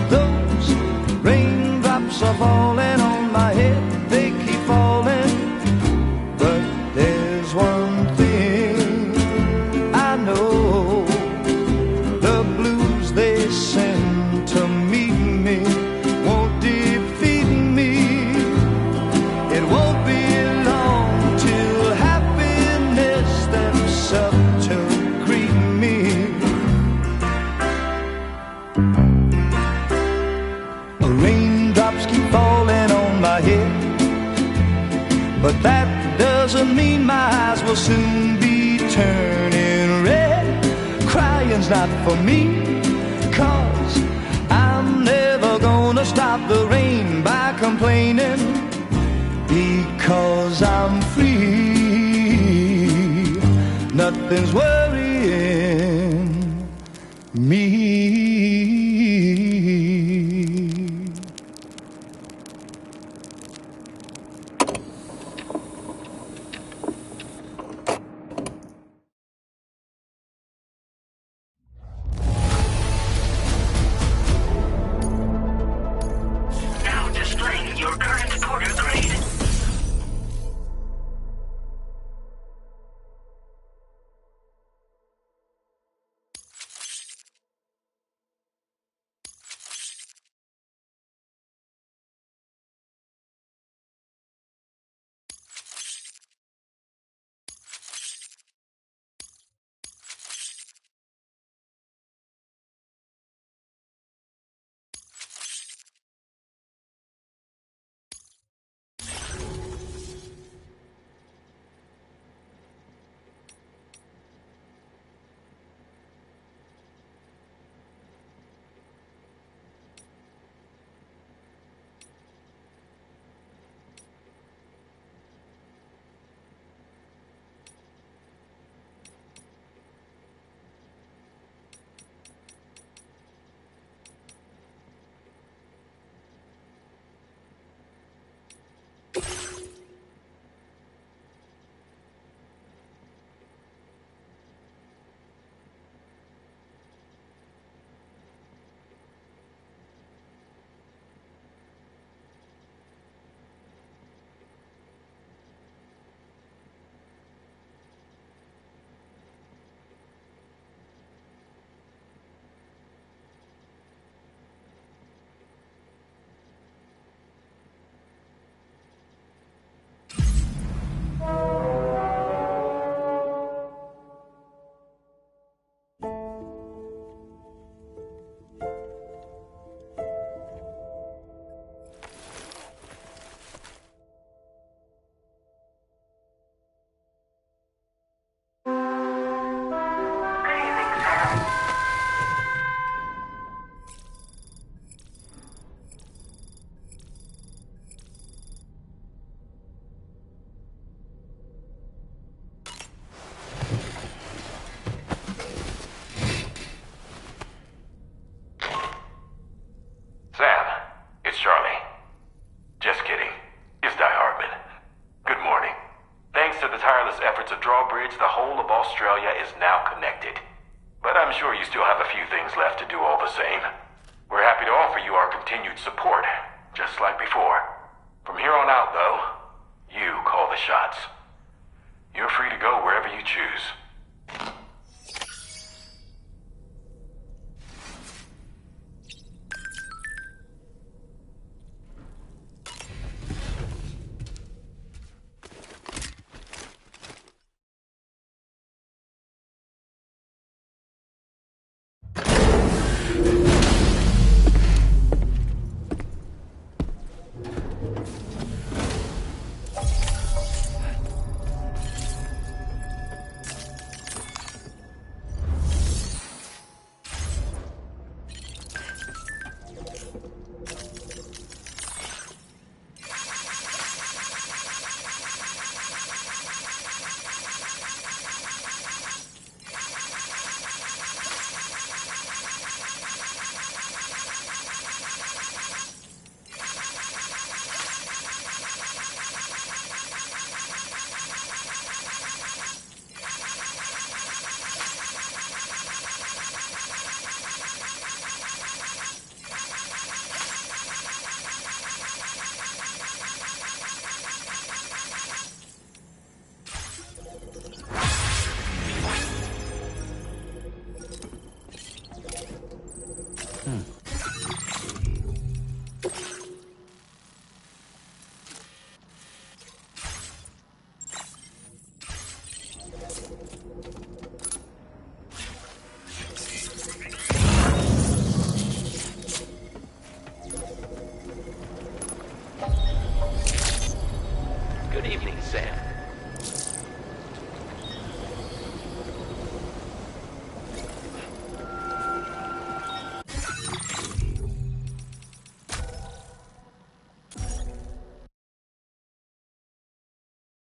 Those raindrops are falling on my head, they keep falling. But there's one thing I know, the blues they send to meet me won't defeat me. It won't be long till happiness steps up to greet me. Raindrops keep falling on my head, but that doesn't mean my eyes will soon be turning red. Crying's not for me, 'cause I'm never gonna stop the rain by complaining, because I'm free. Nothing's worrying me. Now displaying your current porter grade. The whole of Australia is now connected. But I'm sure you still have a few things left to do all the same. We're happy to offer you our continued support, just like before. From here on out, though, you call the shots. You're free to go wherever you choose. Good evening, Sam.